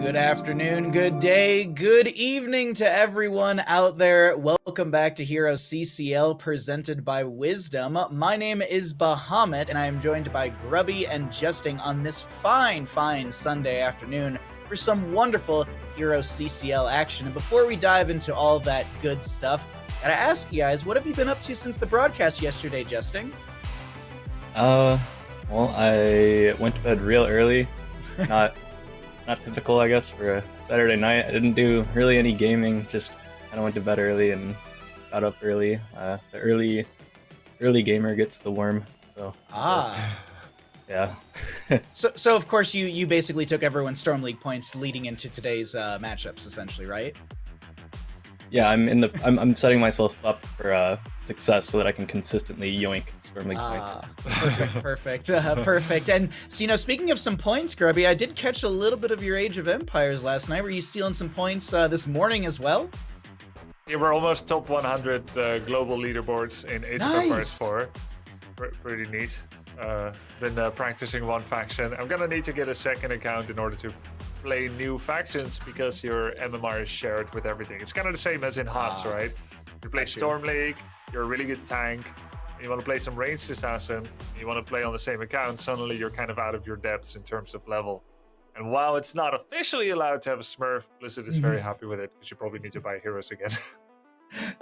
Good afternoon, good day, good evening to everyone out there. Welcome back to HeroesCCL presented by Wisdom. My name is Bahamut and I am joined by Grubby and Justing on this fine Sunday afternoon for some wonderful HeroesCCL action. And before we dive into all that good stuff, gotta ask you guys, what have you been up to since the broadcast yesterday, Justing? Well, I went to bed real early. Not typical, I guess, for a Saturday night. I didn't do really any gaming, just kind of went to bed early and got up early. The early gamer gets the worm, so. Yeah. So of course you basically took everyone's Storm League points leading into today's matchups, essentially, right? Yeah, I'm setting myself up for success so that I can consistently yoink Storm League points. Perfect. And so, speaking of some points, Grubby, I did catch a little bit of your Age of Empires last night. Were you stealing some points this morning as well? Yeah, we're almost top 100 global leaderboards in Age of Empires 4. Pretty neat. Been practicing one faction. I'm gonna need to get a second account in order to play new factions because your MMR is shared with everything. It's kind of the same as in HoTS, right? You play Storm League, you're a really good tank, you want to play some ranged assassin, you want to play on the same account, suddenly you're kind of out of your depths in terms of level. And while it's not officially allowed to have a Smurf, Blizzard is very happy with it because you probably need to buy heroes again.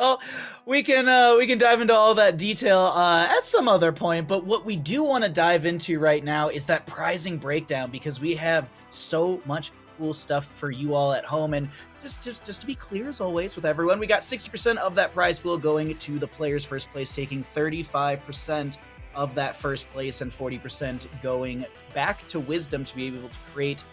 Well, we can dive into all that detail at some other point, but what we do want to dive into right now is that prizing breakdown, because we have so much cool stuff for you all at home. And just to be clear, as always, with everyone, we got 60% of that prize pool going to the players first place, taking 35% of that first place and 40% going back to Wisdom to be able to create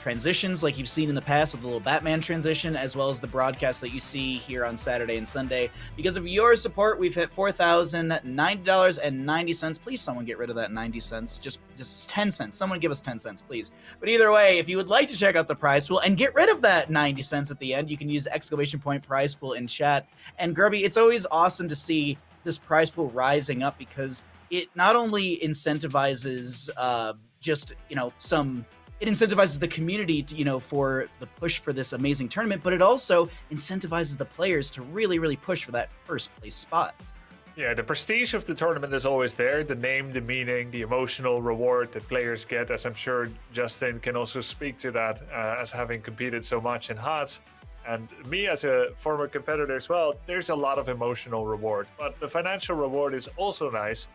transitions like you've seen in the past with the little Batman transition, as well as the broadcast that you see here on Saturday and Sunday. Because of your support, we've hit $4,090.90. Please, someone get rid of that 90 cents. Just 10 cents. Someone give us 10 cents, please. But either way, if you would like to check out the prize pool and get rid of that 90 cents at the end, you can use _point prize pool in chat. And Grubby, it's always awesome to see this prize pool rising up because it not only incentivizes it incentivizes the community to, for the push for this amazing tournament, but it also incentivizes the players to really, really push for that first place spot. Yeah, the prestige of the tournament is always there. The name, the meaning, the emotional reward that players get, as I'm sure Justin can also speak to that, as having competed so much in HoTS. And me as a former competitor as well, there's a lot of emotional reward. But the financial reward is also nice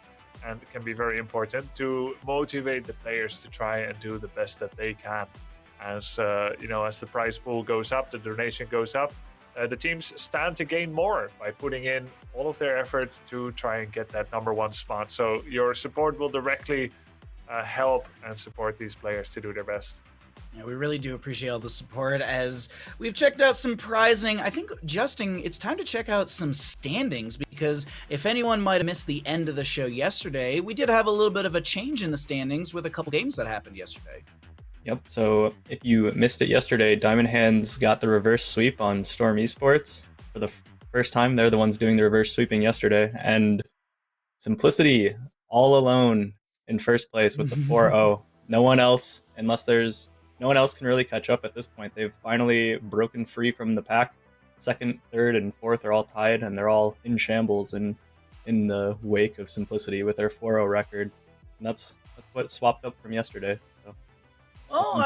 and can be very important to motivate the players to try and do the best that they can. As as the prize pool goes up, the donation goes up, the teams stand to gain more by putting in all of their effort to try and get that #1 spot. So your support will directly help and support these players to do their best. Yeah, we really do appreciate all the support. As we've checked out some prizing, I think, Justin, it's time to check out some standings, because if anyone might have missed the end of the show yesterday, we did have a little bit of a change in the standings with a couple games that happened yesterday. Yep, so if you missed it yesterday, Diamond Hands got the reverse sweep on Storm Esports for the first time. They're the ones doing the reverse sweeping yesterday, and Simplicity all alone in first place with the 4-0. No one else can really catch up at this point. They've finally broken free from the pack. Second, third, and fourth are all tied, and they're all in shambles and in the wake of Simplicity with their 4-0 record. And that's what swapped up from yesterday. So,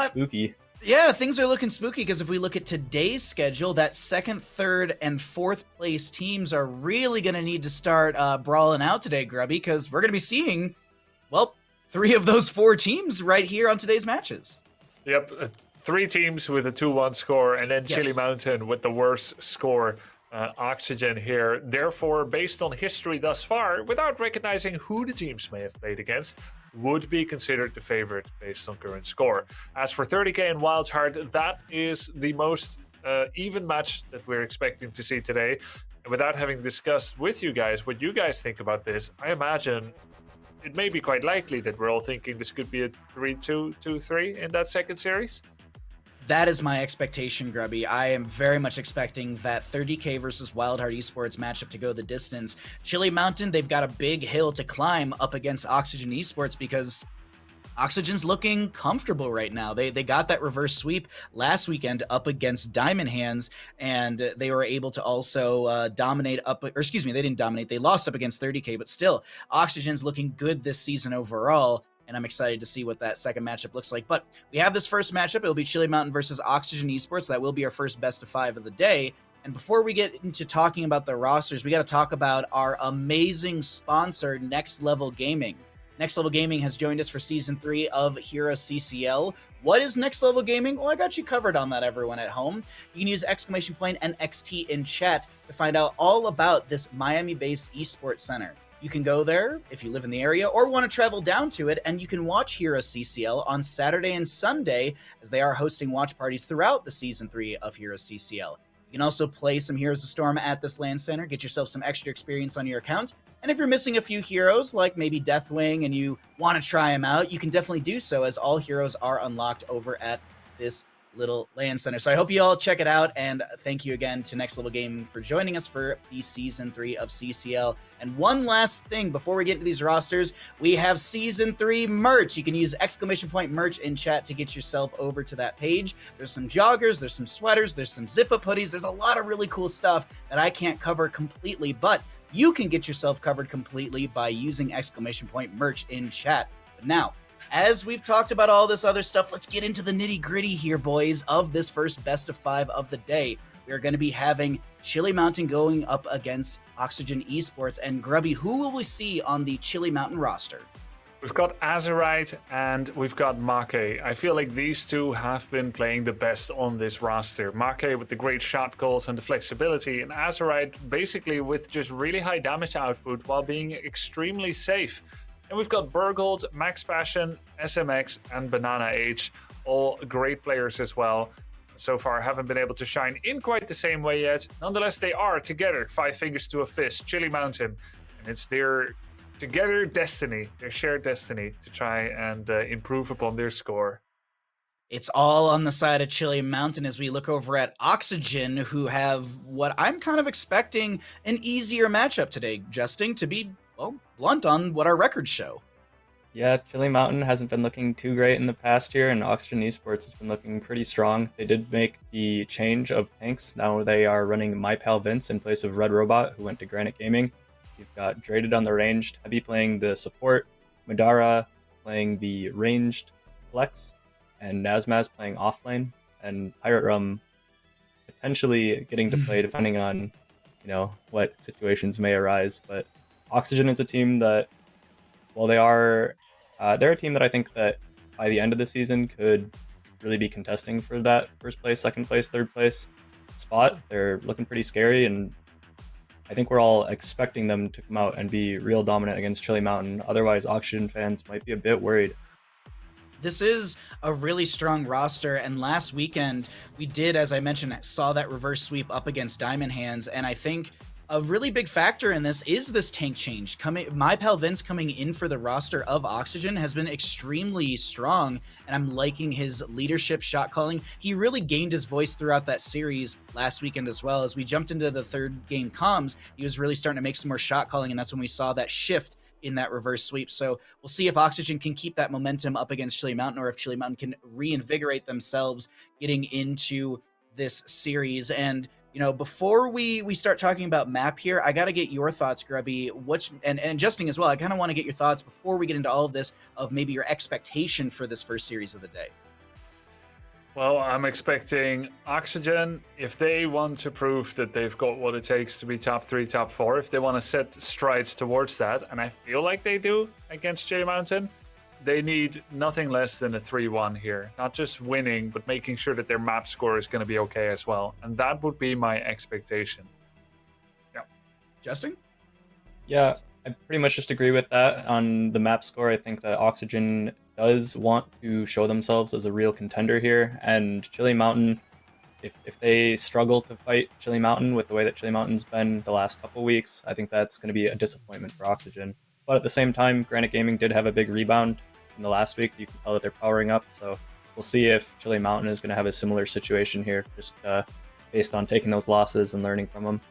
spooky. Yeah, things are looking spooky, because if we look at today's schedule, that second, third, and fourth place teams are really going to need to start brawling out today, Grubby, because we're going to be seeing, 3 of those 4 teams right here on today's matches. Yep, 3 teams with a 2-1 score, and then Chili Mountain with the worst score, Oxygen here. Therefore, based on history thus far, without recognizing who the teams may have played against, would be considered the favorite based on current score. As for 30k and WildHearth, that is the most even match that we're expecting to see today. And without having discussed with you guys what you guys think about this, I imagine it may be quite likely that we're all thinking this could be a 3-2, 2-3 in that second series. That is my expectation, Grubby. I am very much expecting that 30k versus WildHearth Esports matchup to go the distance. Chili Mountain, they've got a big hill to climb up against Oxygen Esports, because Oxygen's looking comfortable right now. They got that reverse sweep last weekend up against Diamond Hands, and they were able to also dominate up, or excuse me, they didn't dominate. They lost up against 30K, but still, Oxygen's looking good this season overall, and I'm excited to see what that second matchup looks like. But we have this first matchup. It'll be Chili Mountain versus Oxygen Esports. That will be our first best of 5 of the day. And before we get into talking about the rosters, we got to talk about our amazing sponsor, Next Level Gaming. Next Level Gaming has joined us for Season 3 of HeroesCCL. What is Next Level Gaming? Well, I got you covered on that, everyone at home. You can use !and XT in chat to find out all about this Miami-based esports center. You can go there if you live in the area or want to travel down to it, and you can watch HeroesCCL on Saturday and Sunday as they are hosting watch parties throughout the Season 3 of HeroesCCL. You can also play some Heroes of Storm at this LAN center, get yourself some extra experience on your account. And if you're missing a few heroes, like maybe Deathwing, and you want to try them out, you can definitely do so, as all heroes are unlocked over at this little LAN center. So I hope you all check it out, and thank you again to Next Level Gaming for joining us for the Season 3 of CCL. And one last thing before we get into these rosters, we have Season 3 merch. You can use !merch in chat to get yourself over to that page. There's some joggers, there's some sweaters, there's some zip-up hoodies, there's a lot of really cool stuff that I can't cover completely, but you can get yourself covered completely by using !merch in chat. But now, as we've talked about all this other stuff, let's get into the nitty-gritty here, boys, of this first best of 5 of the day. We are going to be having Chili Mountain going up against Oxygen Esports. And Grubby, who will we see on the Chili Mountain roster? We've got Azerite and we've got Make. I feel like these two have been playing the best on this roster. Make with the great shot calls and the flexibility, and Azerite basically with just really high damage output while being extremely safe. And we've got Burgold, Max Passion, SMX, and Banana H, all great players as well. So far haven't been able to shine in quite the same way yet. Nonetheless, they are together, 5 fingers to a fist, Chili Mountain. And it's their together destiny, their shared destiny, to try and improve upon their score. It's all on the side of Chili Mountain as we look over at Oxygen, who have what I'm kind of expecting an easier matchup today, Justin, to be, well, blunt on what our records show. Yeah, Chili Mountain hasn't been looking too great in the past year, and Oxygen Esports has been looking pretty strong. They did make the change of tanks. Now they are running My Pal Vince in place of Red Robot, who went to Granite Gaming. You've got Draded on the ranged, Heavy playing the support, Madara playing the ranged flex, and Nazmaz playing offlane, and Pirate Rum potentially getting to play depending on, what situations may arise. But Oxygen is a team that, while they're a team that I think that by the end of the season could really be contesting for that first place, second place, third place spot. They're looking pretty scary, and I think we're all expecting them to come out and be real dominant against Chili Mountain. Otherwise, Oxygen fans might be a bit worried. This is a really strong roster, and last weekend we did, as I mentioned, saw that reverse sweep up against Diamond Hands, and I think a really big factor in this is this tank change. My Pal Vince coming in for the roster of Oxygen has been extremely strong, and I'm liking his leadership, shot calling. He really gained his voice throughout that series last weekend as well. As we jumped into the third game comms, he was really starting to make some more shot calling, and that's when we saw that shift in that reverse sweep. So we'll see if Oxygen can keep that momentum up against Chili Mountain, or if Chili Mountain can reinvigorate themselves getting into this series. And before we start talking about map here, I got to get your thoughts, Grubby, and Justin as well. I kind of want to get your thoughts before we get into all of this of maybe your expectation for this first series of the day. Well, I'm expecting Oxygen, if they want to prove that they've got what it takes to be top 3, top 4, if they want to set strides towards that, and I feel like they do against Chili Mountain, they need nothing less than a 3-1 here. Not just winning, but making sure that their map score is going to be okay as well. And that would be my expectation. Yeah. Justin? Yeah, I pretty much just agree with that on the map score. I think that Oxygen does want to show themselves as a real contender here. And Chili Mountain, if they struggle to fight Chili Mountain with the way that Chili Mountain's been the last couple weeks, I think that's going to be a disappointment for Oxygen. But at the same time, Granite Gaming did have a big rebound in the last week. You can tell that they're powering up, so we'll see if Chili Mountain is going to have a similar situation here, just based on taking those losses and learning from them.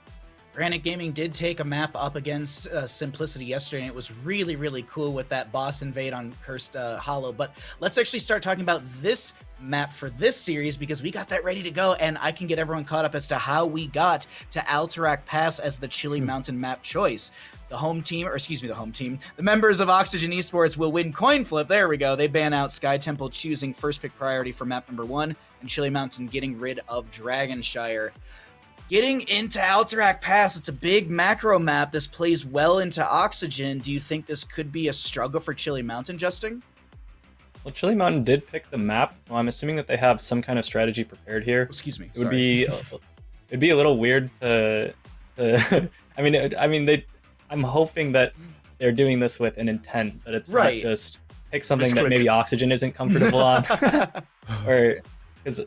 Granite Gaming did take a map up against Simplicity yesterday, and it was really, really cool with that boss invade on Cursed Hollow. But let's actually start talking about this map for this series, because we got that ready to go, and I can get everyone caught up as to how we got to Alterac Pass as the Chili Mountain map choice. The members of Oxygen Esports will win coin flip. There we go. They ban out Sky Temple choosing first pick priority for map number 1, and Chili Mountain getting rid of Dragonshire. Getting into Alterac Pass, it's a big macro map. This plays well into Oxygen. Do you think this could be a struggle for Chili Mountain, Justin? Well, Chili Mountain did pick the map. Well, I'm assuming that they have some kind of strategy prepared here. Excuse me. It would be it'd be a little weird to I'm hoping that they're doing this with an intent, that it's not just pick something that maybe Oxygen isn't comfortable on. Or because,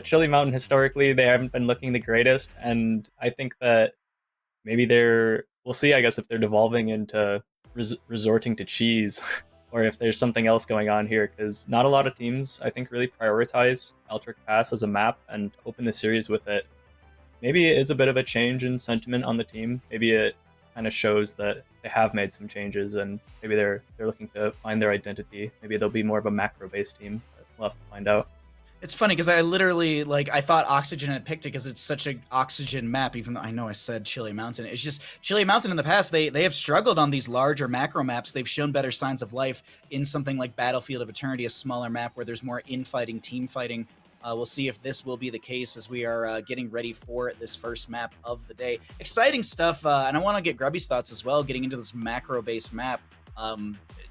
Chili Mountain, historically, they haven't been looking the greatest, and I think that maybe we'll see, I guess, if they're devolving into resorting to cheese, or if there's something else going on here, because not a lot of teams, I think, really prioritize Alterac Pass as a map and open the series with it. Maybe it is a bit of a change in sentiment on the team. Maybe it kind of shows that they have made some changes, and maybe they're looking to find their identity. Maybe they'll be more of a macro-based team, but we'll have to find out. It's funny because I literally, I thought Oxygen had picked it because it's such an Oxygen map, even though I know I said Chili Mountain. It's just Chili Mountain in the past, they have struggled on these larger macro maps. They've shown better signs of life in something like Battlefield of Eternity, a smaller map where there's more infighting, team fighting. We'll see if this will be the case as we are getting ready for this first map of the day. Exciting stuff, and I want to get Grubby's thoughts as well, getting into this macro-based map.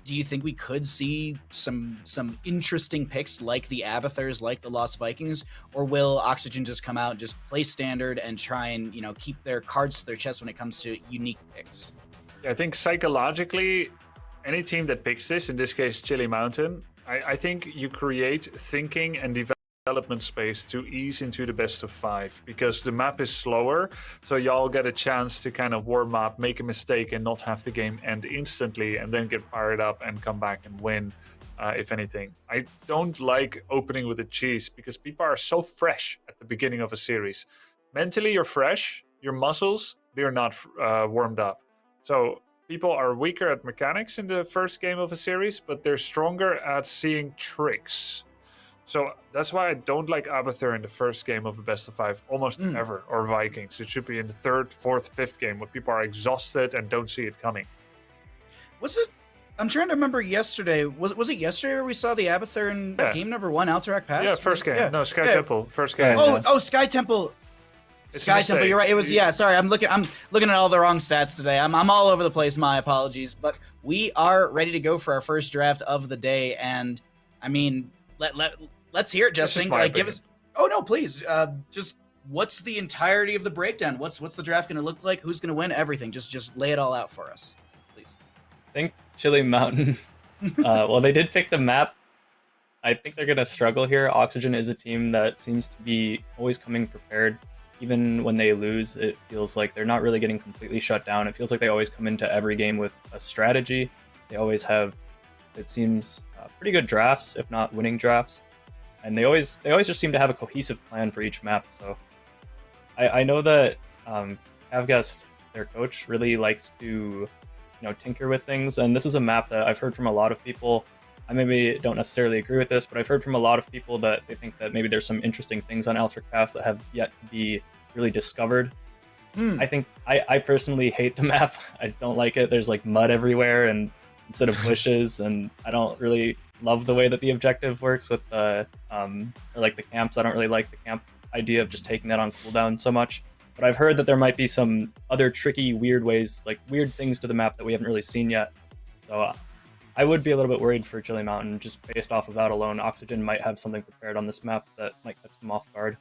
Do you think we could see some interesting picks like the Abathurs, like the Lost Vikings, or will Oxygen just come out and just play standard and try and keep their cards to their chest when it comes to unique picks? Yeah, I think psychologically, any team that picks this, in this case Chili Mountain, I think you create thinking and development space to ease into the best of 5, because the map is slower, so y'all get a chance to kind of warm up, make a mistake, and not have the game end instantly, and then get fired up and come back and win, if anything. I don't like opening with a cheese, because people are so fresh at the beginning of a series. Mentally, you're fresh. Your muscles, they're not warmed up. So people are weaker at mechanics in the first game of a series, but they're stronger at seeing tricks. So that's why I don't like Abathur in the first game of a best of 5 almost ever, or Vikings. It should be in the 3rd, 4th, 5th game where people are exhausted and don't see it coming. Was it? I'm trying to remember yesterday. Was it yesterday where we saw the Abathur in game number 1, Alterac Pass? Yeah, first game. Yeah. No, Sky Temple, first game. Oh, Sky Temple. Sky Temple, you're right. It was, sorry, I'm looking at all the wrong stats today. I'm all over the place, my apologies. But we are ready to go for our first draft of the day, and let's hear it, Justin. Give us. Oh no, please. Just what's the entirety of the breakdown? What's the draft going to look like? Who's going to win? Everything. Just lay it all out for us, please. I think Chili Mountain. Well, they did pick the map. I think they're going to struggle here. Oxygen is a team that seems to be always coming prepared. Even when they lose, it feels like they're not really getting completely shut down. It feels like they always come into every game with a strategy. They always have, it seems, pretty good drafts, if not winning drafts. And they always just seem to have a cohesive plan for each map. So I know that Avgast, their coach, really likes to tinker with things. And this is a map that I've heard from a lot of people. I maybe don't necessarily agree with this, but I've heard from a lot of people that they think that maybe there's some interesting things on Alterac Pass that have yet to be really discovered. I think I personally hate the map. I don't like it. There's mud everywhere and instead of bushes, and I don't really love the way that the objective works with the camps. I don't really like the camp idea of just taking that on cooldown so much. But I've heard that there might be some other tricky, weird ways, weird things to the map that we haven't really seen yet. So I would be a little bit worried for Chili Mountain, just based off of that alone. Oxygen might have something prepared on this map that might catch them off guard.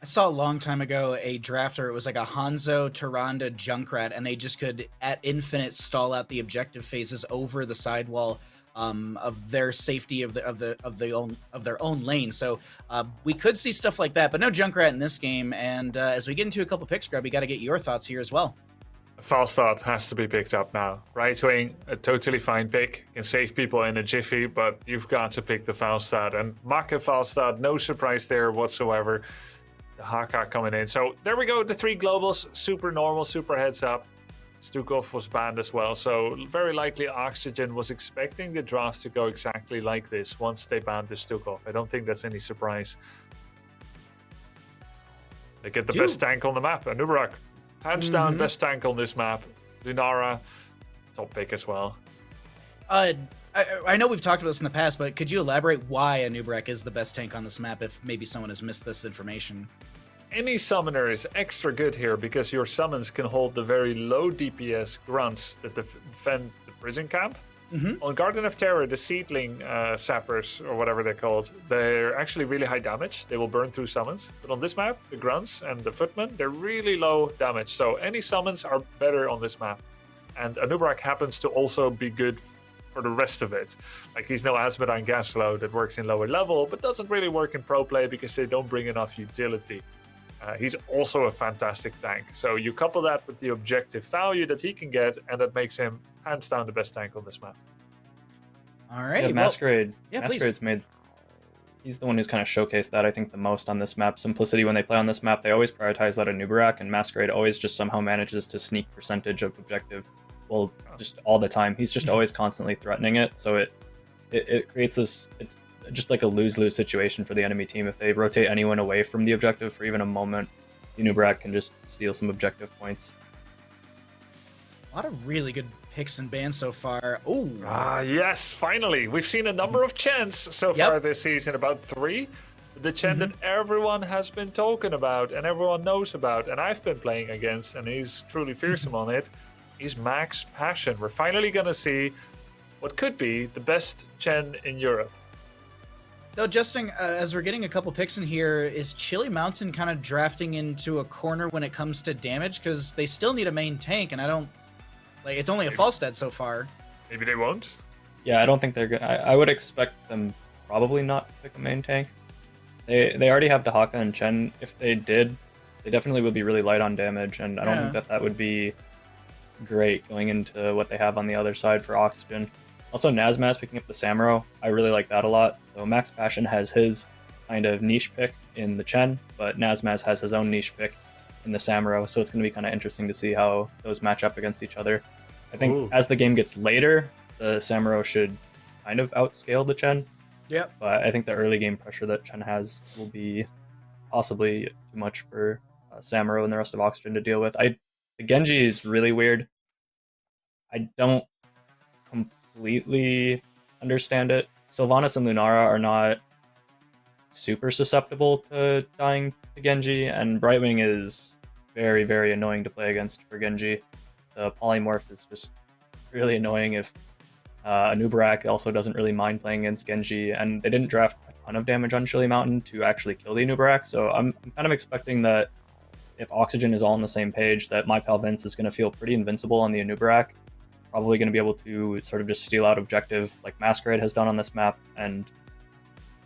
I saw a long time ago a drafter. It was like a Hanzo, Tyrande, Junkrat, and they just could at infinite stall out the objective phases over the sidewall of their safety of their own lane. So we could see stuff like that, but no Junkrat in this game. And as we get into a couple picks, Grub, we got to get your thoughts here as well. Falstad has to be picked up now. Right wing, a totally fine pick. Can save people in a jiffy, but you've got to pick the Falstad. And Make Falstad, no surprise there whatsoever. the Haka coming in. So there we go, the 3 globals, super normal, super heads up. Stukov was banned as well, so very likely Oxygen was expecting the draft to go exactly like this once they banned the Stukov. I don't think that's any surprise. They get the best tank on the map, Anubarak. Hands down, best tank on this map. Lunara, top pick as well. I know we've talked about this in the past, but could you elaborate why Anubarak is the best tank on this map if maybe someone has missed this information? Any summoner is extra good here because your summons can hold the very low DPS grunts that defend the prison camp. On Garden of Terror, the seedling sappers, or whatever they're called, they're actually really high damage. They will burn through summons. But on this map, the grunts and the footmen, they're really low damage. So any summons are better on this map. And Anubarak happens to also be good for the rest of it. Like, he's no Asmodine Gaslow that works in lower level, but doesn't really work in pro play because they don't bring enough utility. He's also a fantastic tank. So you couple that with the objective value that he can get, and that makes him hands down the best tank on this map. All right. Yeah, Masquerade. Yeah, Masquerade's he's the one who's kind of showcased that, I think, the most on this map. Simplicity, when they play on this map, they always prioritize that Anubarak, and Masquerade always just somehow manages to sneak percentage of objective. Well, just all the time. He's just always constantly threatening it. So it creates this, it's just like a lose-lose situation for the enemy team. If they rotate anyone away from the objective for even a moment, Anubarak can just steal some objective points. A lot of really good picks and bans so far. Oh, Yes, finally. We've seen a number of Chens so far this season, about 3. The Chen that everyone has been talking about and everyone knows about, and I've been playing against, and he's truly fearsome on it. He's Max Passion. We're finally going to see what could be the best Chen in Europe. though, Justin, as we're getting a couple picks in here, is Chili Mountain kind of drafting into a corner when it comes to damage? Because they still need a main tank, and I don't... Like, it's only a Falstad so far. Maybe they won't. Yeah, I don't think they're good. I would expect them probably not to pick a main tank. They already have Dahaka and Chen. If they did, they definitely would be really light on damage, and I don't think that would be great going into what they have on the other side for Oxygen. Also, Nazmaz picking up the Samuro, I really like that a lot. So Max Passion has his kind of niche pick in the Chen, but Nazmaz has his own niche pick in the Samuro, so it's going to be kind of interesting to see how those match up against each other. I think as the game gets later, the Samuro should kind of outscale the Chen. Yep. But I think the early game pressure that Chen has will be possibly too much for Samuro and the rest of Oxygen to deal with. The Genji is really weird. I don't completely understand it. Sylvanas and Lunara are not super susceptible to dying to Genji, and Brightwing is very, very annoying to play against for Genji. The polymorph is just really annoying. If Anubarak also doesn't really mind playing against Genji, and they didn't draft a ton of damage on Chili Mountain to actually kill the Anubarak, so I'm kind of expecting that if Oxygen is all on the same page, that my pal Vince is going to feel pretty invincible on the Anubarak. Probably going to be able to sort of just steal out objective like Masquerade has done on this map. And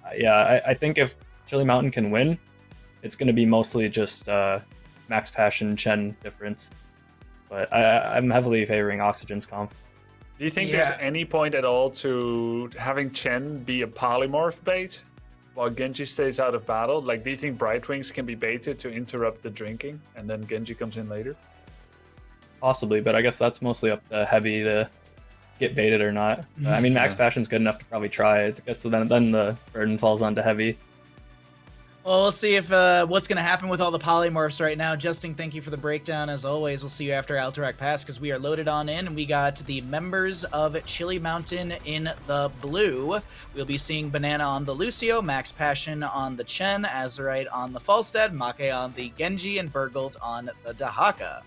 I think if Chili Mountain can win, it's going to be mostly just Max Passion Chen difference. But I'm heavily favoring Oxygen's comp. Do you think there's any point at all to having Chen be a polymorph bait while Genji stays out of battle? Like, do you think Brightwings can be baited to interrupt the drinking and then Genji comes in later? Possibly, but I guess that's mostly up to Heavy to get baited or not. I mean, Max Passion's good enough to probably try. I guess then the burden falls onto Heavy. Well, we'll see if what's going to happen with all the polymorphs right now. Justin, thank you for the breakdown. As always, we'll see you after Alterac Pass because we are loaded on in, and we got the members of Chili Mountain in the blue. We'll be seeing Banana on the Lucio, Max Passion on the Chen, Azurite on the Falstad, Make on the Genji, and Burgold on the Dahaka.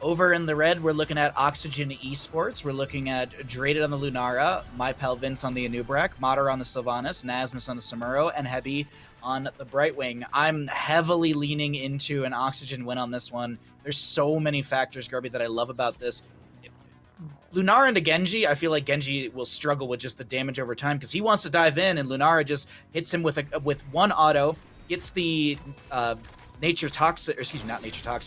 Over in the red, we're looking at Oxygen Esports. We're looking at Draded on the Lunara, My Pal Vince on the Anubarak, Mater on the Sylvanas, Nazmus on the Samuro, and Heavy on the Brightwing. I'm heavily leaning into an Oxygen win on this one. There's so many factors, Grubby, that I love about this. Lunara into Genji, I feel like Genji will struggle with just the damage over time because he wants to dive in, and Lunara just hits him with one auto, gets the Nature Toxin,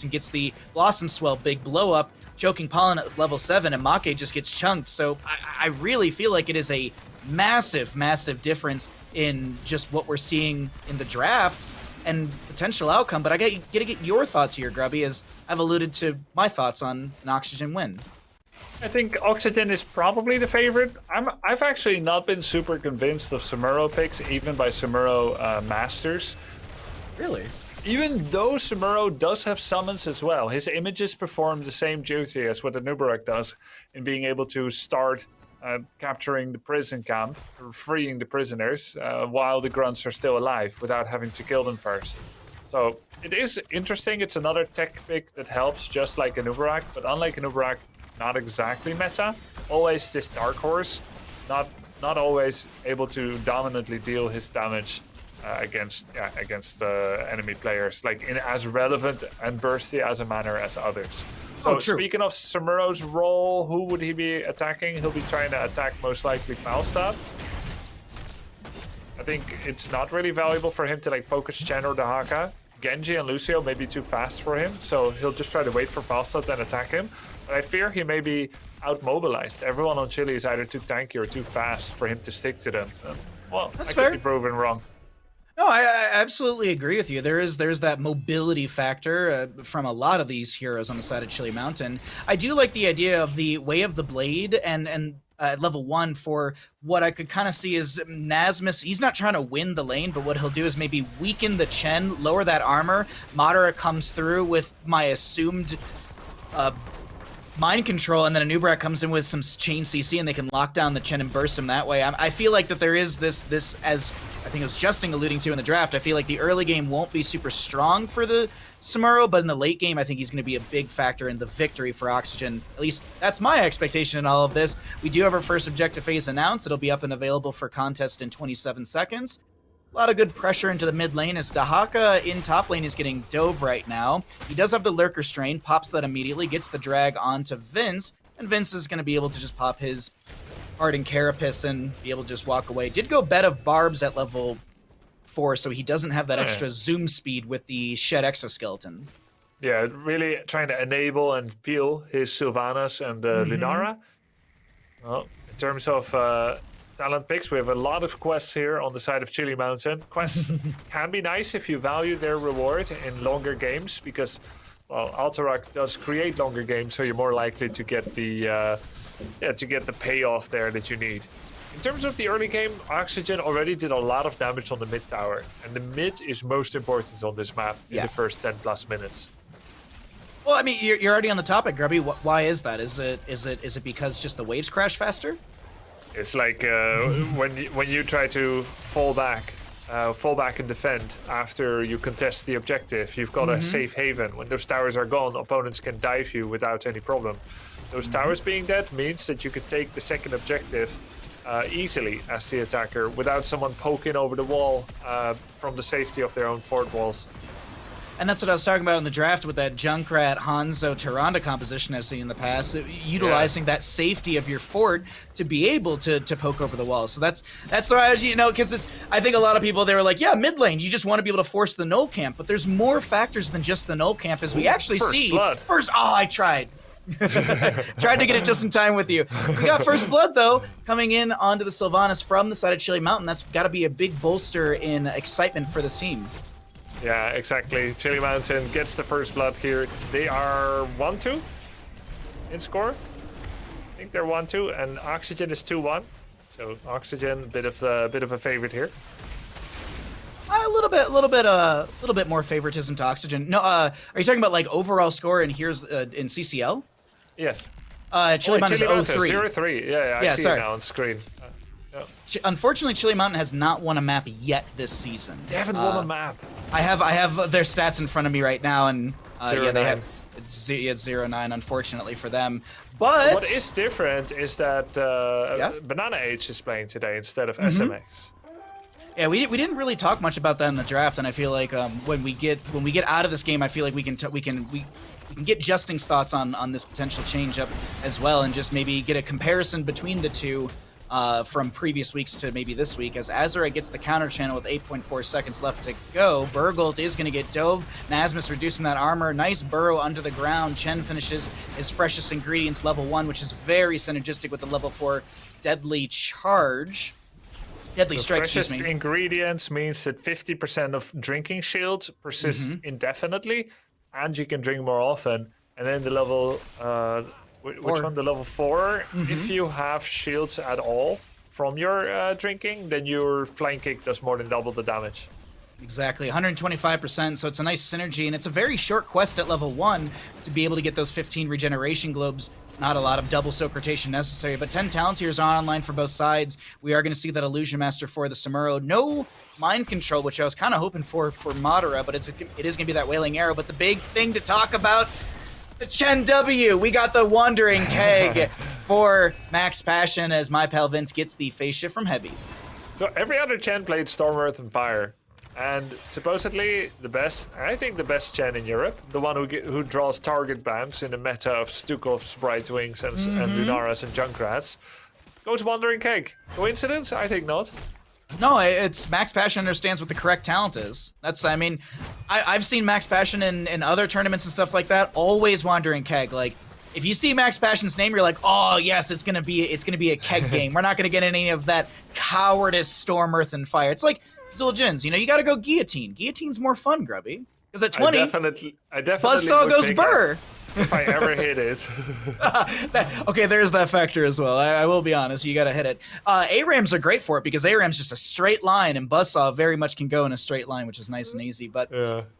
gets the Blossom Swell big blow up, choking Pollen at level 7, and Make just gets chunked. So I really feel like it is a massive, massive difference in just what we're seeing in the draft. and potential outcome, but I gotta get your thoughts here, Grubby, as I've alluded to my thoughts on an Oxygen win. I think Oxygen is probably the favorite. I've actually not been super convinced of Samuro picks, even by Samuro Masters. Really? Even though Samuro does have summons as well, his images perform the same duty as what the Nubarak does in being able to start capturing the prison camp, or freeing the prisoners, while the grunts are still alive without having to kill them first. So it is interesting. It's another tech pick that helps, just like a Nubarak, but unlike a Nubarak, not exactly meta. Always this Dark Horse, not always able to dominantly deal his damage against enemy players, like in as relevant and bursty as a manner as others. So speaking of Samuro's role, who would he be attacking? He'll be trying to attack most likely Falstad. I think it's not really valuable for him to like focus Chen or Dahaka. Genji and Lucio may be too fast for him, so he'll just try to wait for Falstad and attack him. But I fear he may be outmobilized. Everyone on Chile is either too tanky or too fast for him to stick to them. Well, That's I fair. could be proven wrong. No, I absolutely agree with you. There's that mobility factor from a lot of these heroes on the side of Chili Mountain. I do like the idea of the Way of the Blade and level 1 for what I could kind of see is Nasmus. He's not trying to win the lane, but what he'll do is maybe weaken the Chen, lower that armor. Madara comes through with my assumed mind control, and then a Nubarak comes in with some chain CC, and they can lock down the Chen and burst him that way. I feel like that there is this, as I think it was Justin alluding to in the draft, I feel like the early game won't be super strong for the Samuro, but in the late game, I think he's going to be a big factor in the victory for Oxygen. At least that's my expectation in all of this. We do have our first objective phase announced. It'll be up and available for contest in 27 seconds. A lot of good pressure into the mid lane as Dahaka in top lane is getting dove right now. He does have the Lurker Strain, pops that immediately, gets the drag onto Vince, and Vince is going to be able to just pop his Hardened Carapace and be able to just walk away. Did go Bed of Barbs at level 4, so he doesn't have that extra zoom speed with the Shed Exoskeleton. Yeah, really trying to enable and peel his Sylvanas and Lunara. Well, in terms of talent picks, we have a lot of quests here on the side of Chili Mountain. Quests can be nice if you value their reward in longer games, because, well, Alterac does create longer games, so you're more likely to get the payoff there that you need. In terms of the early game, Oxygen already did a lot of damage on the mid tower, and the mid is most important on this map in the first 10 plus minutes. Well, I mean, you're already on the topic, Grubby. Why is that? Is it because just the waves crash faster? It's like when you try to fall back and defend after you contest the objective. You've got a safe haven. When those towers are gone, opponents can dive you without any problem. Those towers being dead means that you could take the second objective easily as the attacker without someone poking over the wall from the safety of their own fort walls. And that's what I was talking about in the draft with that Junkrat, Hanzo, Tyrande composition I've seen in the past, utilizing that safety of your fort to be able to poke over the wall. So that's why I was, because I think a lot of people, they were like, yeah, mid lane, you just want to be able to force the null camp, but there's more factors than just the null camp, as we actually see. Blood. I tried. Tried to get it just in time with you. We got First Blood, though, coming in onto the Sylvanas from the side of Chili Mountain. That's got to be a big bolster in excitement for this team. Yeah, exactly. Chili Mountain gets the First Blood here. They are 1-2 in score. I think they're 1-2, and Oxygen is 2-1. So Oxygen, bit of a favorite here. A little bit more favoritism to Oxygen. No, are you talking about like overall score in here's in CCL? Yes. Chili Mountain is 0-3. 0-3. Yeah, I see it now on screen. Unfortunately, Chili Mountain has not won a map yet this season. They haven't won a map. I have their stats in front of me right now, and they have it's 0-9. Unfortunately for them, but what is different is that Banana Age is playing today instead of SMX. Yeah, we didn't really talk much about that in the draft, and I feel like when we get out of this game, I feel like we can get Justin's thoughts on this potential change up as well, and just maybe get a comparison between the two. From previous weeks to maybe this week, as Azura gets the counter channel with 8.4 seconds left to go. Burgolt is going to get dove. Nasmus reducing that armor. Nice burrow under the ground. Chen finishes his freshest ingredients level 1, which is very synergistic with the level 4 deadly charge. Deadly The strike, excuse freshest me. ingredients means that 50% of drinking shields persists indefinitely, and you can drink more often. And then the level, which 4. one? The level 4. If you have shields at all from your drinking, then your flying kick does more than double the damage. Exactly, 125%, so it's a nice synergy, and it's a very short quest at level 1 to be able to get those 15 regeneration globes. Not a lot of double soak rotation necessary, but 10 talent tiers are online for both sides. We are going to see that Illusion Master for the Samuro. No mind control, which I was kind of hoping for Madara, but it is going to be that Wailing Arrow. But the big thing to talk about, the Chen W. We got the Wandering Keg for Max Passion as my pal Vince gets the face shift from Heavy. So every other Chen played Storm, Earth, and Fire. And supposedly the best, I think the best Chen in Europe, the one who draws target bans in the meta of Stukovs, Brightwings, and Lunaras and Junkrats, goes Wandering Keg. Coincidence? I think not. No, it's Max Passion understands what the correct talent is. I mean, I've seen Max Passion in other tournaments and stuff like that. Always Wandering Keg. Like, if you see Max Passion's name, you're like, oh yes, it's gonna be a keg game. We're not gonna get any of that cowardice Storm, Earth, and Fire. It's like Zul'jin's, you gotta go Guillotine. Guillotine's more fun, Grubby. Because at 20, I definitely Buzzsaw would goes take Burr. it if I ever hit it. Okay, there's that factor as well. I will be honest, you gotta hit it. ARAMs are great for it because ARAM's just a straight line, and Buzzsaw very much can go in a straight line, which is nice and easy. But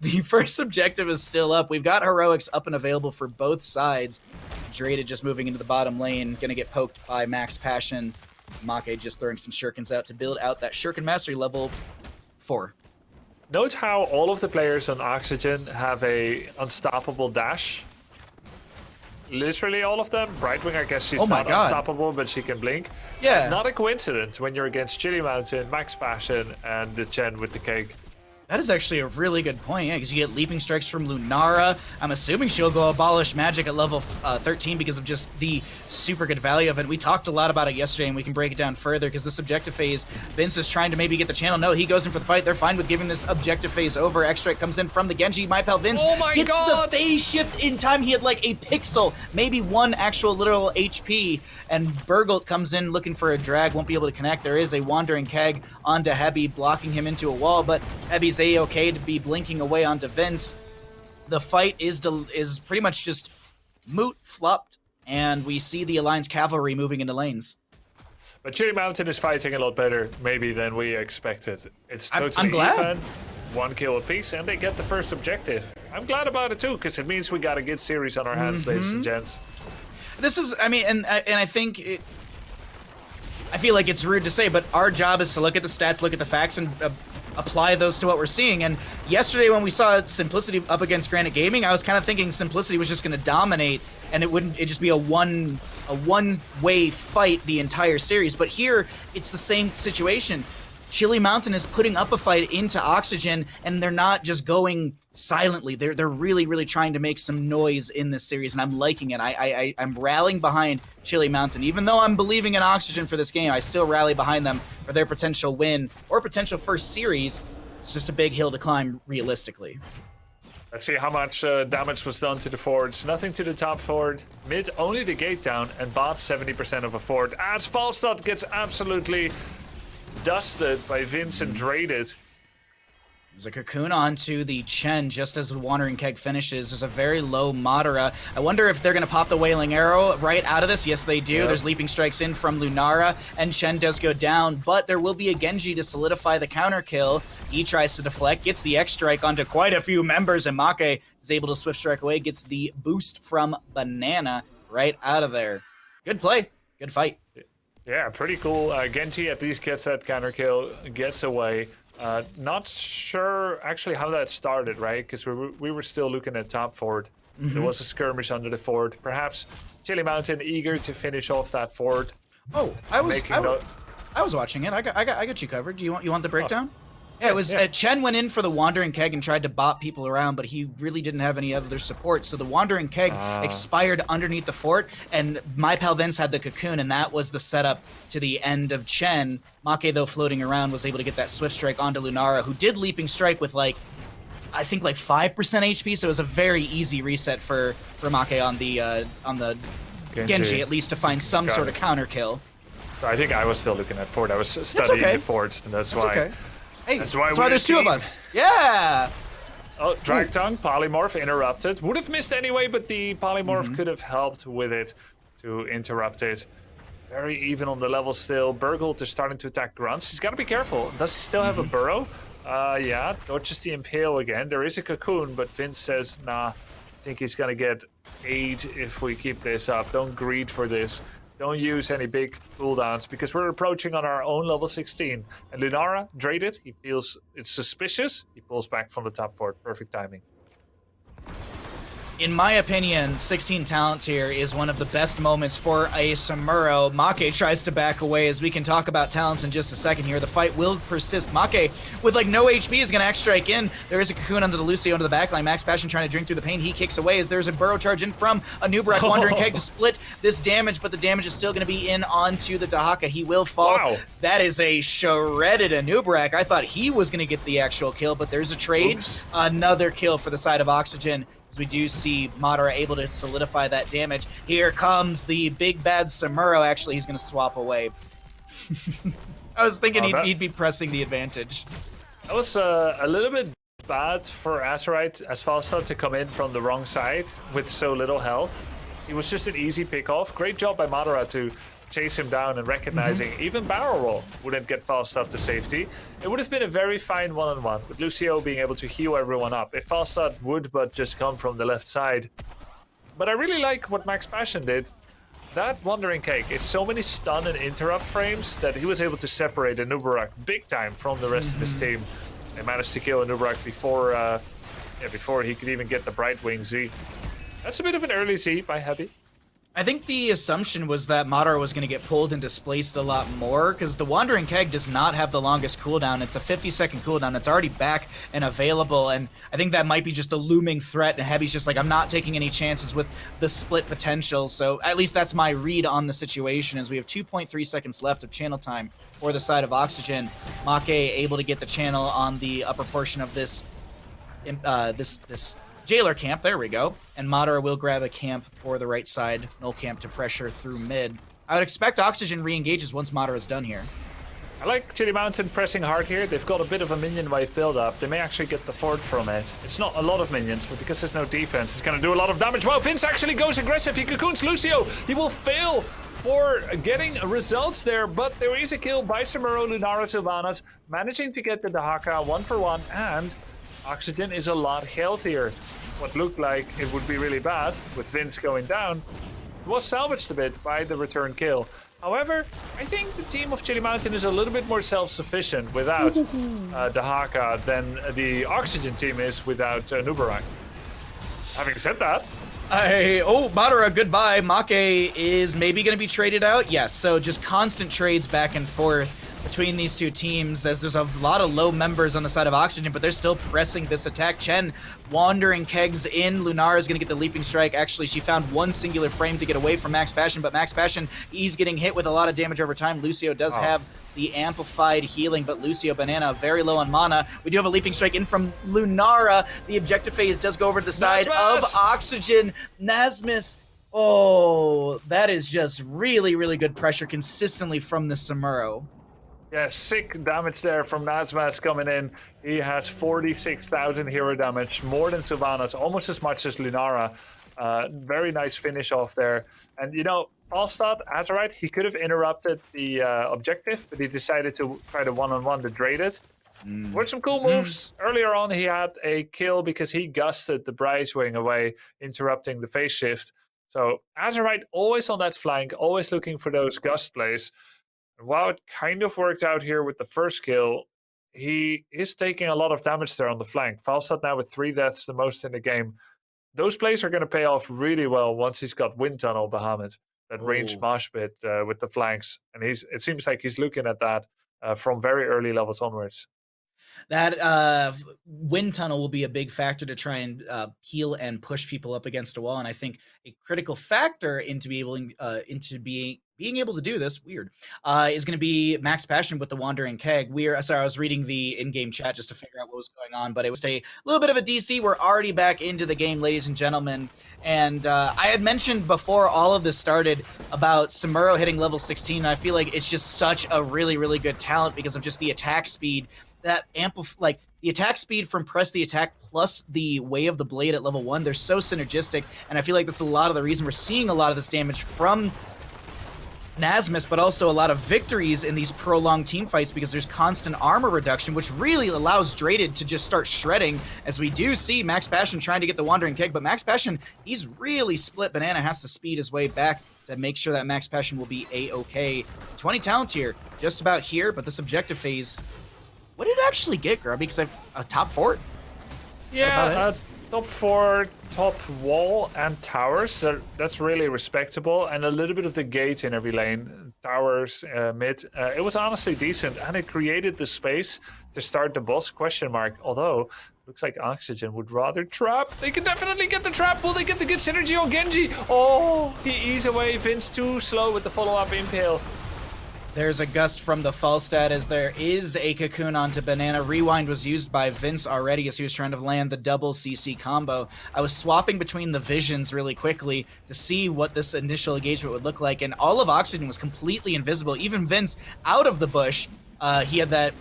the first objective is still up. We've got Heroics up and available for both sides. Jraded just moving into the bottom lane, gonna get poked by Max Passion. Make just throwing some shurikens out to build out that shuriken mastery level 4. Note how all of the players on Oxygen have a unstoppable dash. Literally all of them. Brightwing, I guess she's not unstoppable, but she can blink. Yeah. Not a coincidence when you're against Chili Mountain, Max Passion, and the Chen with the cake. That is actually a really good point, yeah, because you get leaping strikes from Lunara. I'm assuming she'll go abolish magic at level 13 because of just the super good value of it. We talked a lot about it yesterday, and we can break it down further because this objective phase, Vince is trying to maybe get the channel. No, he goes in for the fight. They're fine with giving this objective phase over. X-Strike comes in from the Genji. My pal Vince gets the phase shift in time. He had like a pixel, maybe one actual literal HP, and Burgult comes in looking for a drag. Won't be able to connect. There is a Wandering Keg onto Hebi, blocking him into a wall, but Hebi's A-okay to be blinking away onto Vince. The fight is pretty much just moot, flopped, and we see the Alliance cavalry moving into lanes. But Chili Mountain is fighting a lot better, maybe, than we expected. It's totally I'm glad. even, 1 kill apiece, and they get the first objective. I'm glad about it too, because it means we got a good series on our hands, ladies and gents. This is, I mean, and I think I feel like it's rude to say, but our job is to look at the stats, look at the facts, and apply those to what we're seeing. And yesterday when we saw Simplicity up against Granite Gaming, I was kind of thinking Simplicity was just going to dominate, and it'd just be a one-way fight the entire series. But here, it's the same situation. Chili Mountain is putting up a fight into Oxygen, and they're not just going silently. They're really, really trying to make some noise in this series, and I'm liking it. I'm rallying behind Chili Mountain. Even though I'm believing in Oxygen for this game, I still rally behind them for their potential win or potential first series. It's just a big hill to climb, realistically. Let's see how much damage was done to the forwards. Nothing to the top forward. Mid, only the gate down, and bot 70% of a forward. As Falstad gets absolutely dusted by Vince and Draded. There's a cocoon onto the Chen just as the Wandering Keg finishes. There's a very low Madara. I wonder if they're going to pop the Wailing Arrow right out of this. Yes, they do. Yep. There's leaping strikes in from Lunara, and Chen does go down, but there will be a Genji to solidify the counter kill. He tries to deflect, gets the X-Strike onto quite a few members, and Make is able to swift strike away, gets the boost from Banana right out of there. Good play. Good fight. Yeah, pretty cool. Genji at least gets that counter kill, gets away. Not sure actually how that started, right? Because we were still looking at top fort. There was a skirmish under the fort. Perhaps Chili Mountain eager to finish off that fort. Oh, I was watching it. I got you covered. You want the breakdown? Yeah, it was Chen went in for the Wandering Keg and tried to bop people around, but he really didn't have any other support. So the Wandering Keg expired underneath the fort, and my pal Vince had the cocoon, and that was the setup to the end of Chen. Make, though, floating around, was able to get that swift strike onto Lunara, who did leaping strike with I think 5% HP, so it was a very easy reset for Make on the Genji, at least to find some sort of counter kill. I think I was still looking at Ford. I was studying okay. the Fords, and that's That's why. okay. Hey, That's that's why why we're there's a two of team. us. Yeah. Oh, Drag Tongue, Polymorph interrupted. Would have missed anyway, but the Polymorph could have helped with it to interrupt it. Very even on the level still. Burgolt is starting to attack Grunts. He's got to be careful. Does he still have a burrow? Yeah, dodges the Impale again. There is a Cocoon, but Vince says, nah, I think he's going to get 8 if we keep this up. Don't greed for this. Don't use any big cooldowns because we're approaching on our own level 16. And Lunara, traded. He feels it's suspicious. He pulls back from the top fort. Perfect timing. In my opinion, 16 talent tier is one of the best moments for a Samuro. Make tries to back away, as we can talk about talents in just a second here. The fight will persist. Make, with like no HP, is going to X-Strike in. There is a Cocoon onto the Lucio into the backline. Max Passion trying to drink through the pain. He kicks away as there's a Burrow Charge in from a Nubarak. Wandering Keg to split this damage, but the damage is still going to be in onto the Dahaka. He will fall. Wow. That is a shredded Nubarak. I thought he was going to get the actual kill, but there's a trade. Oops. Another kill for the side of Oxygen, as we do see Madara able to solidify that damage. Here comes the big bad Samuro. Actually, he's going to swap away. I was thinking he'd be pressing the advantage. That was a little bit bad for Azerite as Falstad to come in from the wrong side with so little health. He was just an easy pick-off. Great job by Madara to chase him down and recognizing even barrel roll wouldn't get Falstad to safety. It would have been a very fine one-on-one with Lucio being able to heal everyone up if Falstad would but just come from the left side. But I really like what Max Passion did. That Wandering Cake is so many stun and interrupt frames that he was able to separate a Nubarak big time from the rest of his team. They managed to kill a Nubarak before he could even get the Brightwing Z. That's a bit of an early Z by Heavy. I think the assumption was that Madara was going to get pulled and displaced a lot more, because the Wandering Keg does not have the longest cooldown. It's a 50-second cooldown. It's already back and available, and I think that might be just a looming threat, and Heavy's just like, I'm not taking any chances with the split potential. So at least that's my read on the situation, as we have 2.3 seconds left of channel time for the side of Oxygen. Make able to get the channel on the upper portion of this this jailer camp. There we go. And Madara will grab a camp for the right side, null camp to pressure through mid. I would expect Oxygen re-engages once Madara's done here. I like Chili Mountain pressing hard here. They've got a bit of a minion wave build-up. They may actually get the fort from it. It's not a lot of minions, but because there's no defense, it's going to do a lot of damage. Wow, Vince actually goes aggressive. He cocoons Lucio. He will fail for getting results there, but there is a kill by Samuro, Lunara, Sylvanas, managing to get the Dahaka 1-for-1, and Oxygen is a lot healthier. What looked like it would be really bad with Vince going down was salvaged a bit by the return kill. However, I think the team of Chili Mountain is a little bit more self-sufficient without Dahaka than the Oxygen team is without Nubarak. Having said that, Madara, goodbye. Make is maybe going to be traded out. Yes, so just constant trades back and forth between these two teams, as there's a lot of low members on the side of Oxygen, but they're still pressing this attack. Chen Wandering Kegs in. Lunara is going to get the leaping strike. Actually, she found one singular frame to get away from Max Passion, but Max Passion, he's getting hit with a lot of damage over time. Lucio does have the amplified healing, but Lucio Banana very low on mana. We do have a leaping strike in from Lunara. The objective phase does go over to the side of Oxygen. Nasmus. Oh, that is just really, really good pressure consistently from the Samuro. yeah, sick damage there from Nazmaz coming in. He has 46,000 hero damage, more than Sylvanas, almost as much as Lunara. Very nice finish off there. And, you know, Falstad, Azerite, he could have interrupted the objective, but he decided to try the one-on-one to trade it. With some cool moves. Earlier on, he had a kill because he gusted the Brightwing away, interrupting the phase shift. So Azerite always on that flank, always looking for those gust plays. While it kind of worked out here with the first kill, he is taking a lot of damage there on the flank. Falstad now with 3 deaths, the most in the game. Those plays are going to pay off really well once he's got Wind Tunnel Bahamut, that ranged mosh pit with the flanks. And it seems like he's looking at that from very early levels onwards. That wind tunnel will be a big factor to try and heal and push people up against a wall, and I think a critical factor into being able to do this is going to be Max Passion with the Wandering Keg. Sorry, I was reading the in-game chat just to figure out what was going on, but it was a little bit of a DC. We're already back into the game, ladies and gentlemen, and I had mentioned before all of this started about Samuro hitting level 16, and I feel like it's just such a really, really good talent because of just the attack speed that like the attack speed from press the attack plus the way of the blade at level 1. They're so synergistic, and I feel like that's a lot of the reason we're seeing a lot of this damage from Nasmus, but also a lot of victories in these prolonged team fights because there's constant armor reduction, which really allows Draded to just start shredding, as we do see Max Passion trying to get the Wandering Keg, but Max Passion, he's really split. Banana has to speed his way back to make sure that Max Passion will be A-okay. 20 talent here, just about here, but this objective phase, what did it actually get, Grubby? Because a top 4? Yeah, top 4, top wall, and towers. That's really respectable. And a little bit of the gate in every lane. Towers, mid. It was honestly decent, and it created the space to start the boss, question mark. Although, looks like Oxygen would rather trap. They can definitely get the trap. Will they get the good synergy on Genji? Oh, he ease away. Vince too slow with the follow-up impale. There's a gust from the Falstad as there is a cocoon onto Banana. Rewind was used by Vince already as he was trying to land the double CC combo. I was swapping between the visions really quickly to see what this initial engagement would look like, and all of Oxygen was completely invisible. Even Vince out of the bush, he had that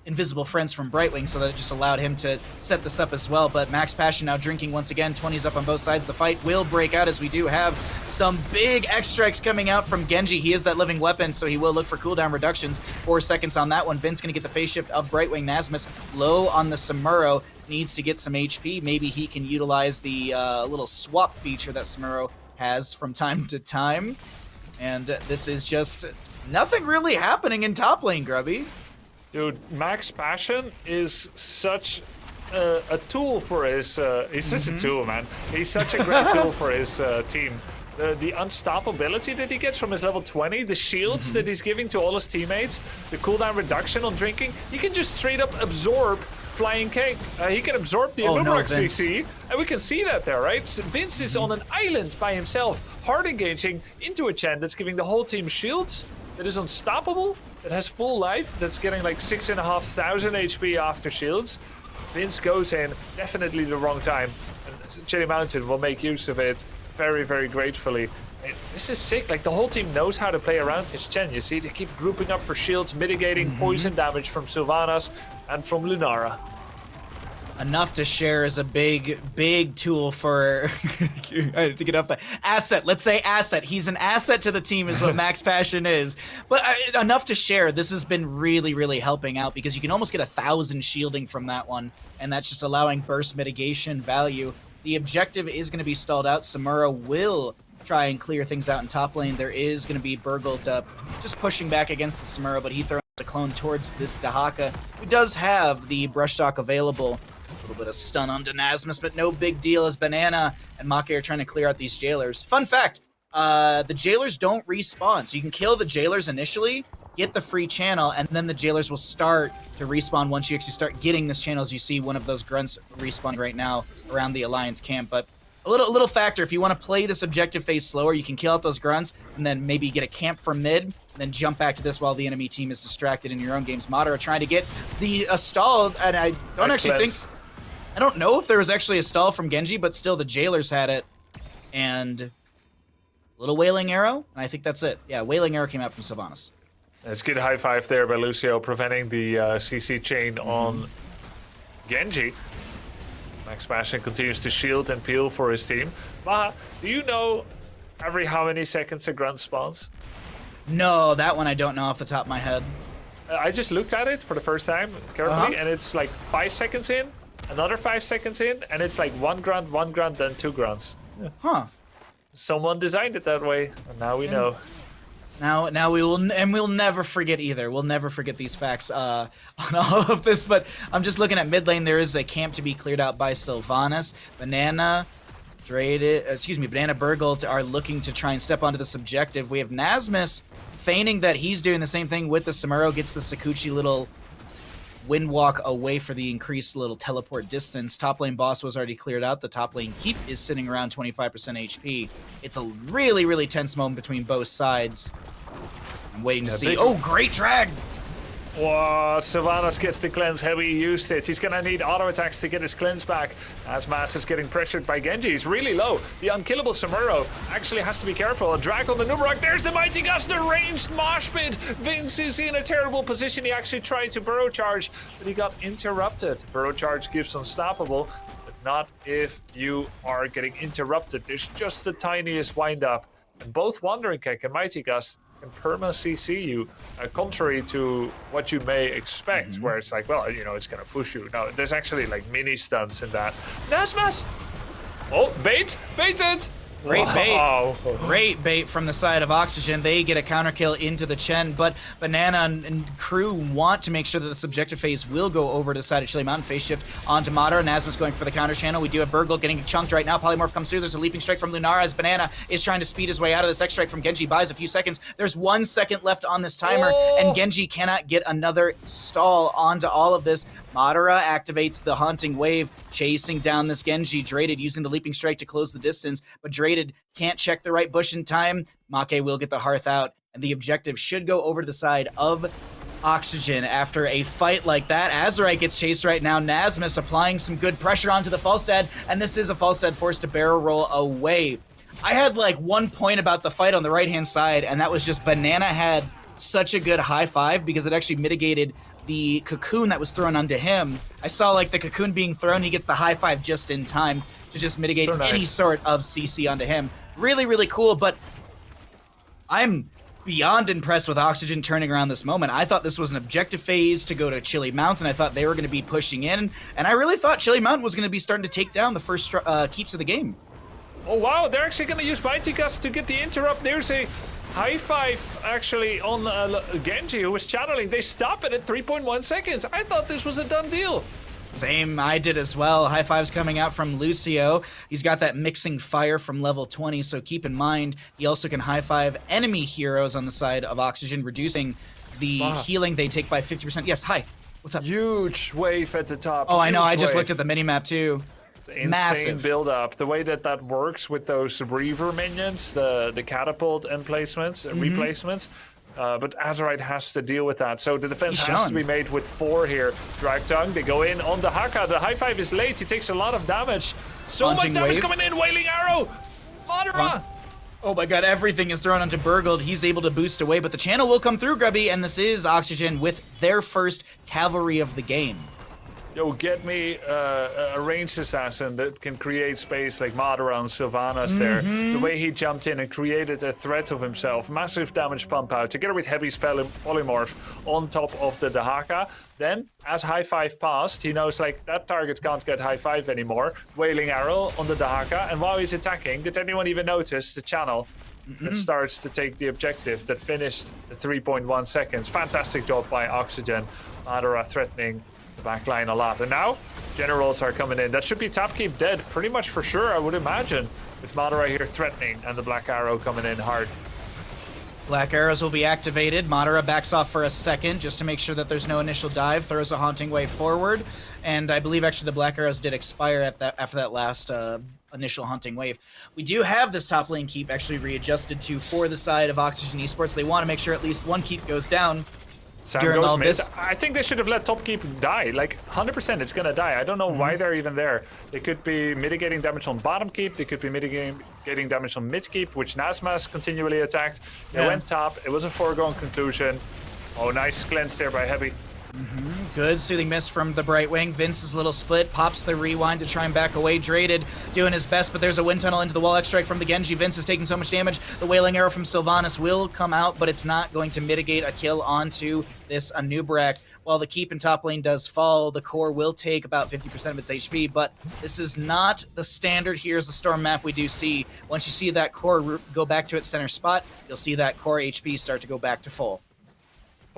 invisible friends from Brightwing, so that just allowed him to set this up as well. But Max Passion now drinking once again. 20's up on both sides. The fight will break out as we do have some big X strikes coming out from Genji. He is that living weapon, so he will look for cooldown reductions. 4 seconds on that one. Vince gonna get the phase shift of Brightwing. Nasmus low on the Samuro, needs to get some HP. Maybe he can utilize the little swap feature that Samuro has from time to time. And this is just nothing really happening in top lane, Grubby. Dude, Max Passion is such a tool for his... he's such a tool, man. He's such a great tool for his team. The unstoppability that he gets from his level 20, the shields that he's giving to all his teammates, the cooldown reduction on drinking, he can just straight up absorb Flying Cake. He can absorb the Numerox CC, and we can see that there, right? Vince is on an island by himself, hard engaging into a Chen that's giving the whole team shields, that is unstoppable, that has full life, that's getting like 6,500 HP after shields. Vince goes in, definitely the wrong time, and Cherry Mountain will make use of it very, very gratefully. And this is sick, like the whole team knows how to play around his Chen, you see? They keep grouping up for shields, mitigating poison damage from Sylvanas and from Lunara. Enough to share is a big, big tool for to get off the asset. Let's say asset. He's an asset to the team is what Max Passion is. But enough to share. This has been really, really helping out because you can almost get 1,000 shielding from that one. And that's just allowing burst mitigation value. The objective is going to be stalled out. Samuro will try and clear things out in top lane. There is going to be Burgled just pushing back against the Samuro, but he throws a clone towards this Dahaka, who does have the brush stock available. A little bit of stun onto Nasmus, but no big deal as Banana and Maki are trying to clear out these jailers. Fun fact, the jailers don't respawn, so you can kill the jailers initially, get the free channel, and then the jailers will start to respawn once you actually start getting this channel, as you see one of those grunts respawning right now around the Alliance camp. But a little factor, if you want to play this objective phase slower, you can kill out those grunts and then maybe get a camp from mid, and then jump back to this while the enemy team is distracted in your own games. Madara trying to get the stall, and I don't I don't know if there was actually a stall from Genji, but still the jailers had it. And a little Wailing Arrow, and I think that's it. Yeah, Wailing Arrow came out from Sylvanas. It's good high five there by Lucio, preventing the CC chain on Genji. Max Passion continues to shield and peel for his team. Maha, do you know every how many seconds a grunt spawns? No, that one I don't know off the top of my head. I just looked at it for the first time carefully, and it's like 5 seconds in, another 5 seconds in, and it's like one grunt, then 2 grunts. Huh. Someone designed it that way, and now we know. Now we will, and we'll never forget either. We'll never forget these facts on all of this. But I'm just looking at mid lane. There is a camp to be cleared out by Sylvanas. Banana, Banana Burgle are looking to try and step onto this objective. We have Nasmus feigning that he's doing the same thing with the Samuro, gets the Sakuchi little wind walk away for the increased little teleport distance. Top lane boss was already cleared out. The top lane keep is sitting around 25% HP. It's a really, really tense moment between both sides. I'm waiting to see. Oh, great drag! Whoa, Sylvanas gets the cleanse. Heavy used it. He's gonna need auto attacks to get his cleanse back. As Mass is getting pressured by Genji. He's really low. The unkillable Samuro actually has to be careful. A drag on the Numerak. There's the Mighty Gus, the ranged mosh pit. Vince is in a terrible position. He actually tried to burrow charge, but he got interrupted. Burrow charge gives unstoppable, but not if you are getting interrupted. There's just the tiniest wind up. And both Wandering Cake and Mighty Gus can perma-CC you, contrary to what you may expect, where it's like, well, you know, it's gonna push you. No, there's actually like mini stunts in that. Nasmas! Oh, baited! Great Wow. bait. Great bait from the side of Oxygen. They get a counter kill into the Chen, but Banana and crew want to make sure that the subjective phase will go over to the side of Chili Mountain. Phase shift onto Madara. Nasma's going for the counter channel. We do have Burgle getting chunked right now. Polymorph comes through. There's a leaping strike from Lunara as Banana is trying to speed his way out of this X strike from Genji. Buys a few seconds. There's 1 second left on this timer, and Genji cannot get another stall onto all of this. Madara activates the Haunting Wave, chasing down this Genji. Draded using the Leaping Strike to close the distance, but Draded can't check the right bush in time. Make will get the Hearth out, and the objective should go over to the side of Oxygen after a fight like that. Azurite gets chased right now. Nasmus applying some good pressure onto the Falstad, and this is a Falstad forced to barrel roll away. I had like 1 point about the fight on the right-hand side, and that was just Banana had such a good high five because it actually mitigated the cocoon that was thrown onto him. I saw like the cocoon being thrown. He gets the high five just in time to just mitigate So nice. any sort of CC onto him. Really, really cool, but I'm beyond impressed with Oxygen turning around this moment. I thought this was an objective phase to go to Chili Mountain. I thought they were going to be pushing in, and I really thought Chili Mountain was going to be starting to take down the first keeps of the game. Oh wow, they're actually going to use Mighty Gus to get the interrupt. There's a high five actually on Genji, who was channeling. They stop it at 3.1 seconds. I thought this was a done deal. Same, I did as well. High fives coming out from Lucio. He's got that mixing fire from level 20, so keep in mind, he also can high five enemy heroes on the side of Oxygen, reducing the healing they take by 50%. Yes, hi. What's up? Huge wave at the top. Oh, I know, I Huge just wave. looked at the minimap too. Insane Massive build up. The way that that works with those Reaver minions, the catapult emplacements, replacements. But Azurite has to deal with that. So the defense has to be made with 4 here. Drag Tongue, they go in on the Haka. The high five is late. He takes a lot of damage. So Haunting much damage wave. coming in. Wailing Arrow. Madara. Oh my god, everything is thrown onto Burgled. He's able to boost away, but the channel will come through, Grubby, and this is Oxygen with their first cavalry of the game. Yo, get me a ranged assassin that can create space like Madara and Sylvanas there. The way he jumped in and created a threat of himself. Massive damage pump out, together with heavy spell polymorph on top of the Dahaka. Then, as high five passed, he knows like that target can't get high five anymore. Wailing Arrow on the Dahaka, and while he's attacking, did anyone even notice the channel that starts to take the objective that finished the 3.1 seconds? Fantastic job by Oxygen. Madara threatening the back line a lot. And now, generals are coming in. That should be top keep dead, pretty much for sure, I would imagine, with Madara here threatening and the Black Arrow coming in hard. Black Arrows will be activated. Madara backs off for a second just to make sure that there's no initial dive, throws a Haunting Wave forward, and I believe actually the Black Arrows did expire at that after that last initial Haunting Wave. We do have this top lane keep actually readjusted to for the side of Oxygen Esports. They want to make sure at least one keep goes down. Sam During goes all mid. this- I think they should have let top keep die. Like 100% it's gonna die. I don't know why they're even there. They could be mitigating damage on bottom keep. They could be mitigating damage on mid keep, which Nasmas continually attacked. They went top. It was a foregone conclusion. Oh, nice cleanse there by Heavy. Good soothing mist from the Brightwing. Vince's little split pops the rewind to try and back away. Draded doing his best, but there's a wind tunnel into the wall X strike from the Genji. Vince is taking so much damage. The Wailing Arrow from Sylvanas will come out, but it's not going to mitigate a kill onto this Anub'arak. While the keep in top lane does fall, the core will take about 50% of its HP, but this is not the standard Here's the Storm map we do see. Once you see that core go back to its center spot, you'll see that core HP start to go back to full.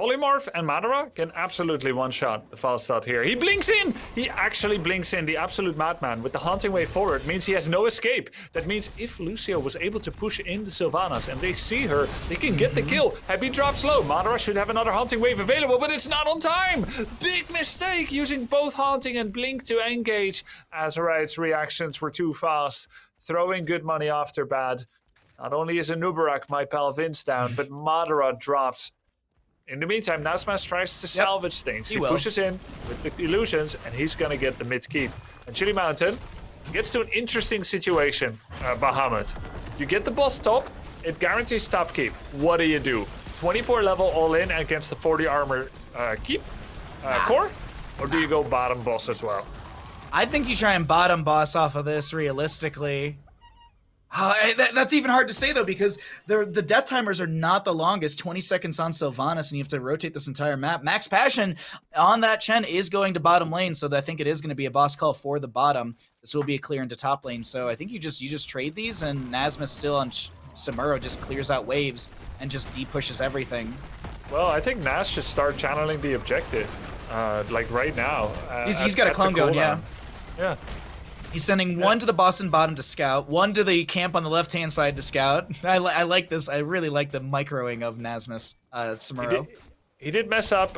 Polymorph and Madara can absolutely one-shot the Falstad here. He blinks in! He actually blinks in. The absolute madman with the Haunting Wave forward means he has no escape. That means if Lucio was able to push in the Sylvanas and they see her, they can get the kill. Heavy drops low. Madara should have another Haunting Wave available, but it's not on time! Big mistake using both Haunting and Blink to engage. Azerite's reactions were too fast. Throwing good money after bad. Not only is Anubarak my pal Vince down, but Madara drops. In the meantime, Nazmas tries to salvage things. He pushes in with the illusions, and he's going to get the mid keep. And Chili Mountain gets to an interesting situation, Bahamut. You get the boss top, it guarantees top keep. What do? 24 level all in against the 40 armor keep core? Or do you go bottom boss as well? I think you try and bottom boss off of this realistically. That's even hard to say, though, because the death timers are not the longest. 20 seconds on Sylvanas, and you have to rotate this entire map. Max Passion on that Chen is going to bottom lane, so I think it is going to be a boss call for the bottom. This will be a clear into top lane, so I think you just trade these, and Nazma still on Samuro just clears out waves and just de-pushes everything. Well, I think Naz should start channeling the objective, like right now. He's got a clone going, yeah. Yeah. He's sending one to the Boston bottom to scout, one to the camp on the left-hand side to scout. I like this. I really like the microing of Nazmus Samuro. He did mess up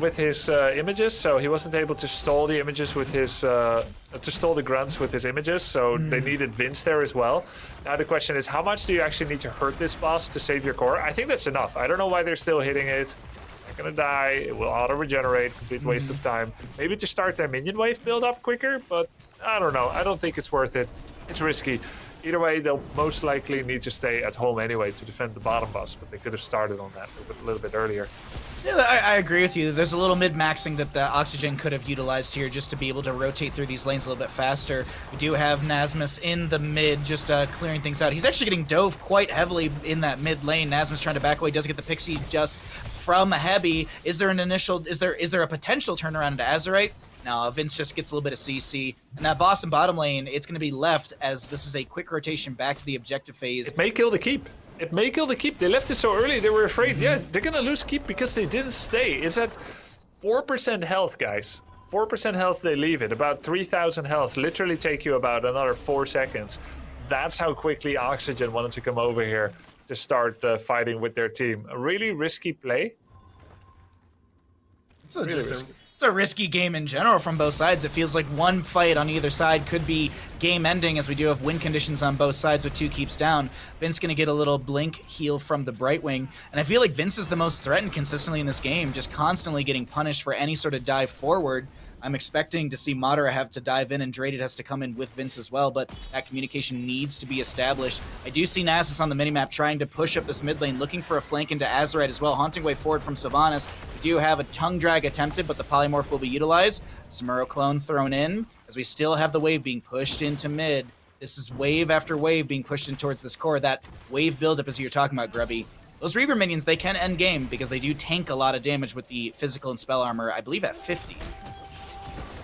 with his images, so he wasn't able to stall the images with his to stall the grunts with his images. So they needed Vince there as well. Now the question is, how much do you actually need to hurt this boss to save your core? I think that's enough. I don't know why they're still hitting it. Not gonna die. It will auto regenerate. Complete waste of time. Maybe to start their minion wave build up quicker, but I don't know. I don't think it's worth it. It's risky. Either way, they'll most likely need to stay at home anyway to defend the bottom boss, but they could have started on that a little bit earlier. Yeah, I agree with you. There's a little mid-maxing that the Oxygen could have utilized here just to be able to rotate through these lanes a little bit faster. We do have Nazmus in the mid, just clearing things out. He's actually getting dove quite heavily in that mid lane. Nazmus trying to back away, does get the Pixie just from Heavy. Is there a potential turnaround into Azerite? No, Vince just gets a little bit of CC. And that boss and bottom lane, it's going to be left as this is a quick rotation back to the objective phase. It may kill the keep. It may kill the keep. They left it so early, they were afraid. Yeah, they're going to lose keep because they didn't stay. It's at 4% health, guys. 4% health, they leave it. About 3,000 health. Literally take you about another 4 seconds. That's how quickly Oxygen wanted to come over here to start fighting with their team. A really risky play. It's a risky game in general from both sides. It feels like one fight on either side could be game ending, as we do have win conditions on both sides with 2 keeps down. Vince going to get a little blink heal from the Brightwing, and I feel like Vince is the most threatened consistently in this game, just constantly getting punished for any sort of dive forward. I'm expecting to see Madara have to dive in, and Draded has to come in with Vince as well, but that communication needs to be established. I do see Nasus on the minimap trying to push up this mid lane, looking for a flank into Azerite as well. Haunting Wave forward from Sylvanas. We do have a tongue drag attempted, but the polymorph will be utilized. Samuro clone thrown in, as we still have the wave being pushed into mid. This is wave after wave being pushed in towards this core. That wave buildup, as you're talking about, Grubby. Those Reaver minions, they can end game because they do tank a lot of damage with the physical and spell armor, I believe at 50.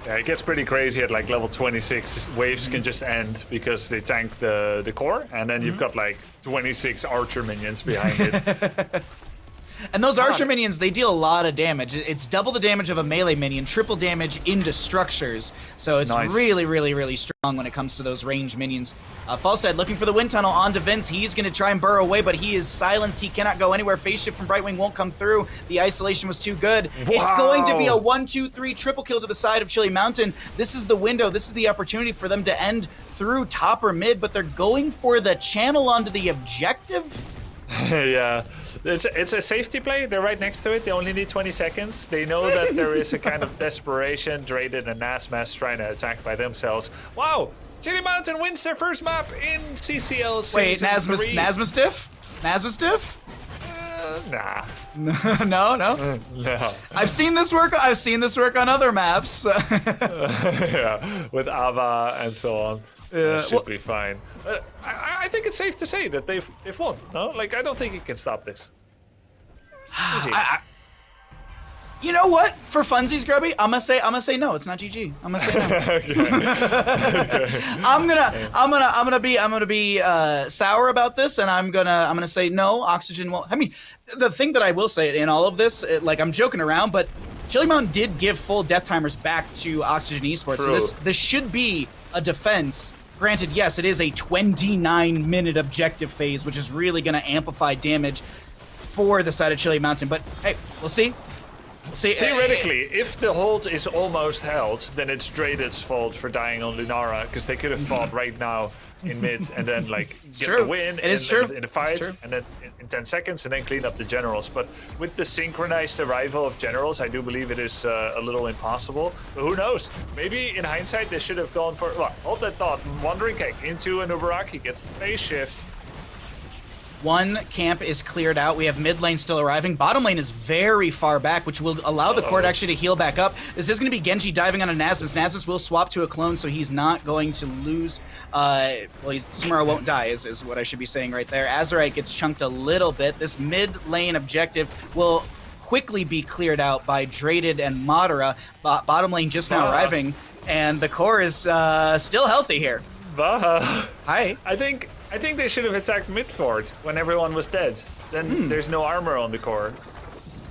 Yeah, it gets pretty crazy at like level 26. Waves can just end because they tank the core, and then you've got like 26 archer minions behind it. And those archer minions, they deal a lot of damage. It's double the damage of a melee minion, triple damage into structures. So it's really, really, really strong when it comes to those range minions. Falstad looking for the wind tunnel onto Vince. He's going to try and burrow away, but he is silenced. He cannot go anywhere. Phase shift from Brightwing won't come through. The isolation was too good. Wow. It's going to be a 1-2-3 triple kill to the side of Chili Mountain. This is the window. This is the opportunity for them to end through top or mid, but they're going for the channel onto the objective. Yeah, it's a safety play. They're right next to it. They only need 20 seconds. They know that there is a kind of desperation. Draded and Nazmas trying to attack by themselves. Wow, Chili Mountain wins their first map in CCL season. Wait, Nazmus diff? Nazmus diff? Nah. No. No. I've seen this work on other maps. Yeah, with Ava and so on. Yeah, should be fine. I think it's safe to say that they've won. No, like I don't think you can stop this. You know what? For funsies, Grubby, I'm gonna say no. It's not GG. I'm gonna say no. Okay. I'm gonna be sour about this, and I'm gonna say no. Oxygen won't. I mean, the thing that I will say in all of this, like I'm joking around, but Chili Mountain did give full death timers back to Oxygen Esports. True. So this should be a defense. Granted, yes, it is a 29-minute objective phase, which is really gonna amplify damage for the side of Chili Mountain. But hey, we'll see. See, theoretically, if the hold is almost held, then it's Draded's fault for dying on Lunara, because they could have fought right now in mid and then like get the win in the fight, and then in 10 seconds and then clean up the generals. But with the synchronized arrival of generals, I do believe it is a little impossible. But who knows? Maybe in hindsight they should have gone for, well, hold that thought. Wandering Cake into an Uberaki gets the phase shift. One camp is cleared out. We have mid lane still arriving. Bottom lane is very far back, which will allow the court actually to heal back up. This is going to be Genji diving on a Nasmus. Nasmus will swap to a clone, so he's not going to lose. Well, Samura won't die, is what I should be saying right there. Azurite gets chunked a little bit. This mid lane objective will quickly be cleared out by Draded and Madara. Bottom lane just now arriving, and the core is still healthy here. Hi. I think they should have attacked mid fort when everyone was dead. Then there's no armor on the core.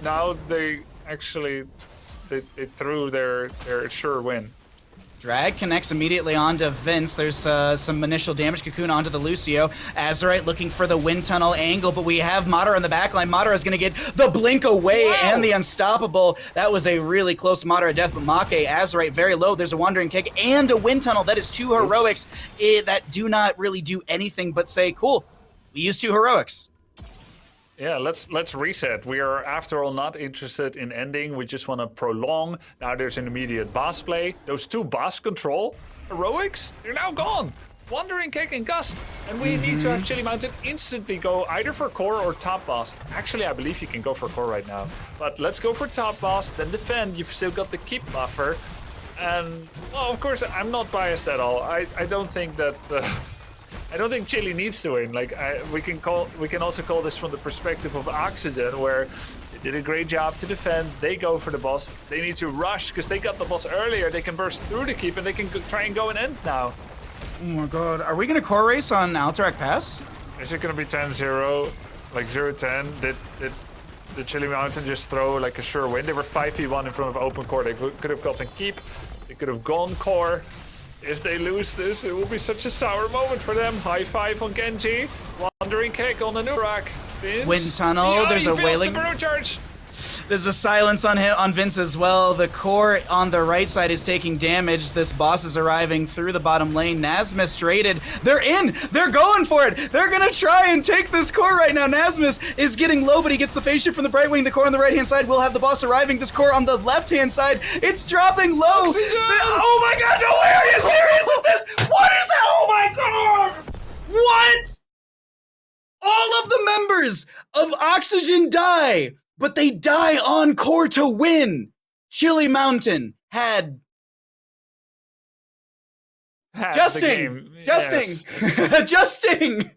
Now they actually they threw their sure win. Drag connects immediately onto Vince. There's some initial damage. Cocoon onto the Lucio. Azurite looking for the wind tunnel angle, but we have Madara in the backline. Madara is going to get the blink away and the unstoppable. That was a really close Madara death, but Make, Azurite very low. There's a wandering kick and a wind tunnel. That is two heroics that do not really do anything but say, cool, we used two heroics. Yeah, let's reset. We are, after all, not interested in ending. We just want to prolong. Now there's an immediate boss play. Those two boss control heroics, they're now gone. Wandering Kick and Gust. And we need to have Chili Mountain instantly go either for core or top boss. Actually, I believe you can go for core right now. But let's go for top boss, then defend. You've still got the keep buffer. And, well, of course, I'm not biased at all. I don't think that... I don't think Chile needs to win. Like we can also call this from the perspective of Oxygen, where they did a great job to defend. They go for the boss. They need to rush because they got the boss earlier. They can burst through the keep and they can try and go and end now. Oh my god, are we gonna core race on Alterac Pass? Is it gonna be 10-0, like 0-10? Did the Chili Mountain just throw like a sure win? They were 5v1 in front of open core. They could have gotten keep. They could have gone core. If they lose this, it will be such a sour moment for them. High five on Genji. Wandering Kick on the Nurak. Vince. Wind tunnel. There's a wailing. The charge. There's a silence on Vince as well. The core on the right side is taking damage. This boss is arriving through the bottom lane. Nasmus traded. They're in. They're going for it. They're gonna try and take this core right now. Nasmus is getting low, but he gets the phase shift from the Brightwing. The core on the right hand side will have the boss arriving. This core on the left hand side, it's dropping low. Oh my god, no way! Are you serious with this? What is that? Oh my god! What? All of the members of Oxygen die, but they die on core to win. Chili Mountain had Justing. Justing.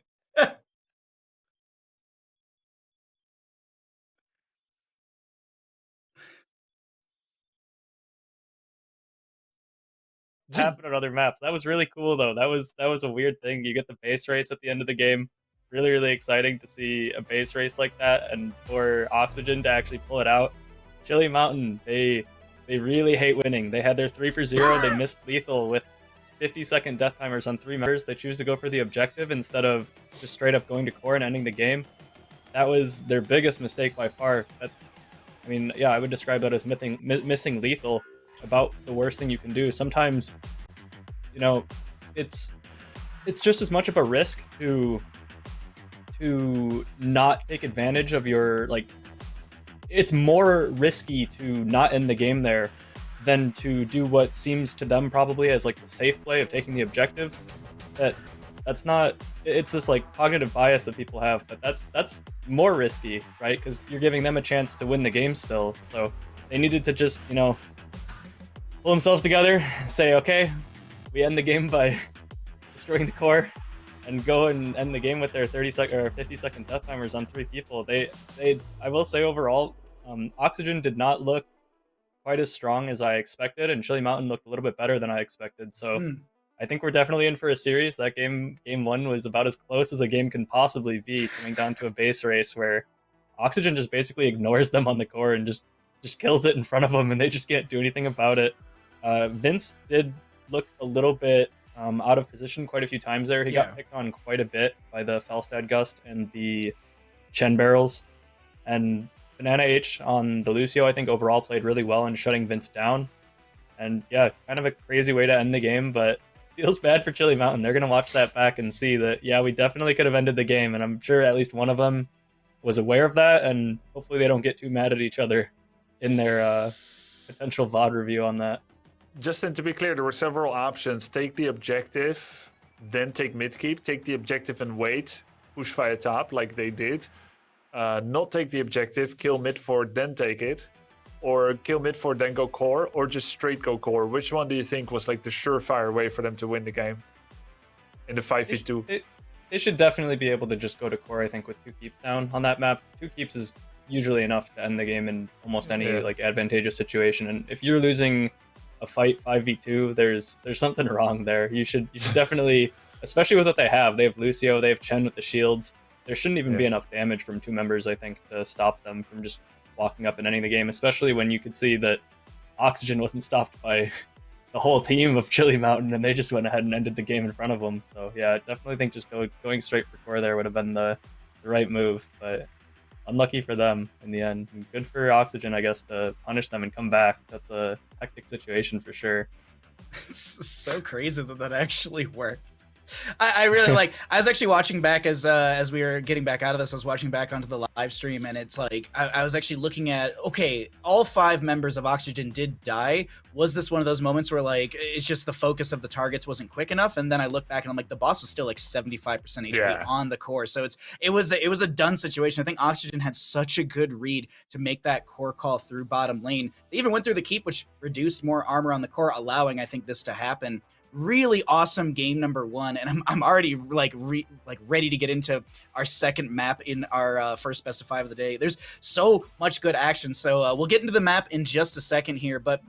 Happen on other maps. That was really cool though. That was a weird thing. You get the base race at the end of the game. Really exciting to see a base race like that, and for Oxygen to actually pull it out. Chili Mountain, they really hate winning. They had their 3 for 0. They missed lethal with 50-second death timers on 3 members. They choose to go for the objective instead of just straight up going to core and ending the game. That was their biggest mistake by far. I mean, yeah, I would describe that as missing lethal. About the worst thing you can do. Sometimes, you know, it's just as much of a risk to not take advantage of your, like, it's more risky to not end the game there than to do what seems to them probably as like the safe play of taking the objective. That's not, it's this like cognitive bias that people have, but that's more risky, right? Because you're giving them a chance to win the game still. So they needed to just, you know, pull themselves together, say, okay, we end the game by destroying the core, and go and end the game with their 30-second or 50-second death timers on 3 people. I will say overall, Oxygen did not look quite as strong as I expected, and Chili Mountain looked a little bit better than I expected. So I think we're definitely in for a series. That game one was about as close as a game can possibly be, coming down to a base race where Oxygen just basically ignores them on the core and just kills it in front of them, and they just can't do anything about it. Vince did look a little bit out of position quite a few times there. He got picked on quite a bit by the Felstad Gust and the Chen barrels. And Banana H on the Lucio, I think overall played really well in shutting Vince down. And yeah, kind of a crazy way to end the game, but feels bad for Chili Mountain. They're going to watch that back and see that, yeah, we definitely could have ended the game. And I'm sure at least one of them was aware of that. And hopefully they don't get too mad at each other in their potential VOD review on that. Justin, to be clear, there were several options. Take the objective, then take mid keep. Take the objective and wait. Push via top like they did. Not take the objective, kill mid fort, then take it. Or kill mid fort, then go core. Or just straight go core. Which one do you think was like the surefire way for them to win the game? In the 5v2? They should definitely be able to just go to core, I think, with 2 keeps down on that map. 2 keeps is usually enough to end the game in almost any like advantageous situation. And if you're losing a fight 5v2, there's something wrong there. You should definitely, especially with what they have Lucio, they have Chen with the shields. There shouldn't even be enough damage from 2 members, I think, to stop them from just walking up and ending the game, especially when you could see that Oxygen wasn't stopped by the whole team of Chili Mountain, and they just went ahead and ended the game in front of them. So yeah, I definitely think just going straight for core there would have been the right move, but unlucky for them in the end. And good for Oxygen, I guess, to punish them and come back. That's a hectic situation for sure. It's so crazy that actually worked. I really like. I was actually watching back as we were getting back out of this. I was watching back onto the live stream, and it's like I was actually looking at. Okay, all 5 members of Oxygen did die. Was this one of those moments where like it's just the focus of the targets wasn't quick enough? And then I look back and I'm like, the boss was still like 75% HP on the core, so it was a done situation. I think Oxygen had such a good read to make that core call through bottom lane. They even went through the keep, which reduced more armor on the core, allowing I think this to happen. Really awesome game number 1, and I'm already like ready to get into our second map in our first best of 5 of the day. There's so much good action, so we'll get into the map in just a second here, but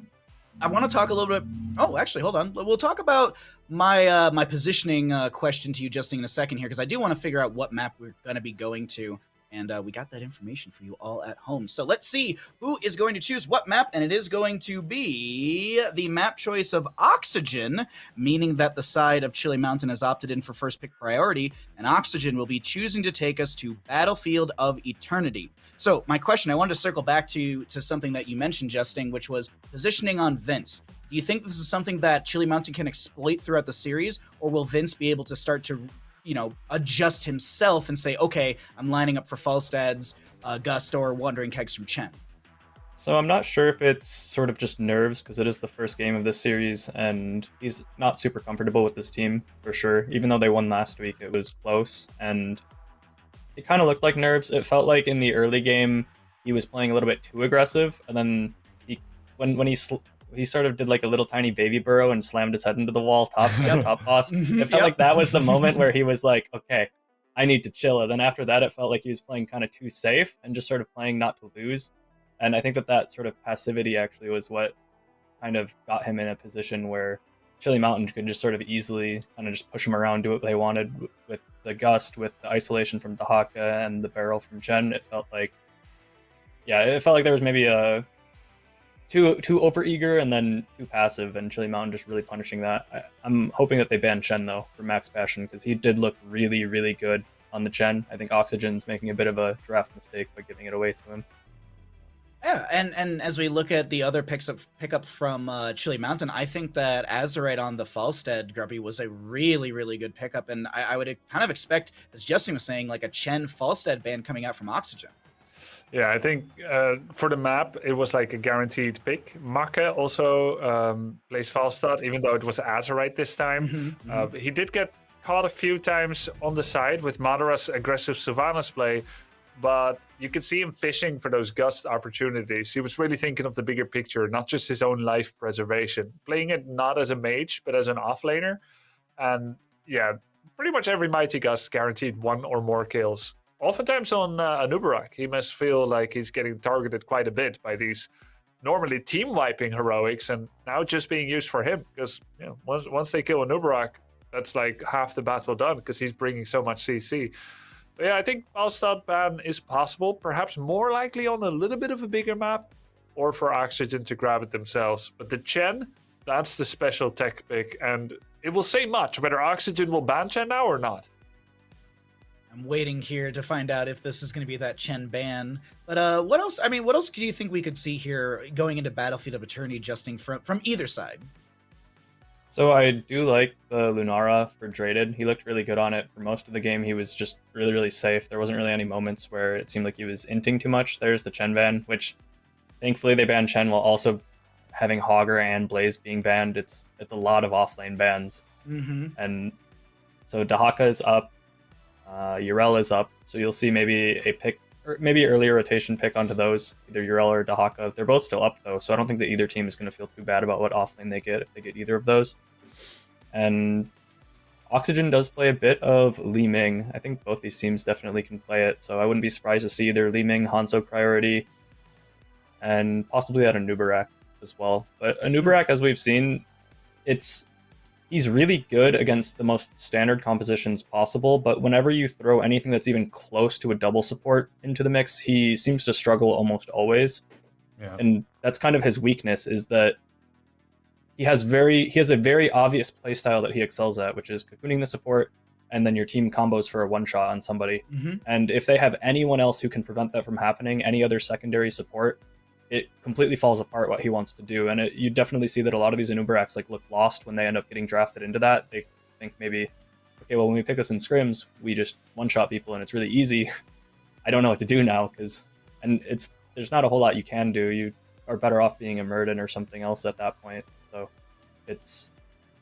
I want to talk a little bit. Oh, actually, hold on. We'll talk about my my positioning question to you, Justin, in a second here, because I do want to figure out what map we're going to be going to. And we got that information for you all at home. So let's see who is going to choose what map. And it is going to be the map choice of Oxygen, meaning that the side of Chili Mountain has opted in for first pick priority. And Oxygen will be choosing to take us to Battlefield of Eternity. So my question, I wanted to circle back to something that you mentioned, Justin, which was positioning on Vince. Do you think this is something that Chili Mountain can exploit throughout the series? Or will Vince be able to start to adjust himself and say, okay, I'm lining up for Falstad's Gust or Wandering Kegs from Chen? So I'm not sure if it's sort of just nerves, because it is the first game of this series, and he's not super comfortable with this team, for sure. Even though they won last week, it was close, and it kind of looked like nerves. It felt like in the early game, he was playing a little bit too aggressive, and then when he sort of did like a little tiny baby burrow and slammed his head into the wall, top boss. It felt like that was the moment where he was like, okay, I need to chill. And then after that, it felt like he was playing kind of too safe and just sort of playing not to lose. And I think that sort of passivity actually was what kind of got him in a position where Chili Mountain could just sort of easily kind of just push him around, do what they wanted with the Gust, with the isolation from Dahaka and the barrel from Chen. It felt like there was maybe a too overeager and then too passive, and Chili Mountain just really punishing that. I'm hoping that they ban Chen though for Max Passion, because he did look really, really good on the Chen. I think Oxygen's making a bit of a draft mistake by giving it away to him. Yeah, and as we look at the other pickups from Chili Mountain, I think that Azerite on the Falstad Grubby was a really, really good pickup, and I would kind of expect, as Justin was saying, like a Chen Falstad ban coming out from Oxygen. Yeah, I think for the map, it was like a guaranteed pick. Makke also plays Falstad, even though it was Azerite this time. He did get caught a few times on the side with Madara's aggressive Sylvanas play, but you could see him fishing for those Gust opportunities. He was really thinking of the bigger picture, not just his own life preservation. Playing it not as a mage, but as an offlaner. And yeah, pretty much every Mighty Gust guaranteed 1 or more kills. Oftentimes on Anubarak, he must feel like he's getting targeted quite a bit by these normally team wiping heroics, and now just being used for him because once they kill a Nubarak, that's like half the battle done because he's bringing so much CC. But yeah, I think Valstad ban is possible, perhaps more likely on a little bit of a bigger map, or for Oxygen to grab it themselves. But the Chen, that's the special tech pick, and it will say much whether Oxygen will ban Chen now or not. I'm waiting here to find out if this is going to be that Chen ban. But what else? I mean, what else do you think we could see here going into Battlefield of Eternity, adjusting from either side? So I do like the Lunara for Draded. He looked really good on it. For most of the game, he was just really, really safe. There wasn't really any moments where it seemed like he was inting too much. There's the Chen ban, which thankfully they banned Chen while also having Hogger and Blaze being banned. It's a lot of offlane bans. Mm-hmm. And so Dahaka is up. Urel is up, so you'll see maybe a pick, or maybe earlier rotation pick onto those, either Urel or Dahaka. They're both still up though, so I don't think that either team is going to feel too bad about what offlane they get if they get either of those. And Oxygen does play a bit of Li Ming. I think both these teams definitely can play it, so I wouldn't be surprised to see either Li Ming, Hanzo priority, and possibly out of Nubarak as well. But a Nubarak, as we've seen, he's really good against the most standard compositions possible, but whenever you throw anything that's even close to a double support into the mix, he seems to struggle almost always. Yeah. And that's kind of his weakness, is that he has a very obvious playstyle that he excels at, which is cocooning the support, and then your team combos for a one-shot on somebody. Mm-hmm. And if they have anyone else who can prevent that from happening, any other secondary support, it completely falls apart what he wants to do. And you definitely see that a lot of these Anubaraks look lost when they end up getting drafted into that. They think maybe, okay, well, when we pick this in scrims, we just one-shot people and it's really easy. I don't know what to do now, there's not a whole lot you can do. You are better off being a Murden or something else at that point. So it's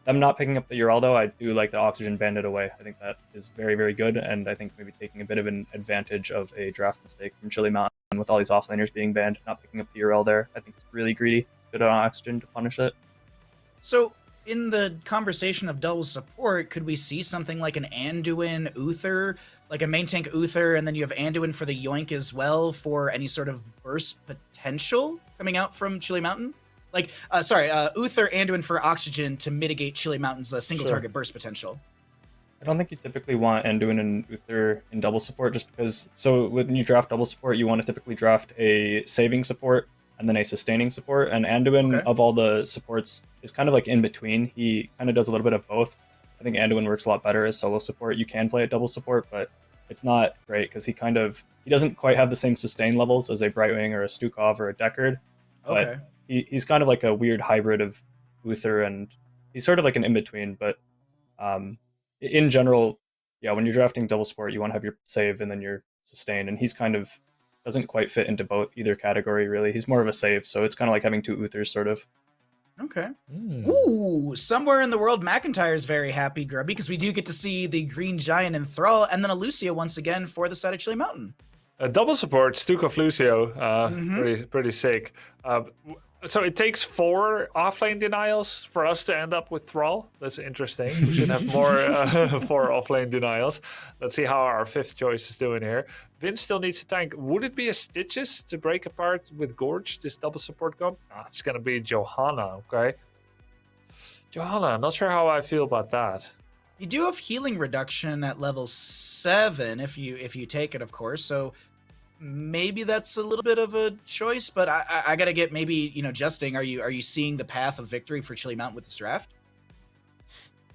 them not picking up the Ural, though. I do like the Oxygen banded away. I think that is very, very good, and I think maybe taking a bit of an advantage of a draft mistake from Chili Mountain with all these offlaners being banned, not picking up the Ural there. I think it's really greedy. It's good on Oxygen to punish it. So in the conversation of double support, could we see something like an Anduin Uther, like a main tank Uther, and then you have Anduin for the Yoink as well for any sort of burst potential coming out from Chili Mountain? Uther Anduin for Oxygen to mitigate Chili Mountain's single target burst potential. I don't think you typically want Anduin and Uther in double support, just because, so when you draft double support, you want to typically draft a saving support and then a sustaining support, and Anduin, of all the supports, is kind of like in between. He kind of does a little bit of both. I think Anduin works a lot better as solo support. You can play at double support, but it's not great because he doesn't quite have the same sustain levels as a Brightwing or a Stukov or a Deckard. Okay. But he's kind of like a weird hybrid of Uther, and he's sort of like an in-between, but in general, yeah, when you're drafting double support, you want to have your save and then your sustain, and he's kind of doesn't quite fit into either category, really. He's more of a save, so it's kind of like having two Uthers, sort of. Okay. Ooh, somewhere in the world, McIntyre's very happy, Grubby, because we do get to see the Green Giant in Thrall, and then a Lucio once again for the side of Chili Mountain. Double support, Stukov Lucio, pretty sick. So it takes 4 offlane denials for us to end up with Thrall. That's interesting. We should have more 4 offlane denials. Let's see how our 5th choice is doing here. Vince still needs a tank. Would it be a Stitches to break apart with Gorge, this double support comp? It's going to be Johanna, okay? Johanna, not sure how I feel about that. You do have healing reduction at level 7 if you take it, of course, so maybe that's a little bit of a choice, but I gotta get maybe, Justing, are you seeing the path of victory for Chili Mountain with this draft?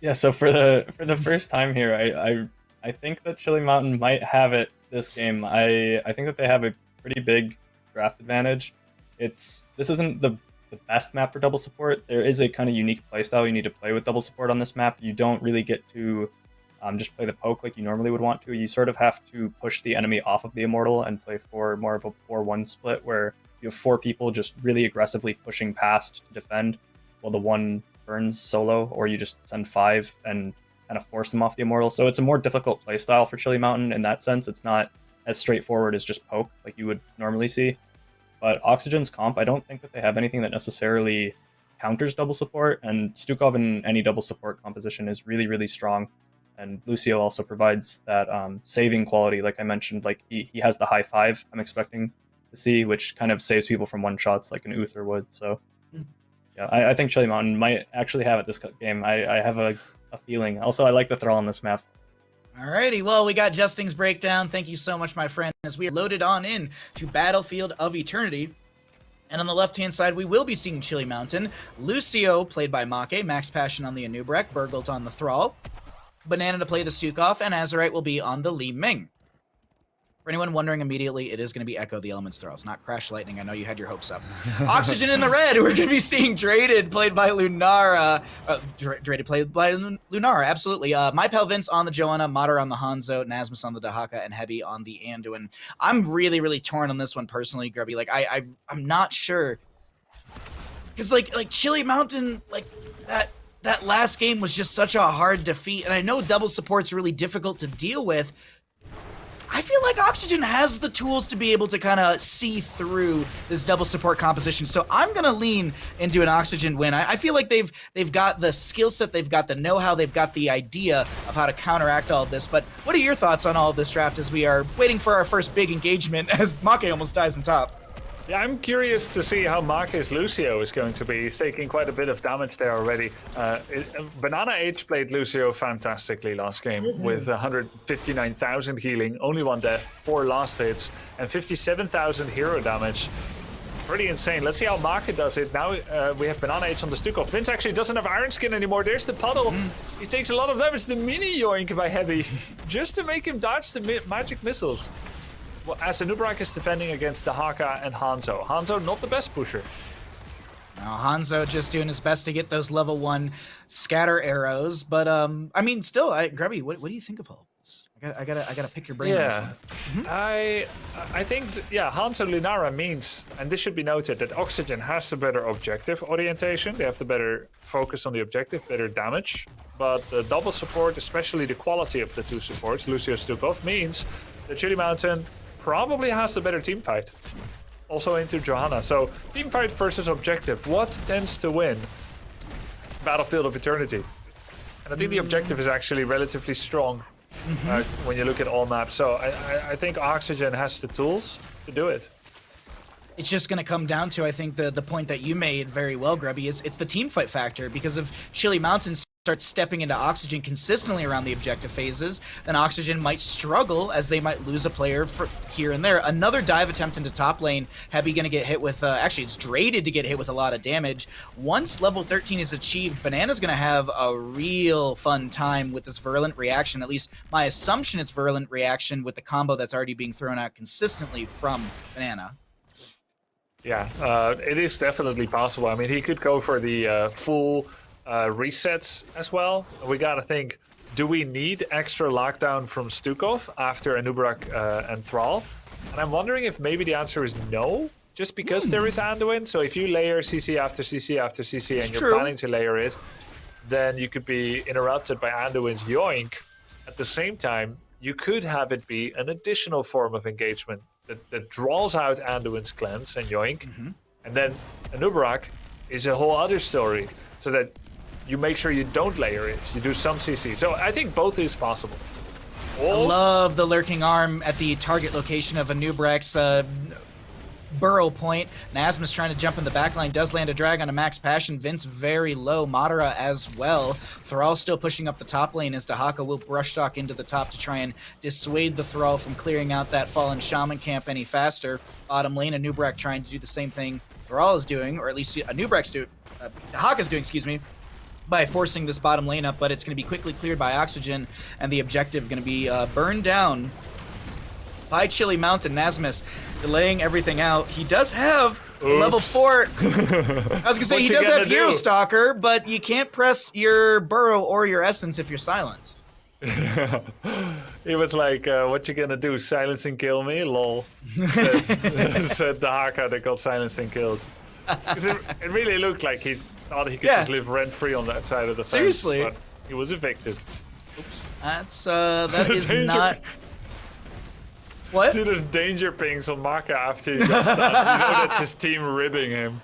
Yeah, so for the first time here, I think that Chili Mountain might have it this game. I think that they have a pretty big draft advantage. This isn't the best map for double support. There is a kind of unique playstyle you need to play with double support on this map. You don't really get to just play the poke like you normally would want to. You sort of have to push the enemy off of the Immortal and play for more of a 4-1 split where you have 4 people just really aggressively pushing past to defend while the one burns solo, or you just send 5 and kind of force them off the Immortal. So it's a more difficult playstyle for Chili Mountain in that sense. It's not as straightforward as just poke like you would normally see. But Oxygen's comp, I don't think that they have anything that necessarily counters double support, and Stukov in any double support composition is really, really strong. And Lucio also provides that saving quality, like I mentioned. Like he has the high 5. I'm expecting to to see, which kind of saves people from one shots like an Uther would. So yeah, I think Chili Mountain might actually have it this game. I have a feeling. Also, I like the Thrall on this map. Alrighty, well, we got Justing's breakdown. Thank you so much, my friend, as we are loaded on in to Battlefield of Eternity. And on the left-hand side, we will be seeing Chili Mountain. Lucio, played by Make, Max Passion on the Anubrek, Burgult on the Thrall, Banana to play the Stukov, and Azerite will be on the Li Ming. For anyone wondering immediately, it is going to be Echo the Elements Thralls, not Crash Lightning. I know you had your hopes up. Oxygen in the red, we're going to be seeing Draded, played by Lunara. Draded, played by Lunara, absolutely. MyPal Vince on the Joanna, Mater on the Hanzo, Nasmus on the Dahaka, and Hebi on the Anduin. I'm really, really torn on this one personally, Grubby. Like, I'm not sure. Because, like Chili Mountain, like, that last game was just such a hard defeat, and I know double support's really difficult to deal with. I feel like Oxygen has the tools to be able to kind of see through this double support composition. So I'm going to lean into an Oxygen win. I feel like they've got the skill set, they've got the know-how, they've got the idea of how to counteract all of this. But what are your thoughts on all of this draft as we are waiting for our first big engagement as Make almost dies on top? Yeah, I'm curious to see how Make's Lucio is going to be. He's taking quite a bit of damage there already. Banana H played Lucio fantastically last game with 159,000 healing, only 1 death, 4 last hits, and 57,000 hero damage. Pretty insane. Let's see how Make does it. Now we have Banana H on the Stukov. Vince actually doesn't have Iron Skin anymore. There's the puddle. He takes a lot of damage. The mini yoink by Heavy just to make him dodge the magic missiles. Well, as Anubrek is defending against Dahaka and Hanzo. Hanzo, not the best pusher. Now, Hanzo just doing his best to get those level 1 scatter arrows, but I mean, still, Grubby, what do you think of all this? I gotta pick your brain on this one. I think, Hanzo Lunara means, and this should be noted, that Oxygen has the better objective orientation. They have the better focus on the objective, better damage. But the double support, especially the quality of the two supports, Lucio Stukov, means that Chili Mountain probably has the better team fight. Also into Johanna. So team fight versus objective. What tends to win? Battlefield of Eternity. And I think the objective is actually relatively strong when you look at all maps. So I think Oxygen has the tools to do it. It's just going to come down to, I think, the point that you made very well, Grubby, is it's the team fight factor. Because if Chili Mountain starts stepping into Oxygen consistently around the objective phases, then Oxygen might struggle as they might lose a player for here and there. Another dive attempt into top lane. Heavy going to get hit with, actually it's Draded to get hit with a lot of damage. Once level 13 is achieved, Banana's going to have a real fun time with this Virulent Reaction. At least my assumption it's Virulent Reaction with the combo that's already being thrown out consistently from Banana. Yeah, it is definitely possible. I mean, he could go for the full resets as well. We gotta think, do we need extra lockdown from Stukov after Anubrek and Thrall? And I'm wondering if maybe the answer is no, just because there is Anduin. So if you layer CC after CC after CC and you're planning to layer it, then you could be interrupted by Anduin's yoink. At the same time, you could have it be an additional form of engagement that draws out Anduin's cleanse and yoink. And then Anubrek is a whole other story, so that you make sure you don't layer it. You do some CC. So I think both is possible. I love the lurking arm at the target location of Anubrek's burrow point. Nasmus trying to jump in the backline, does land a drag on a Max Passion. Vince very low, Madara as well. Thrall still pushing up the top lane as Dahaka will brush stalk into the top to try and dissuade the Thrall from clearing out that fallen Shaman camp any faster. Bottom lane, Anubrek trying to do the same thing Thrall is doing, or at least Anubrek's doing, Dahaka's doing, excuse me, by forcing this bottom lane up, but it's going to be quickly cleared by Oxygen, and the objective going to be burned down by Chili Mountain. Nasmus delaying everything out. He does have level 4. I was going to say, he does have Hero Stalker, but you can't press your Burrow or your Essence if you're silenced. He was like, what you gonna do, silence and kill me? Lol. Said Dahaka that got silenced and killed. Because it really looked like he thought he could just live rent-free on that side of the fence. Seriously. But he was evicted. Oops. That is not... What? See, there's danger pings on Maka after he got stunned. You know that's his team ribbing him.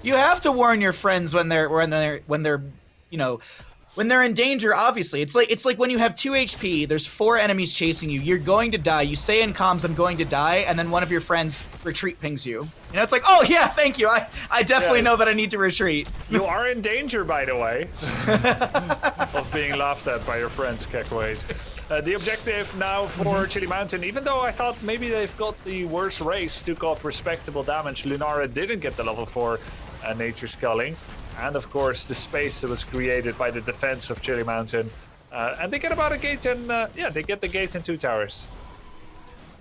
You have to warn your friends when they're, you know, when they're in danger, obviously, it's like when you have 2 HP, there's 4 enemies chasing you, you're going to die. You say in comms, I'm going to die, and then one of your friends retreat pings you. You know, it's like, oh yeah, thank you. I definitely know that I need to retreat. You are in danger, by the way, of being laughed at by your friends, Kekways. The objective now for Chili Mountain, even though I thought maybe they've got the worst race, took off respectable damage. Lunara didn't get the level 4 nature sculling. And of course, the space that was created by the defense of Chili Mountain. And they get about a gate and, yeah, they get the gate and 2 towers.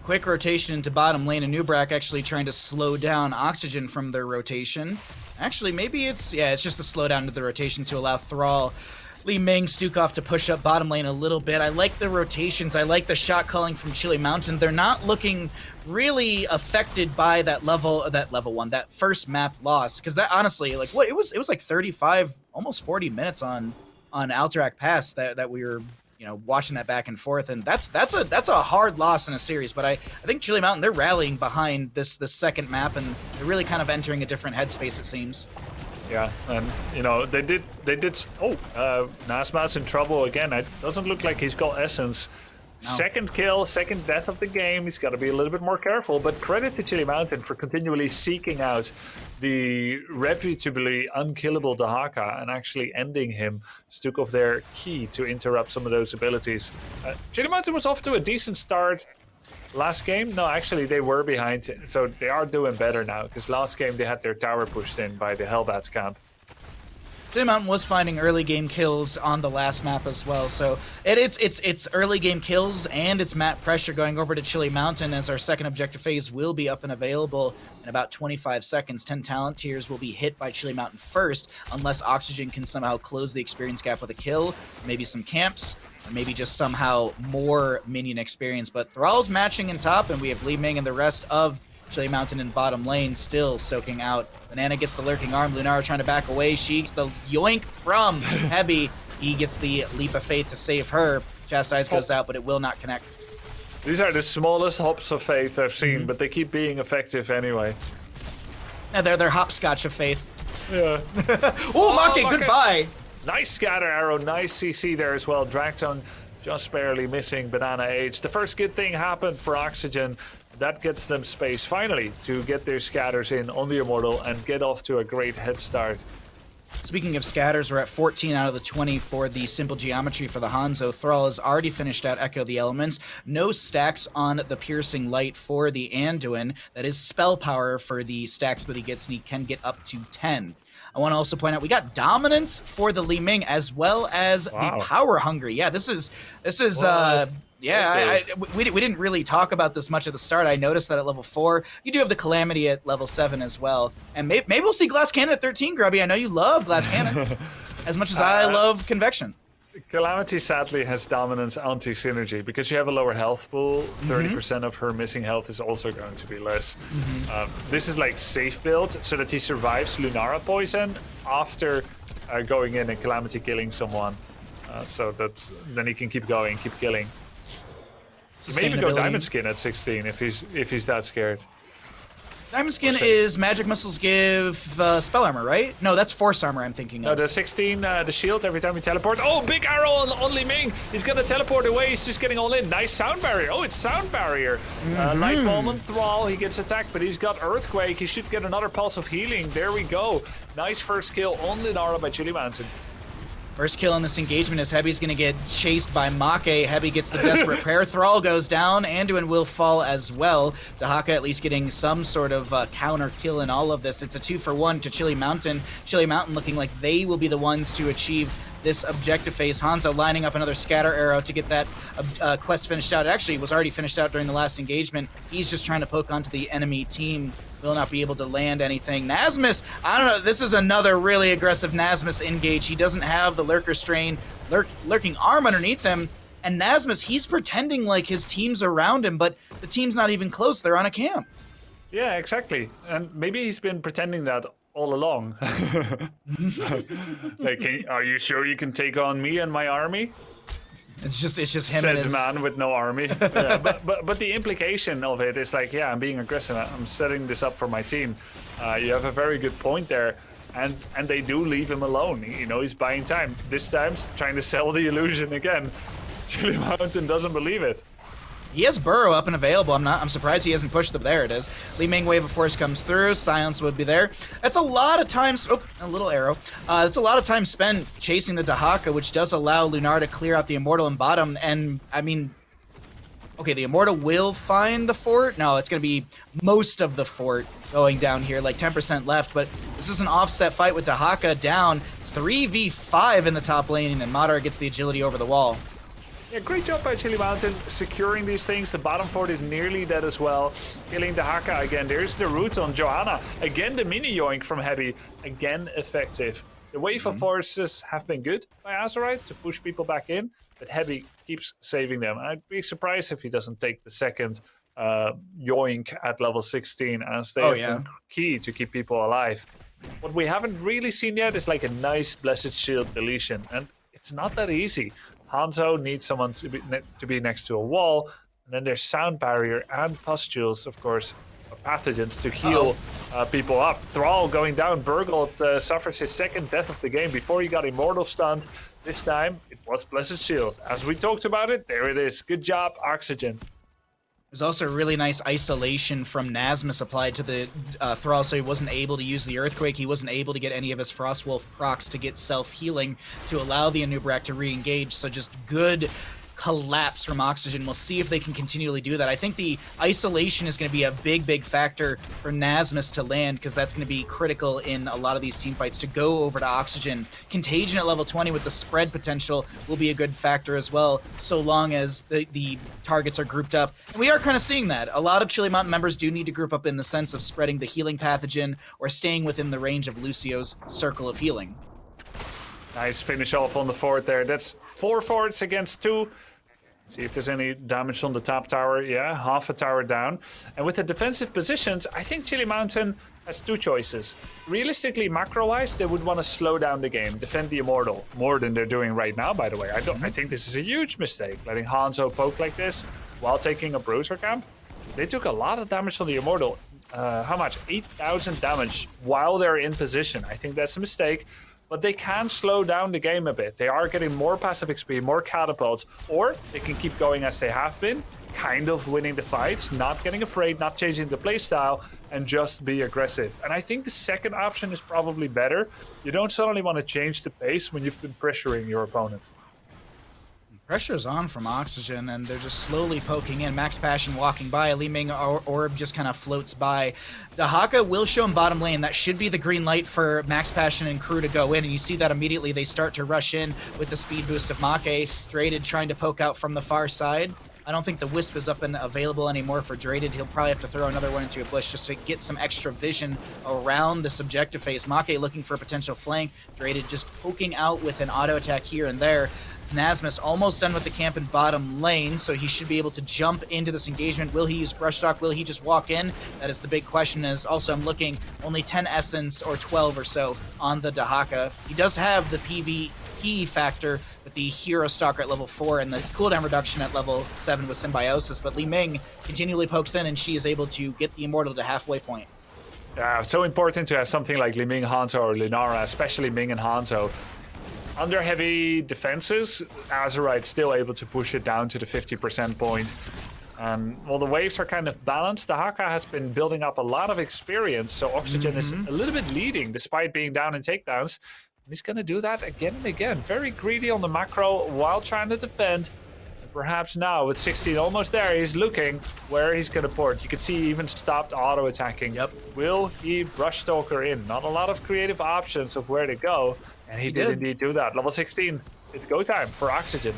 Quick rotation into bottom lane, and Nubrak actually trying to slow down Oxygen from their rotation. Actually, maybe it's just a slowdown to the rotation to allow Thrall, Li Ming, Stukov to push up bottom lane a little bit. I like the rotations. I like the shot calling from Chili Mountain. They're not looking really affected by that first map loss, because that honestly, like, what it was like 35, almost 40 minutes on Alterac Pass that we were, you know, watching that back and forth, and that's a hard loss in a series. But I think Chili Mountain, they're rallying behind this second map, and they're really kind of entering a different headspace, it seems. Yeah, and you know they did. Oh, Nasmat's in trouble again. It doesn't look like he's got essence. No. Second kill, second death of the game. He's got to be a little bit more careful. But credit to Chili Mountain for continually seeking out the reputably unkillable Dahaka and actually ending him. Stukov their key to interrupt some of those abilities. Chili Mountain was off to a decent start last game. No, actually they were behind, so they are doing better now, because last game they had their tower pushed in by the Hellbats camp. Chili Mountain was finding early game kills on the last map as well, so it's early game kills and it's map pressure going over to Chili Mountain, as our second objective phase will be up and available in about 25 seconds. 10 talent tiers will be hit by Chili Mountain first, unless Oxygen can somehow close the experience gap with a kill, maybe some camps, or maybe just somehow more minion experience. But Thrall's matching in top, and we have Li Ming and the rest of Chili Mountain in bottom lane still soaking out. Banana gets the lurking arm. Lunara trying to back away. She gets the yoink from Heavy. He gets the leap of faith to save her. Chastise goes out, but it will not connect. These are the smallest hops of faith I've seen, but they keep being effective anyway. Yeah, they're hopscotch of faith. Yeah. Maki, goodbye. Nice scatter arrow, nice CC there as well. Dragtone just barely missing Banana Age. The first good thing happened for Oxygen. That gets them space, finally, to get their scatters in on the Immortal and get off to a great head start. Speaking of scatters, we're at 14 out of the 20 for the simple geometry for the Hanzo. Thrall has already finished out Echo the Elements. No stacks on the Piercing Light for the Anduin. That is spell power for the stacks that he gets, and he can get up to 10. I want to also point out we got dominance for the Li Ming as well as the power hungry. Yeah, this is we didn't really talk about this much at the start. I noticed that at level 4, you do have the Calamity at level 7 as well. And maybe we'll see Glass Cannon at 13, Grubby. I know you love Glass Cannon as much as I love Convection. Calamity sadly has dominance anti-synergy because you have a lower health pool. 30% of her missing health is also going to be less. This is like safe build so that he survives Lunara poison after going in and Calamity killing someone. So then he can keep going, keep killing. Maybe go Diamond Skin at 16 if he's that scared. Diamond Skin is magic missiles give spell armor, right? No, that's force armor I'm thinking of. No, the 16, the shield every time he teleports. Oh, big arrow on Li Ming. He's going to teleport away. He's just getting all in. Nice sound barrier. Oh, it's sound barrier. Light Bomb on Thrall. He gets attacked, but he's got Earthquake. He should get another pulse of healing. There we go. Nice first kill on Linara by Chili Mountain. First kill in this engagement as Heby's going to get chased by Make. Heby gets the desperate prayer. Thrall goes down. Anduin will fall as well. Dahaka at least getting some sort of counter kill in all of this. It's a 2-for-1 to Chili Mountain. Chili Mountain looking like they will be the ones to achieve this objective phase. Hanzo lining up another scatter arrow to get that quest finished out. It actually was already finished out during the last engagement. He's just trying to poke onto the enemy team. Will not be able to land anything. Nasmus, I don't know, this is another really aggressive Nasmus engage. He doesn't have the Lurker Strain, lurking arm underneath him, and Nasmus, he's pretending like his team's around him, but the team's not even close. They're on a camp. Yeah, exactly. And maybe he's been pretending that all along. Like, are you sure you can take on me and my army? It's just him Said and his man with no army. Yeah, but the implication of it is like, yeah, I'm being aggressive. I'm setting this up for my team. You have a very good point there. and they do leave him alone. You know, he's buying time. This time, trying to sell the illusion again. Chili Mountain doesn't believe it. He has Burrow up and available. I'm surprised he hasn't pushed them. There it is. Li Ming Wave of Force comes through. Silence would be there. That's a lot of time. Oh, a little arrow. That's a lot of time spent chasing the Dahaka, which does allow Lunar to clear out the Immortal in bottom. And I mean, okay, the Immortal will find the fort. No, it's going to be most of the fort going down here, like 10% left. But this is an offset fight with Dahaka down. It's 3v5 in the top lane, and Madara gets the agility over the wall. Yeah, great job by Chili Mountain securing these things. The bottom fort is nearly dead as well. Killing Dahaka again. There's the root on Johanna. Again, the mini yoink from Heavy. Again, effective. The wave of forces have been good by Azerite to push people back in, but Heavy keeps saving them. I'd be surprised if he doesn't take the second yoink at level 16, as they have been key to keep people alive. What we haven't really seen yet is like a nice Blessed Shield deletion, and it's not that easy. Hanzo needs someone to be next to a wall, and then there's Sound Barrier and Pustules, of course, pathogens to heal people up. Thrall going down. Burgold suffers his second death of the game before he got Immortal stunned. This time, it was Blessed Shield. As we talked about it, there it is. Good job, Oxygen. There's also really nice isolation from Nasmus applied to the Thrall, so he wasn't able to use the Earthquake. He wasn't able to get any of his Frostwolf procs to get self-healing to allow the Anub'arak to re-engage. So just good collapse from Oxygen. We'll see if they can continually do that. I think the isolation is going to be a big factor for Nasmus to land, because that's going to be critical in a lot of these team fights to go over to Oxygen. Contagion at level 20 with the spread potential will be a good factor as well, so long as the targets are grouped up. And we are kind of seeing that. A lot of Chili Mountain members do need to group up in the sense of spreading the healing pathogen or staying within the range of Lucio's circle of healing. Nice finish off on the fort there. That's 4 forts against 2. See if there's any damage on the top tower. Yeah, half a tower down. And with the defensive positions, I think Chili Mountain has 2 choices. Realistically, macro-wise, they would want to slow down the game, defend the Immortal, more than they're doing right now, by the way. I think this is a huge mistake, letting Hanzo poke like this while taking a Bruiser camp. They took a lot of damage on the Immortal. How much? 8,000 damage while they're in position. I think that's a mistake. But they can slow down the game a bit. They are getting more passive XP, more catapults, or they can keep going as they have been, kind of winning the fights, not getting afraid, not changing the playstyle, and just be aggressive. And I think the second option is probably better. You don't suddenly want to change the pace when you've been pressuring your opponent. Pressure's on from Oxygen, and they're just slowly poking in. Max Passion walking by. Li Ming Orb just kind of floats by. Dahaka will show him bottom lane. That should be the green light for Max Passion and crew to go in, and you see that immediately. They start to rush in with the speed boost of Make. Draded trying to poke out from the far side. I don't think the Wisp is up and available anymore for Draded. He'll probably have to throw another one into a bush just to get some extra vision around the subjective phase. Make looking for a potential flank. Draded just poking out with an auto attack here and there. Nasmus almost done with the camp in bottom lane, so he should be able to jump into this engagement. Will he use Brush Talk? Will he just walk in? That is the big question. Is also, I'm looking only 10 Essence or 12 or so on the Dahaka. He does have the PvP factor with the Hero Stalker at level 4 and the cooldown reduction at level 7 with Symbiosis, but Li Ming continually pokes in, and she is able to get the Immortal to halfway point. Yeah, so important to have something like Li Ming, Hanzo, or Lunara, especially Ming and Hanzo. Under heavy defenses, Azerite's still able to push it down to the 50% point. While the waves are kind of balanced, Dahaka has been building up a lot of experience, so Oxygen is a little bit leading despite being down in takedowns. And he's going to do that again and again. Very greedy on the macro while trying to defend. And perhaps now, with 16 almost there, he's looking where he's going to port. You can see he even stopped auto-attacking. Yep. Will he Brush Stalker in? Not a lot of creative options of where to go. And he did indeed do that. Level 16, it's go time for Oxygen.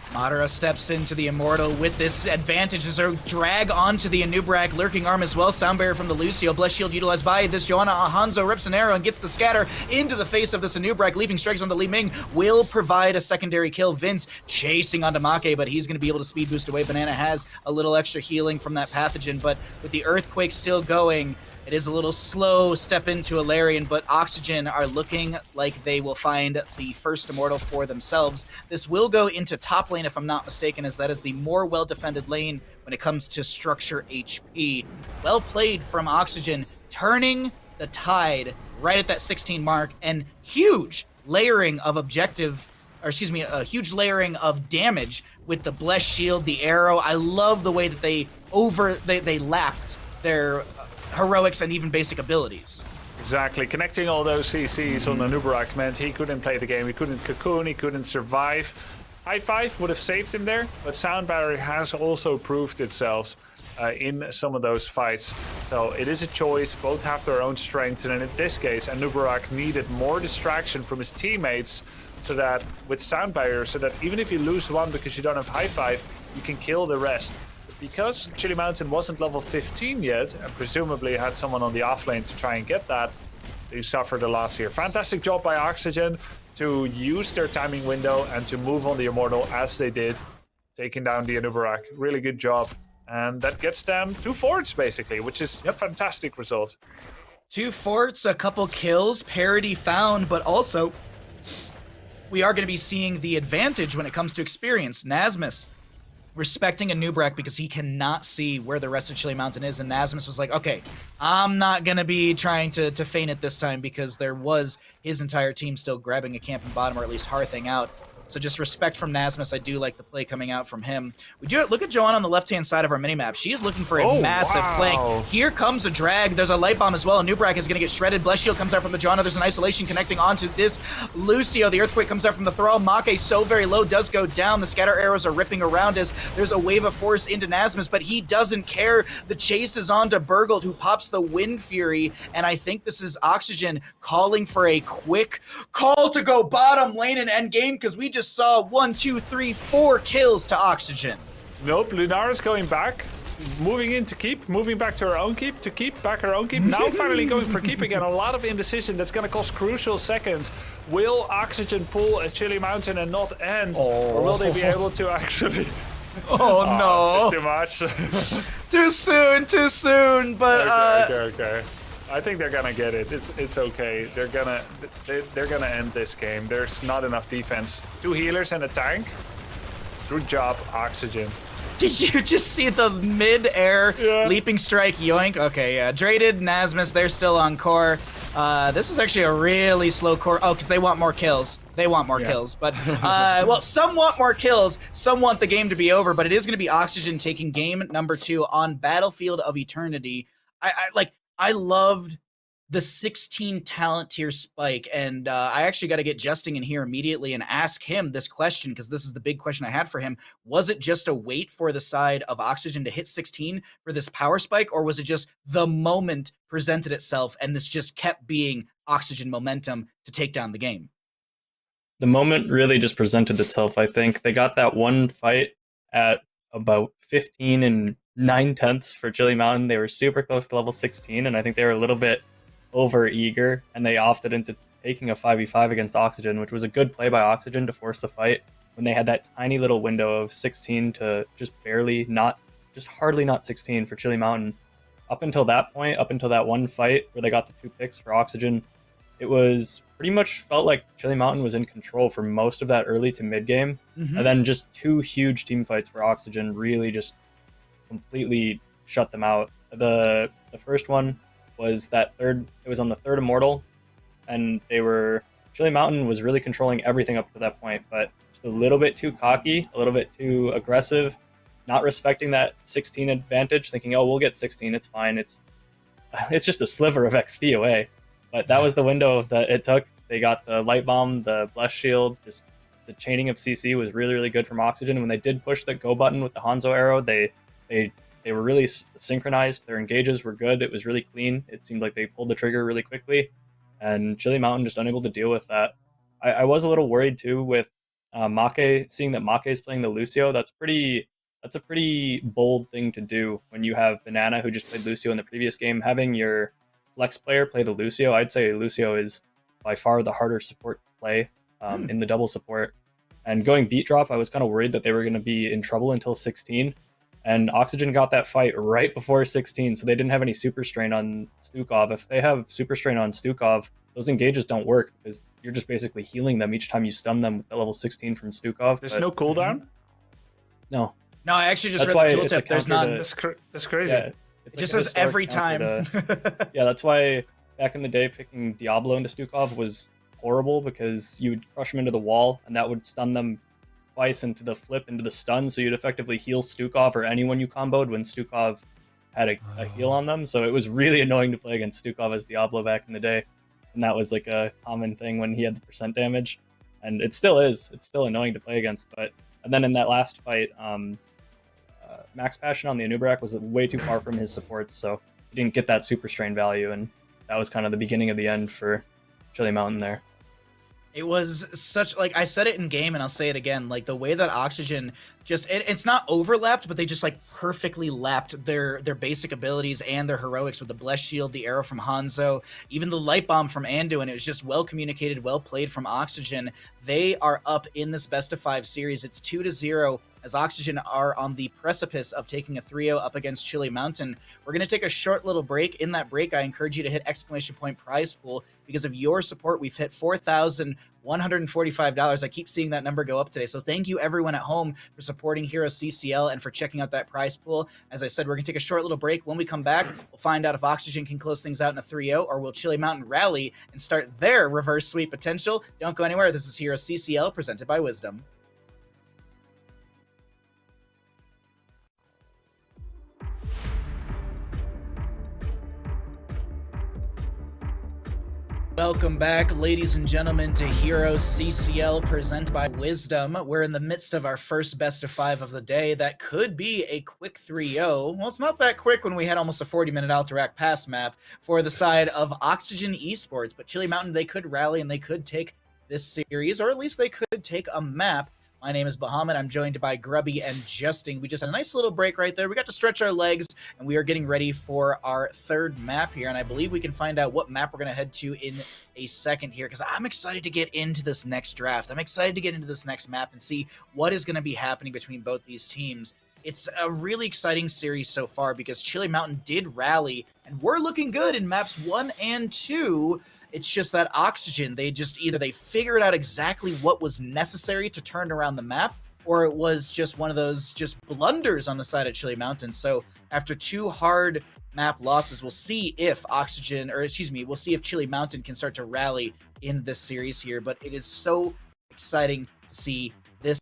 Madara steps into the Immortal with this advantage as a drag onto the Anub'arak, lurking arm as well. Sound barrier from the Lucio. Bless Shield utilized by this Johanna. Hanzo rips an arrow and gets the scatter into the face of this Anub'arak. Leaping strikes onto Li Ming will provide a secondary kill. Vince chasing onto Make, but he's going to be able to speed boost away. Banana has a little extra healing from that pathogen, but with the Earthquake still going, it is a little slow step into Alarian, but Oxygen are looking like they will find the first Immortal for themselves. This will go into top lane, if I'm not mistaken, as that is the more well-defended lane when it comes to structure HP. Well played from Oxygen, turning the tide right at that 16 mark, and huge layering of a huge layering of damage with the blessed shield, the arrow. I love the way that they lapped their heroics and even basic abilities. Exactly. Connecting all those CCs on Anubarak meant he couldn't play the game. He couldn't cocoon, he couldn't survive. High five would have saved him there, but Sound Barrier has also proved itself in some of those fights. So it is a choice. Both have their own strengths, and in this case, Anubarak needed more distraction from his teammates, so that with Sound Barrier, so that even if you lose one because you don't have high five, you can kill the rest. But because Chili Mountain wasn't level 15 yet, and presumably had someone on the off lane to try and get that, they suffered a loss here. Fantastic job by Oxygen to use their timing window and to move on the Immortal as they did, taking down the Anubarak. Really good job. And that gets them 2 forts, basically, which is a fantastic result. 2 forts, a couple kills, parity found, but also we are going to be seeing the advantage when it comes to experience. Nasmus respecting Anubarak because he cannot see where the rest of Chili Mountain is, and Nasmus was like, okay, I'm not going to be trying to feint it this time, because there was his entire team still grabbing a camp in bottom, or at least hearthing out. So just respect from Nasmus. I do like the play coming out from him. We do look at Joanna on the left-hand side of our minimap. She is looking for a massive flank. Here comes a drag. There's a light bomb as well. Anubarak is going to get shredded. Bless Shield comes out from the Joanna. There's an isolation connecting onto this Lucio. The Earthquake comes out from the Thrall. Make so very low, does go down. The scatter arrows are ripping around as there's a wave of force into Nasmus, but he doesn't care. The chase is on to Burgled, who pops the Wind Fury, and I think this is Oxygen calling for a quick call to go bottom lane and end game, because we just saw 1, 2, 3, 4 kills to Oxygen. Nope, Lunara's going back, moving in to keep, moving back to her own keep, to keep back her own keep. Now finally going for keep again. A lot of indecision that's going to cost crucial seconds. Will Oxygen pull a Chili Mountain and not end? Or will they be able to actually... Oh no. It's too much. Too soon, but Okay. I think they're gonna get it. It's okay. They're gonna end this game. There's not enough defense. 2 healers and a tank. Good job, Oxygen. Did you just see the mid-air leaping strike yoink? Okay, yeah. Draded, Nasmus, they're still on core. This is actually a really slow core. Oh, because they want more kills. They want more kills. But, well, some want more kills. Some want the game to be over. But it is going to be Oxygen taking game number 2 on Battlefield of Eternity. I loved the 16 talent tier spike, and I actually got to get Justin in here immediately and ask him this question, because this is the big question I had for him. Was it just a wait for the side of Oxygen to hit 16 for this power spike, or was it just the moment presented itself and this just kept being Oxygen momentum to take down the game? The moment really just presented itself, I think. They got that one fight at about 15 and 9/10 for Chili Mountain. They were super close to level 16, and I think they were a little bit over eager, and they opted into taking a 5v5 against Oxygen, which was a good play by Oxygen to force the fight when they had that tiny little window of 16 to just hardly not 16 for Chili Mountain. Up until that point, up until that one fight where they got the 2 picks for Oxygen, it was pretty much felt like Chili Mountain was in control for most of that early to mid game, and then just 2 huge team fights for Oxygen really just completely shut them out. The first one was it was on the 3rd Immortal, and Chili Mountain was really controlling everything up to that point, but just a little bit too cocky, a little bit too aggressive, not respecting that 16 advantage, thinking, oh, we'll get 16, it's fine, it's just a sliver of XP away. But that was the window that it took. They got the light bomb, the blessed shield, just the chaining of CC was really, really good from Oxygen. When they did push the go button with the Hanzo arrow, they were really synchronized. Their engages were good. It was really clean. It seemed like they pulled the trigger really quickly, and Chili Mountain just unable to deal with that. I was a little worried too with Make, seeing that Make is playing the Lucio. That's a pretty bold thing to do when you have Banana, who just played Lucio in the previous game, having your flex player play the Lucio. I'd say Lucio is by far the harder support to play in the double support. And going beat drop, I was kind of worried that they were going to be in trouble until 16. And Oxygen got that fight right before 16, so they didn't have any super strain on Stukov. If they have super strain on Stukov, those engages don't work because you're just basically healing them each time you stun them with the level 16 from Stukov. There's no cooldown? No, I actually just That's read the why it's a tooltip. There's counter none. That's crazy. Yeah, It just says every time. yeah, that's why back in the day, picking Diablo into Stukov was horrible because you would crush them into the wall, and that would stun them twice into the flip into the stun, so you'd effectively heal Stukov or anyone you comboed when Stukov had a heal on them. So it was really annoying to play against Stukov as Diablo back in the day, and that was like a common thing when he had the percent damage, and it still is. It's still annoying to play against. But and then in that last fight, Max Passion on the Anubrak was way too far from his supports, so he didn't get that super strain value, and that was kind of the beginning of the end for Chili Mountain there. It was such, like, I said it in game and I'll say it again, like the way that Oxygen just, it's not overlapped, but they just like perfectly lapped their basic abilities and their heroics with the Blessed Shield, the arrow from Hanzo, even the Light Bomb from Andu, and it was just well communicated, well played from Oxygen. They are up in this best of 5 series. It's 2-0 as Oxygen are on the precipice of taking a 3-0 up against Chili Mountain. We're going to take a short little break. In that break, I encourage you to hit ! Prize Pool. Because of your support, we've hit $4,145. I keep seeing that number go up today. So thank you everyone at home for supporting HeroesCCL and for checking out that prize pool. As I said, we're going to take a short little break. When we come back, we'll find out if Oxygen can close things out in a 3-0 or will Chili Mountain rally and start their reverse sweep potential. Don't go anywhere. This is HeroesCCL presented by Wisdom. Welcome back, ladies and gentlemen, to HeroesCCL presented by Wisdom. We're in the midst of our first best of 5 of the day. That could be a quick 3-0. Well, it's not that quick when we had almost a 40-minute Alterac pass map for the side of Oxygen Esports. But Chili Mountain, they could rally and they could take this series, or at least they could take a map. My name is Bahamut. I'm joined by Grubby and Justin. We just had a nice little break right there. We got to stretch our legs, and we are getting ready for our third map here. And I believe we can find out what map we're going to head to in a second here, because I'm excited to get into this next draft. I'm excited to get into this next map and see what is going to be happening between both these teams. It's a really exciting series so far because Chili Mountain did rally, and we're looking good in maps 1 and 2. It's just that Oxygen, they figured out exactly what was necessary to turn around the map, or it was just one of those just blunders on the side of Chili Mountain. So after 2 hard map losses, we'll see if we'll see if Chili Mountain can start to rally in this series here. But it is so exciting to see this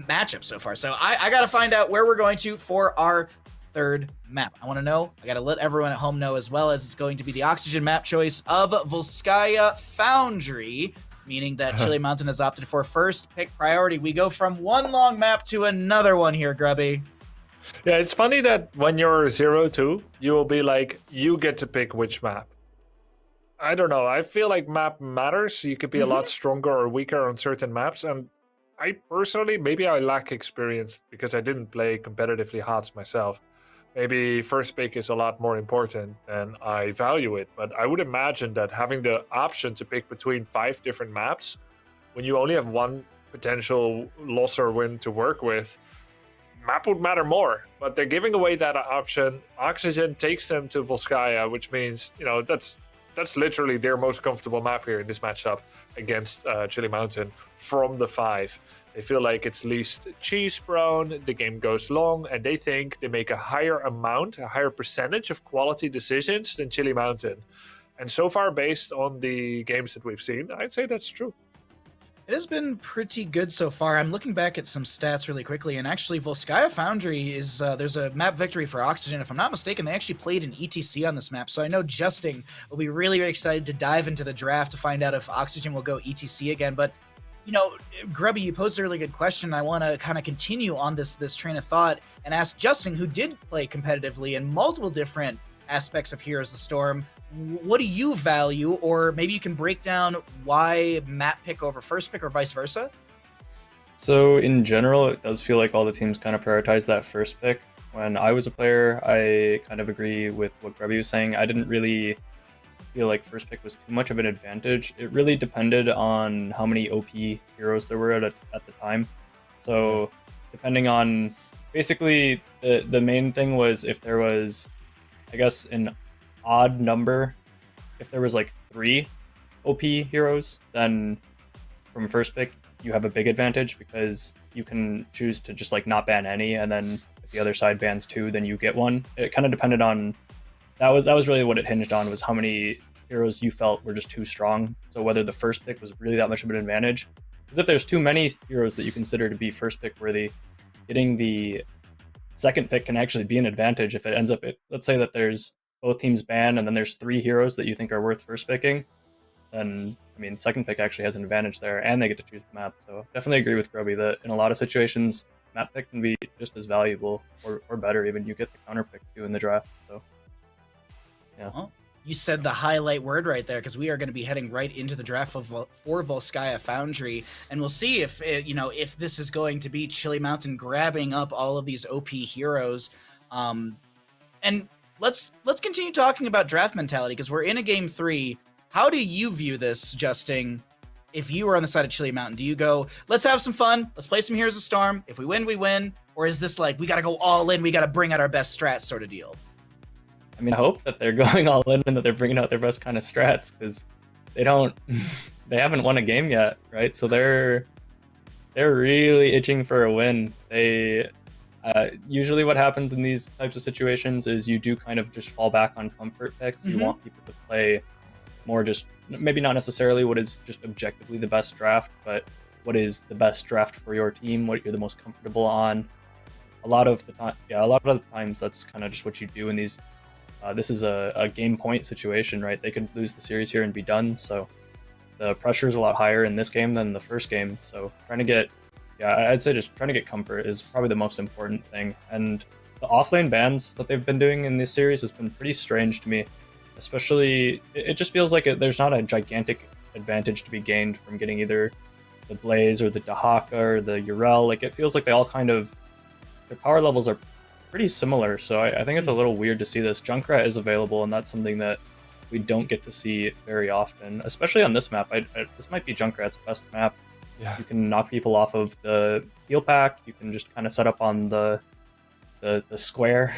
matchup so far. So I got to find out where we're going to for our third map. I want to know. I got to let everyone at home know as well, as it's going to be the Oxygen map choice of Volskaya Foundry, meaning that Chili Mountain has opted for first pick priority. We go from one long map to another one here, Grubby. Yeah, it's funny that when you're 0-2, you will be like, you get to pick which map. I don't know. I feel like map matters. You could be a lot stronger or weaker on certain maps, and I personally, maybe I lack experience because I didn't play competitively HoTS myself. Maybe first pick is a lot more important than I value it, but I would imagine that having the option to pick between 5 different maps, when you only have one potential loss or win to work with, map would matter more. But they're giving away that option. Oxygen takes them to Volskaya, which means, that's literally their most comfortable map here in this matchup against Chili Mountain from the 5. They feel like it's least cheese prone, the game goes long, and they think they make a higher percentage of quality decisions than Chili Mountain. And so far, based on the games that we've seen, I'd say that's true. It has been pretty good so far. I'm looking back at some stats really quickly, and actually Volskaya Foundry is, there's a map victory for Oxygen. If I'm not mistaken, they actually played an ETC on this map, so I know Justin will be really, really excited to dive into the draft to find out if Oxygen will go ETC again. But, Grubby, you posed a really good question. I want to kind of continue on this train of thought and ask Justin, who did play competitively in multiple different aspects of Heroes of the Storm, what do you value, or maybe you can break down why map pick over first pick or vice versa? So in general, it does feel like all the teams kind of prioritize that first pick. When I was a player, I kind of agree with what Grubby was saying. I didn't really feel like first pick was too much of an advantage. It really depended on how many OP heroes there were at the time. So depending on, basically the main thing was if there was, I guess, an odd number, if there was like 3 OP heroes, then from first pick you have a big advantage because you can choose to just like not ban any, and then if the other side bans 2, then you get 1. It kind of depended on, that was really what it hinged on, was how many heroes you felt were just too strong. So whether the first pick was really that much of an advantage. Because if there's too many heroes that you consider to be first pick worthy, getting the second pick can actually be an advantage if it ends up, let's say that there's both teams banned and then there's 3 heroes that you think are worth first picking, then, I mean, second pick actually has an advantage there, and they get to choose the map. So definitely agree with Grubby that in a lot of situations, map pick can be just as valuable, or better even. You get the counter pick too in the draft. So, yeah. Well, you said the highlight word right there, because we are going to be heading right into the draft for Volskaya Foundry, and we'll see if if this is going to be Chili Mountain grabbing up all of these OP heroes. And let's continue talking about draft mentality, because we're in a game 3. How do you view this, Justin? If you were on the side of Chili Mountain, do you go, let's have some fun, let's play some Heroes of Storm, if we win, we win? Or is this like, we got to go all in, we got to bring out our best strats sort of deal? I mean, I hope that they're going all in and that they're bringing out their best kind of strats, because they haven't won a game yet, right? So they're really itching for a win. They usually what happens in these types of situations is you do kind of just fall back on comfort picks. You want people to play more just, maybe not necessarily what is just objectively the best draft, but what is the best draft for your team, what you're the most comfortable on. A lot of the times that's kind of just what you do in these. This is a game point situation, right? They could lose the series here and be done. So the pressure is a lot higher in this game than the first game. So I'd say just trying to get comfort is probably the most important thing. And the offlane bans that they've been doing in this series has been pretty strange to me. Especially, it just feels like there's not a gigantic advantage to be gained from getting either the Blaze or the Dahaka or the Urel. Like, it feels like they all kind of, their power levels are pretty similar. So I think it's a little weird to see this. Junkrat is available, and that's something that we don't get to see very often, especially on this map. This might be Junkrat's best map. Yeah. You can knock people off of the heal pack. You can just kind of set up on the square.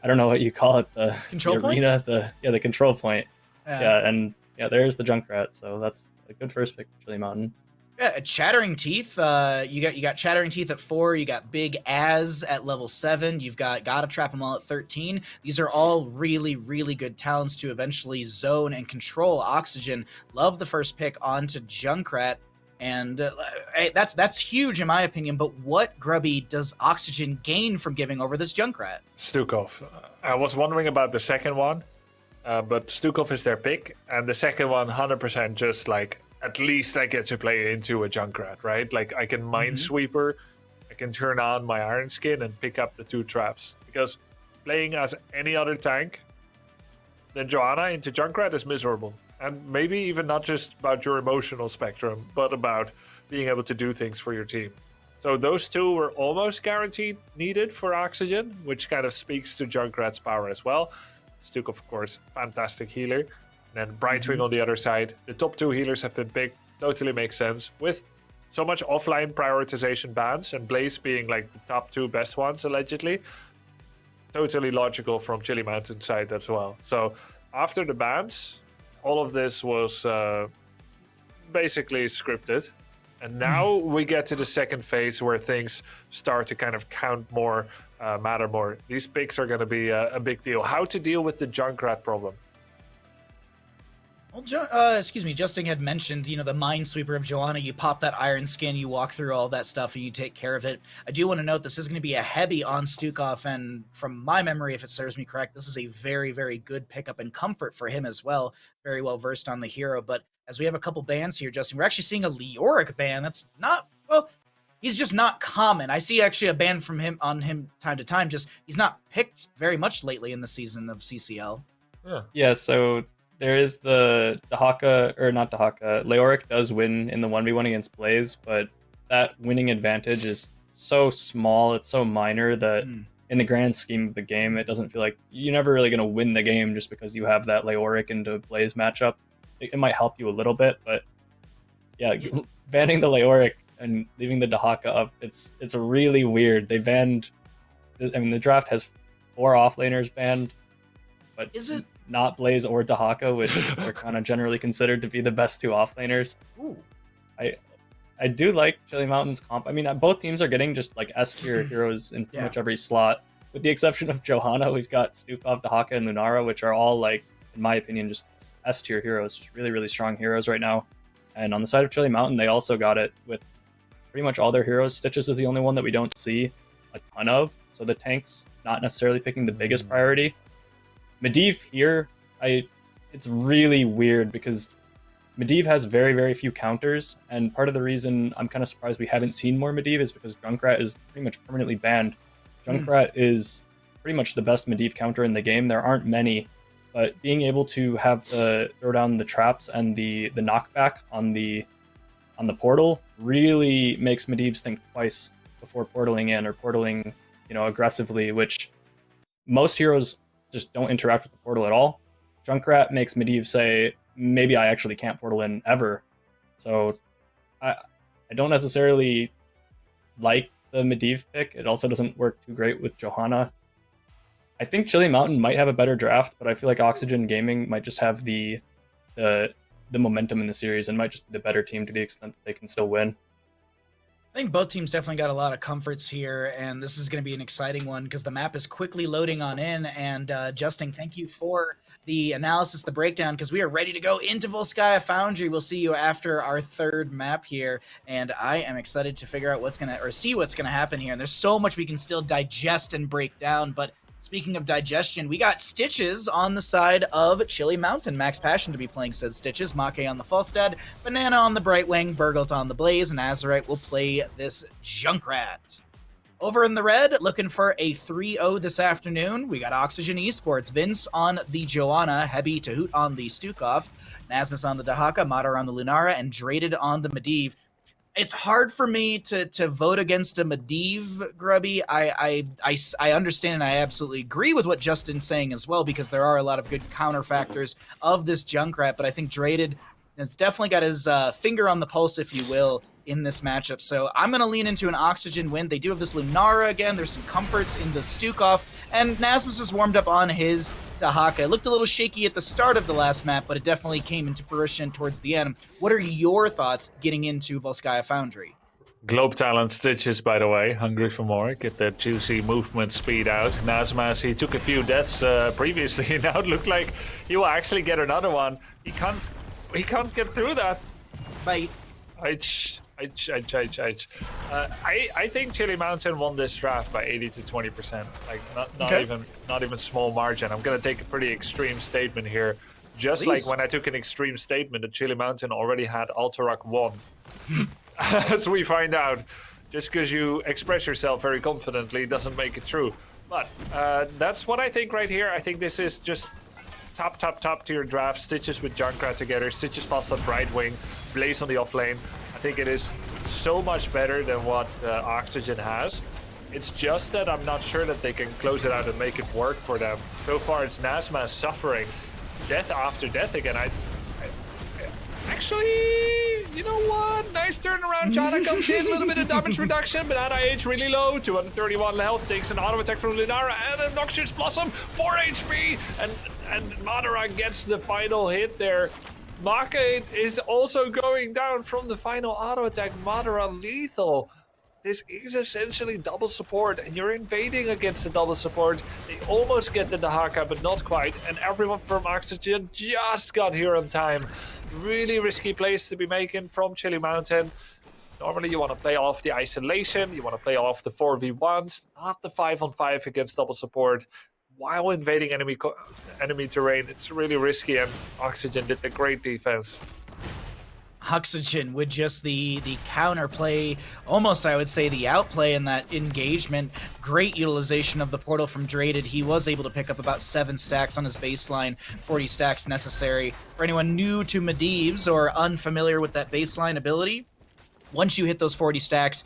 I don't know what you call it, the arena, the control point. And there's the Junkrat, so that's a good first pick for Chili Mountain. Yeah, Chattering Teeth. You got Chattering Teeth at 4. You got Big Az at level 7. You've got Gotta Trap 'Em All at 13. These are all really, really good talents to eventually zone and control Oxygen. Love the first pick onto Junkrat. And that's huge in my opinion, but what, Grubby, does Oxygen gain from giving over this Junkrat? Stukov. I was wondering about the second one, but Stukov is their pick, and the second one 100% just like, at least I get to play into a Junkrat, right? Like, I can Minesweeper, I can turn on my Iron Skin and pick up the 2 traps. Because playing as any other tank than Johanna into Junkrat is miserable. And maybe even not just about your emotional spectrum, but about being able to do things for your team. So those 2 were almost guaranteed needed for Oxygen, which kind of speaks to Junkrat's power as well. Stukov, of course, fantastic healer. And then Brightwing on the other side. The top 2 healers have been picked. Totally makes sense. With so much offline prioritization bans and Blaze being like the top 2 best ones, allegedly. Totally logical from Chili Mountain's side as well. So after the bans, all of this was basically scripted. And now we get to the second phase where things start to kind of count more, matter more. These picks are going to be a big deal. How to deal with the Junkrat problem? Well, Justin had mentioned, the Minesweeper of Johanna. You pop that Iron Skin, you walk through all that stuff, and you take care of it. I do want to note this is going to be a heavy on Stukov, and from my memory, if it serves me correct, this is a very, very good pickup and comfort for him as well. Very well versed on the hero. But as we have a couple bans here, Justin, we're actually seeing a Leoric ban. That's not, well, he's just not common. I see actually a ban from him on him time to time. Just he's not picked very much lately in the season of CCL. Yeah, so there is the Dahaka, or not Dahaka, Leoric does win in the 1v1 against Blaze, but that winning advantage is so small, it's so minor that in the grand scheme of the game, it doesn't feel like you're never really going to win the game just because you have that Leoric into Blaze matchup. It might help you a little bit, but yeah, banning the Leoric and leaving the Dahaka up, it's really weird. They banned, I mean, the draft has 4 offlaners banned, but is it not Blaze or Dahaka, which are kind of generally considered to be the best 2 offlaners? Ooh. I do like Chili Mountain's comp. I mean, both teams are getting just like S-tier heroes in pretty much every slot. With the exception of Johanna, we've got Stukov, Dahaka, and Lunara, which are all, like, in my opinion, just S-tier heroes, just really, really strong heroes right now. And on the side of Chili Mountain, they also got it with pretty much all their heroes. Stitches is the only one that we don't see a ton of, so the tank's not necessarily picking the biggest priority. Medivh here, it's really weird because Medivh has very, very few counters, and part of the reason I'm kind of surprised we haven't seen more Medivh is because Junkrat is pretty much permanently banned. Junkrat is pretty much the best Medivh counter in the game. There aren't many, but being able to have the throw down the traps and the knockback on the portal really makes Medivhs think twice before portaling in or portaling, aggressively, which most heroes just don't interact with the portal at all. Junkrat makes Medivh say, maybe I actually can't portal in ever. So I don't necessarily like the Medivh pick. It also doesn't work too great with Johanna. I think Chili Mountain might have a better draft, but I feel like Oxygen Gaming might just have the momentum in the series and might just be the better team to the extent that they can still win. I think both teams definitely got a lot of comforts here, and this is going to be an exciting one because the map is quickly loading on in. And Justin, thank you for the analysis, the breakdown, because we are ready to go into Volskaya Foundry. We'll see you after our third map here, and I am excited to figure out see what's gonna happen here. And there's so much we can still digest and break down, but speaking of digestion, we got Stitches on the side of Chili Mountain. Max Passion to be playing said Stitches, Make on the Falstad, Banana on the Brightwing, Burgult on the Blaze, and Azerite will play this Junkrat. Over in the red, looking for a 3-0 this afternoon, we got Oxygen Esports, Vince on the Joanna, Hebi Tahoot on the Stukov, Nasmus on the Dahaka, Madar on the Lunara, and Draded on the Medivh. It's hard for me to vote against a Medivh, Grubby. I understand and I absolutely agree with what Justin's saying as well, because there are a lot of good counter factors of this Junkrat, but I think Draded has definitely got his finger on the pulse, if you will, in this matchup. So I'm going to lean into an Oxygen win. They do have this Lunara again. There's some comforts in the Stukov, and Nasmus is warmed up on his Dahaka. It looked a little shaky at the start of the last map, but it definitely came into fruition towards the end. What are your thoughts getting into Volskaya Foundry? Globe Talent Stitches, by the way, hungry for more. Get that juicy movement speed out. Nasmas, he took a few deaths previously. Now it looked like he will actually get another one. He can't get through that. Bye. I think Chili Mountain won this draft by 80 to 20%. Like not even small margin. I'm gonna take a pretty extreme statement here. Just like when I took an extreme statement that Chili Mountain already had Alterac 1. As we find out, just because you express yourself very confidently doesn't make it true. But that's what I think right here. I think this is just top tier draft. Stitches with Junkrat together. Stitches fast on Brightwing. Blaze on the off lane. I think it is so much better than what Oxygen has. It's just that I'm not sure that they can close it out and make it work for them. So far, it's Nasma suffering death after death again. Actually, you know what? Nice turnaround. Jana comes in, a little bit of damage reduction. Banana Age really low, 231 health. Takes an auto attack from Lunara and a Noxious Blossom, 4 HP. And Madara gets the final hit there. Make is also going down from the final auto attack. Madara lethal. This is essentially double support, and you're invading against the double support. They almost get the Dahaka, but not quite. And everyone from Oxygen just got here on time. Really risky plays to be making from Chili Mountain. Normally you want to play off the isolation, you want to play off the 4v1s, not the 5-on-5 against double support. While invading enemy terrain, it's really risky, and Oxygen did the great defense. Oxygen with just the counterplay, almost I would say the outplay in that engagement. Great utilization of the portal from Draded. He was able to pick up about 7 stacks on his baseline, 40 stacks necessary. For anyone new to Medivhs or unfamiliar with that baseline ability, once you hit those 40 stacks,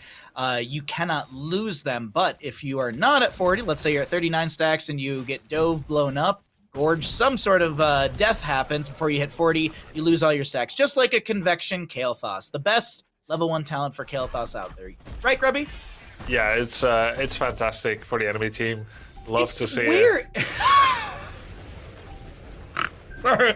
you cannot lose them. But if you are not at 40, let's say you're at 39 stacks and you get dove blown up, gorge, some sort of death happens before you hit 40, you lose all your stacks. Just like a Convection Kael'thas. The best level 1 talent for Kael'thas out there. Right, Grubby? Yeah, it's fantastic for the enemy team. Love to see weird. it. Sorry.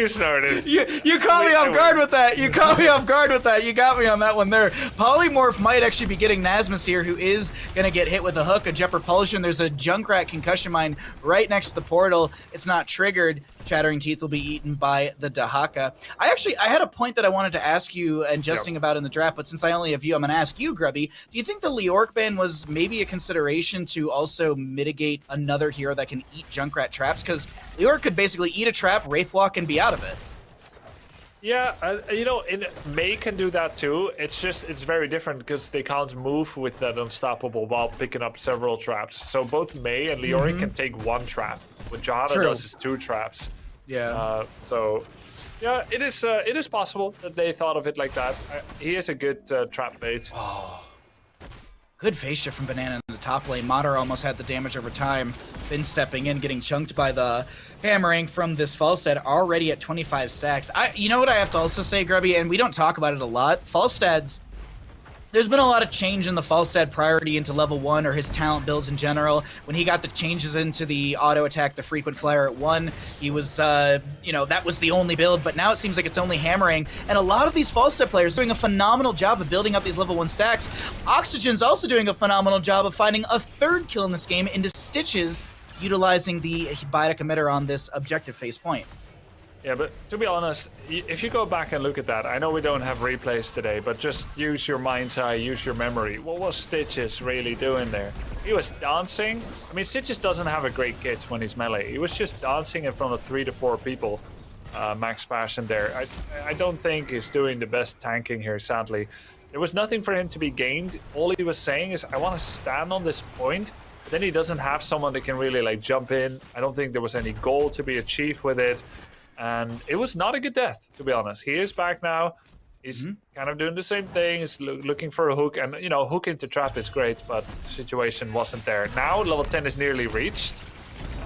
You started. You caught me off guard with that. You caught me off guard with that. You got me on that one there. Polymorph might actually be getting Nasmus here, who is going to get hit with a hook, a Jet Propulsion. There's a Junkrat Concussion Mine right next to the portal. It's not triggered. Chattering Teeth will be eaten by the Dahaka. I had a point that I wanted to ask you and Justing about in the draft, but since I only have you, I'm going to ask you, Grubby. Do you think the Leorc ban was maybe a consideration to also mitigate another hero that can eat Junkrat traps? Because Leorc could basically eat a trap, Wraithwalk, and be out of it. Yeah, Mei can do that too. It's very different because they can't move with that unstoppable while picking up several traps. So both Mei and Leori can take one trap. What Johanna does is 2 traps. Yeah. Yeah, it is possible that they thought of it like that. He is a good trap bait. Oh. Good face shift from Banana in the top lane. Madara almost had the damage over time. Finn stepping in, getting chunked by the hammering from this Falstad, already at 25 stacks. You know what I have to also say, Grubby, and we don't talk about it a lot. Falstad's, there's been a lot of change in the Falstad priority into level 1 or his talent builds in general. When he got the changes into the auto attack, the frequent flare at 1, he was, that was the only build, but now it seems like it's only hammering. And a lot of these Falstad players are doing a phenomenal job of building up these level 1 stacks. Oxygen's also doing a phenomenal job of finding a 3rd kill in this game into Stitches, utilizing the biotic emitter on this objective face point. Yeah, but to be honest, if you go back and look at that, I know we don't have replays today, but just use your mind's eye, use your memory. What was Stitches really doing there? He was dancing. I mean, Stitches doesn't have a great kit when he's melee. He was just dancing in front of 3 to 4 people. Max Passion there. I don't think he's doing the best tanking here, sadly. There was nothing for him to be gained. All he was saying is, I want to stand on this point. But then he doesn't have someone that can really jump in. I don't think there was any goal to be achieved with it. And it was not a good death, to be honest. He is back now. He's kind of doing the same thing. He's looking for a hook. And, hook into trap is great, but the situation wasn't there. Now, level 10 is nearly reached.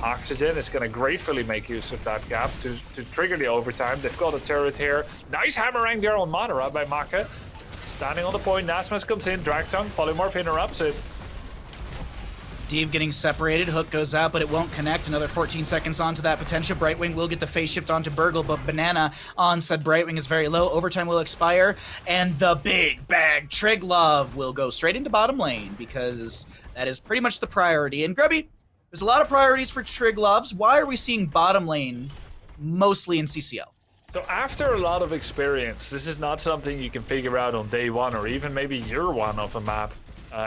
Oxygen is going to gratefully make use of that gap to trigger the overtime. They've got a turret here. Nice hammerang there on Madara by Maka. Standing on the point. Nasmas comes in. Drag Tongue. Polymorph interrupts it. Dave getting separated, hook goes out, but it won't connect. Another 14 seconds onto that potential. Brightwing will get the phase shift onto Burgle, but Banana on said Brightwing is very low. Overtime will expire, and the big bag Triglove will go straight into bottom lane, because that is pretty much the priority. And Grubby, there's a lot of priorities for Trigloves. Why are we seeing bottom lane mostly in CCL? So after a lot of experience, this is not something you can figure out on day 1 or even maybe year 1 of a map.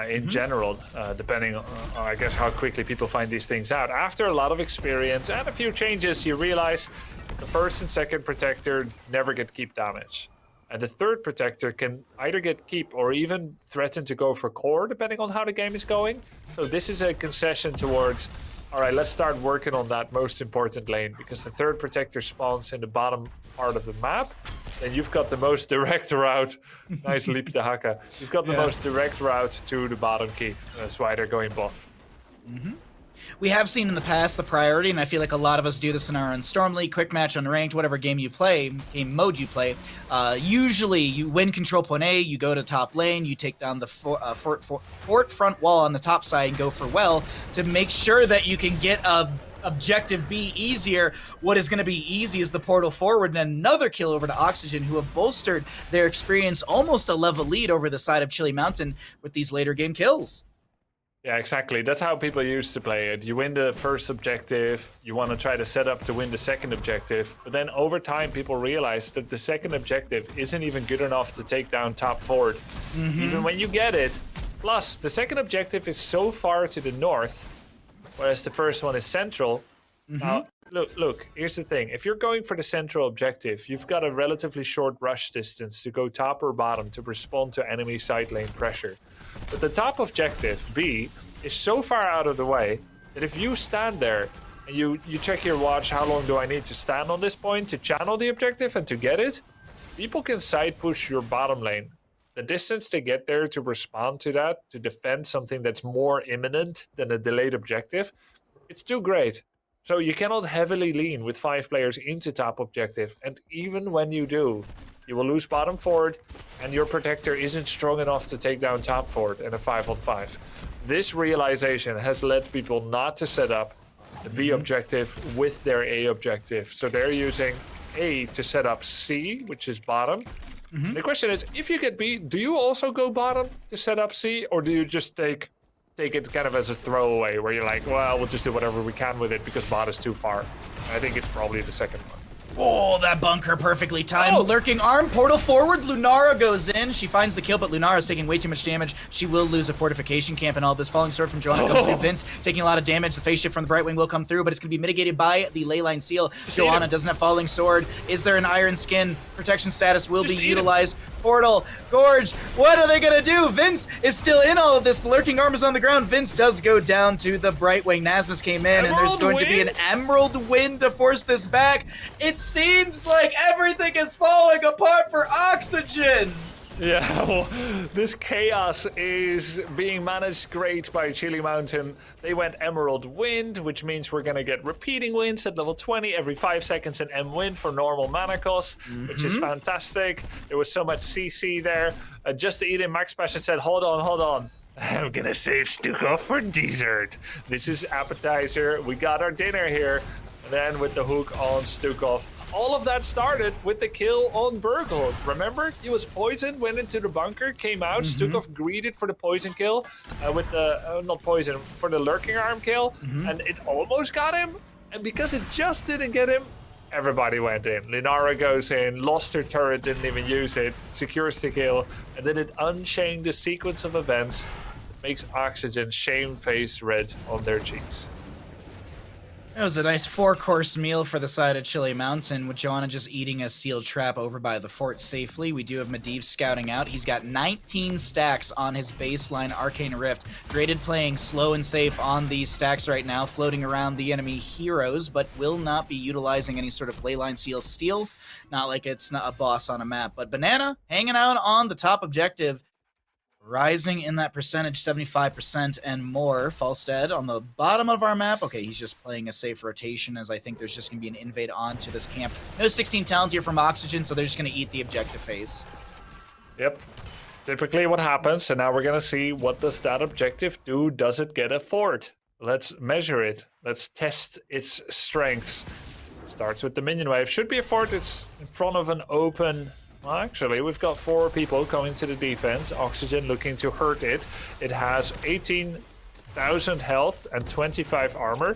In general, depending on, I guess, how quickly people find these things out. After a lot of experience and a few changes, you realize the 1st and 2nd protector never get keep damage. And the 3rd protector can either get keep or even threaten to go for core, depending on how the game is going. So this is a concession towards, all right, let's start working on that most important lane, because the 3rd protector spawns in the bottom part of the map. Then you've got the most direct route. Nice leap to Haka. You've got the most direct route to the bottom keep. That's why they're going bot. We have seen in the past the priority, and I feel like a lot of us do this in our own Storm League, Quick Match, Unranked, whatever game you play, game mode you play. Usually you win control point A, you go to top lane, you take down the fort front wall on the top side and go for well to make sure that you can get a objective B easier. What is going to be easy is the portal forward and another kill over to Oxygen, who have bolstered their experience almost a level lead over the side of Chili Mountain with these later game kills. Yeah, exactly. That's how people used to play it. You win the 1st objective, you want to try to set up to win the 2nd objective, but then over time people realize that the 2nd objective isn't even good enough to take down top forward, even when you get it. Plus, the 2nd objective is so far to the north, whereas the 1st one is central. Now, look, here's the thing. If you're going for the central objective, you've got a relatively short rush distance to go top or bottom to respond to enemy side lane pressure. But the top objective, B, is so far out of the way that if you stand there and you check your watch, how long do I need to stand on this point to channel the objective and to get it? People can side push your bottom lane. The distance to get there to respond to that, to defend something that's more imminent than a delayed objective, it's too great. So you cannot heavily lean with 5 players into top objective. And even when you do, you will lose bottom forward, and your protector isn't strong enough to take down top forward in a 5-on-5. This realization has led people not to set up the B objective with their A objective. So they're using A to set up C, which is bottom. The question is, if you get B, do you also go bottom to set up C, or do you just take it kind of as a throwaway, where you're like, well, we'll just do whatever we can with it because bot is too far? I think it's probably the second one. Oh, that bunker perfectly timed. Oh. Lurking arm, portal forward. Lunara goes in. She finds the kill, but Lunara's taking way too much damage. She will lose a fortification camp and all this. Falling sword from Joanna comes through. Vince taking a lot of damage. The phase shift from the Brightwing will come through, but it's going to be mitigated by the Leyline Seal. Joanna doesn't have falling sword. Is there an iron skin? Protection status will be utilized. Portal, Gorge, what are they going to do? Vince is still in all of this. Lurking arm is on the ground. Vince does go down to the Brightwing. Nasmus came in, and there's going to be an Emerald Wind to force this back. It seems like everything is falling apart for Oxygen. Yeah, well, this chaos is being managed great by Chili Mountain. They went Emerald Wind, which means we're going to get repeating winds at level 20 every 5 seconds, an M wind for normal mana cost, which is fantastic. There was so much CC there. Just to eat in, Max Passion said, hold on. I'm going to save Stukov for dessert. This is appetizer. We got our dinner here. And then with the hook on Stukov. All of that started with the kill on Burgle. Remember? He was poisoned, went into the bunker, came out. Stukov greeted for the poison kill with the, not poison, for the lurking arm kill. And it almost got him. And because it just didn't get him, everybody went in. Linara goes in, lost her turret, didn't even use it, secures the kill. And then it unchained the sequence of events that makes Oxygen shame-faced red on their cheeks. It was a nice 4-course meal for the side of Chili Mountain, with Joanna just eating a steel trap over by the fort safely. We do have Medivh scouting out. He's got 19 stacks on his baseline Arcane Rift. Graded playing slow and safe on these stacks right now, floating around the enemy heroes, but will not be utilizing any sort of Leyline Seal steal. Not like it's not a boss on a map. But Banana hanging out on the top objective, rising in that percentage, 75% and more. Falstead on the bottom of our map. Okay, he's just playing a safe rotation, as I think there's just going to be an invade onto this camp. No 16 talents here from Oxygen, so they're just going to eat the objective phase. Yep. Typically what happens, and now we're going to see what does that objective do. Does it get a fort? Let's measure it. Let's test its strengths. Starts with the minion wave. Should be a fort. It's in front of an open... Well, actually, we've got 4 people coming to the defense. Oxygen looking to hurt it. It has 18,000 health and 25 armor.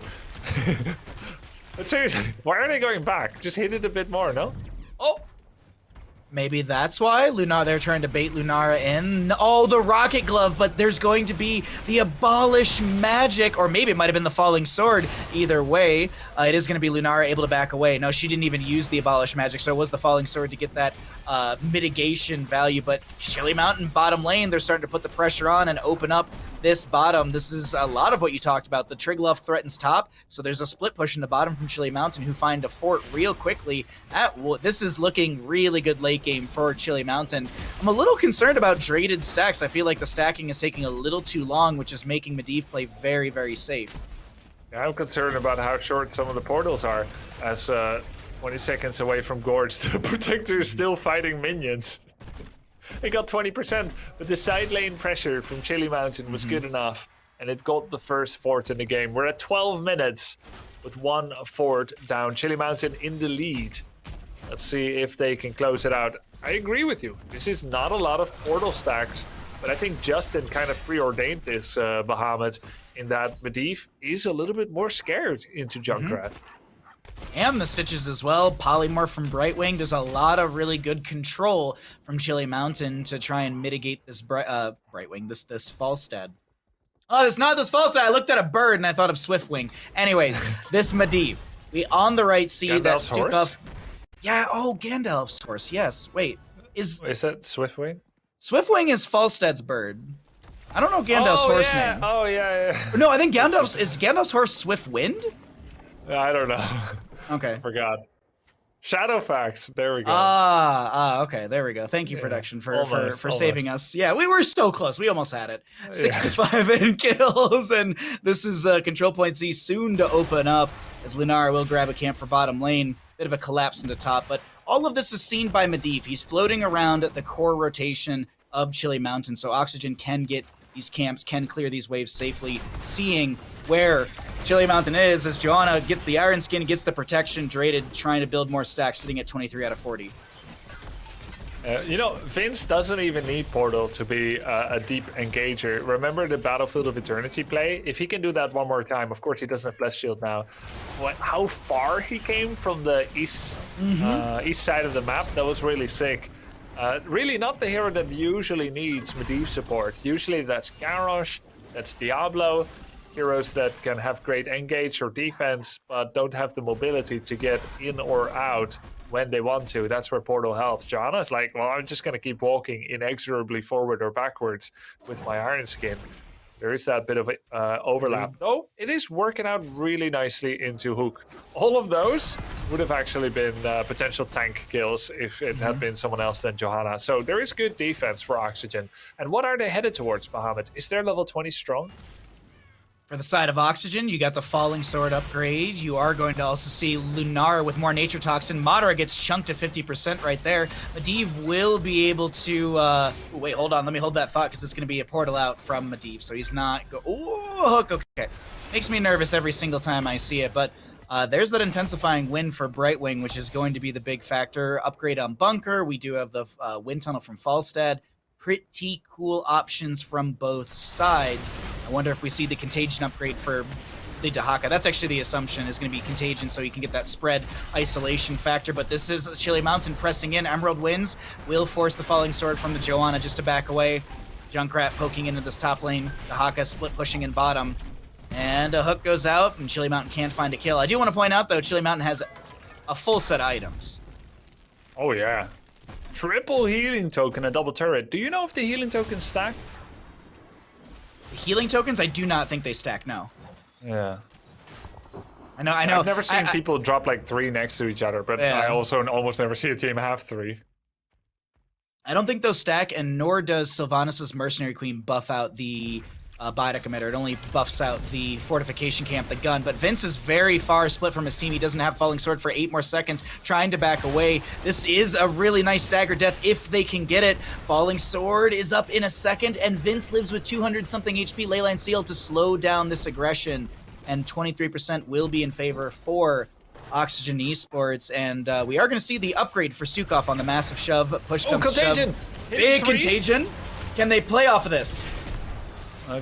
But seriously, why are they going back? Just hit it a bit more, no? Oh! Maybe that's why they're trying to bait Lunara in. Oh, the Rocket Glove, but there's going to be the Abolish Magic, or maybe it might have been the Falling Sword. Either way, it is going to be Lunara able to back away. No, she didn't even use the Abolish Magic, so it was the Falling Sword to get that mitigation value. But Chili Mountain bottom lane, they're starting to put the pressure on and open up this bottom. This is a lot of what you talked about. The Triglav threatens top, so there's a split push in the bottom from Chili Mountain, who find a fort real quickly. This is looking really good late game for Chili Mountain. I'm a little concerned about traded stacks. I feel like the stacking is taking a little too long, which is making Medivh play very, very safe. Yeah, I'm concerned about how short some of the portals are, as 20 seconds away from Gorge. The Protector is still fighting minions. It got 20%, but the side lane pressure from Chili Mountain was good enough, and it got the first fort in the game. We're at 12 minutes with 1 fort down. Chili Mountain in the lead. Let's see if they can close it out. I agree with you. This is not a lot of portal stacks, but I think Justin kind of preordained this, Bahamut, in that Medivh is a little bit more scared into Junkrat. And the Stitches as well. Polymorph from Brightwing. There's a lot of really good control from Chili Mountain to try and mitigate this Brightwing, this Falstad. Oh, it's not this Falstad. I looked at a bird and I thought of Swiftwing. Anyways, this Medivh. We on the right see that Stukov. Yeah, oh, Gandalf's horse. Yes. Wait, is that Swiftwing? Swiftwing is Falstad's bird. I don't know Gandalf's horse name. Oh yeah. No, I think Gandalf's horse Swiftwind? I don't know. Okay. Forgot. Shadowfax. There we go. Okay. There we go. Thank you, production, for almost. saving us. Yeah, we were so close. We almost had it. 6-5 in kills, and this is Control Point Z soon to open up as Lunara will grab a camp for bottom lane. Bit of a collapse into top, but all of this is seen by Medivh. He's floating around the core rotation of Chili Mountain, so Oxygen can get these camps, can clear these waves safely, seeing where Chili Mountain is as Joanna gets the Iron Skin, gets the protection, Draded trying to build more stacks, sitting at 23 out of 40. Vince doesn't even need Portal to be a deep engager. Remember the Battlefield of Eternity play? If he can do that one more time, of course he doesn't have Blessed Shield now. How far he came from the east side of the map, that was really sick. Really not the hero that usually needs Medivh support. Usually that's Garrosh, that's Diablo, heroes that can have great engage or defense, but don't have the mobility to get in or out when they want to. That's where Portal helps. Johanna's like, well, I'm just going to keep walking inexorably forward or backwards with my Iron Skin. There is that bit of overlap. Though it is working out really nicely into Hook. All of those would have actually been potential tank kills if it had been someone else than Johanna. So there is good defense for Oxygen. And what are they headed towards, Bahamut? Is their level 20 strong? For the side of Oxygen, you got the Falling Sword upgrade. You are going to also see Lunar with more Nature Toxin. Madara gets chunked to 50% right there. Medivh will be able to... wait, hold on. Let me hold that thought because it's going to be a portal out from Medivh. So he's not... Ooh, Hook, okay. Makes me nervous every single time I see it. But there's that intensifying wind for Brightwing, which is going to be the big factor. Upgrade on Bunker. We do have the Wind Tunnel from Falstad. Pretty cool options from both sides. I wonder if we see the Contagion upgrade for the Dahaka. That's actually the assumption, is going to be Contagion, so you can get that spread isolation factor. But this is Chili Mountain pressing in. Emerald wins. Will force the Falling Sword from the Joanna just to back away. Junkrat poking into this top lane. Dahaka split pushing in bottom. And a Hook goes out, and Chili Mountain can't find a kill. I do want to point out, though, Chili Mountain has a full set of items. Oh, yeah. Triple healing token, a double turret. Do you know if the healing tokens stack? The healing tokens, I do not think they stack, no. Yeah. I know. I've never seen people drop like 3 next to each other, but yeah. I also almost never see a team have 3. I don't think those stack, and nor does Sylvanas' Mercenary Queen buff out the Biotic Emitter. It only buffs out the Fortification Camp, the gun. But Vince is very far split from his team. He doesn't have Falling Sword for 8 more seconds, trying to back away. This is a really nice stagger death if they can get it. Falling Sword is up in a second, and Vince lives with 200-something HP Leyline Seal to slow down this aggression. And 23% will be in favor for Oxygen Esports. And we are going to see the upgrade for Stukov on the massive shove. Push comes Contagion! shove. Big Contagion. Can they play off of this?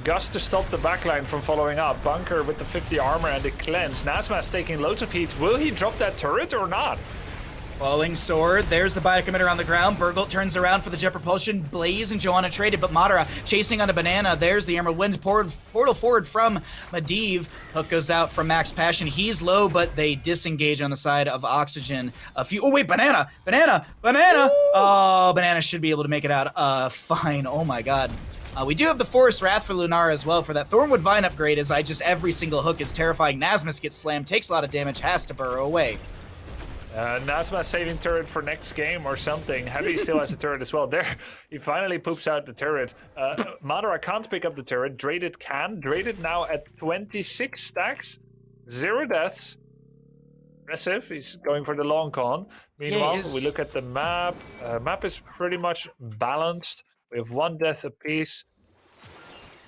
Gus to stop the backline from following up. Bunker with the 50 armor and the cleanse. Nazma's taking loads of heat. Will he drop that turret or not? Falling Sword. There's the Biotic Emitter on the ground. Burgle turns around for the Jet Propulsion. Blaze and Joanna traded, but Madara chasing on a banana. There's the Emerald Wind. Portal forward from Medivh. Hook goes out from Max Passion. He's low, but they disengage on the side of Oxygen. Oh, wait, Banana! Banana! Banana! Ooh. Oh, Banana should be able to make it out. Fine. Oh, my God. We do have the Forest Wrath for Lunar as well for that Thornwood Vine upgrade, as every single hook is terrifying. Nazmus gets slammed, takes a lot of damage, has to burrow away. Nazma saving turret for next game or something. Heavy still has a turret as well. There, he finally poops out the turret. Madara can't pick up the turret. Dreaded can. Dreaded now at 26 stacks. 0 deaths. Impressive. He's going for the long con. Meanwhile, we look at the map. Map is pretty much balanced. We have 1 death apiece.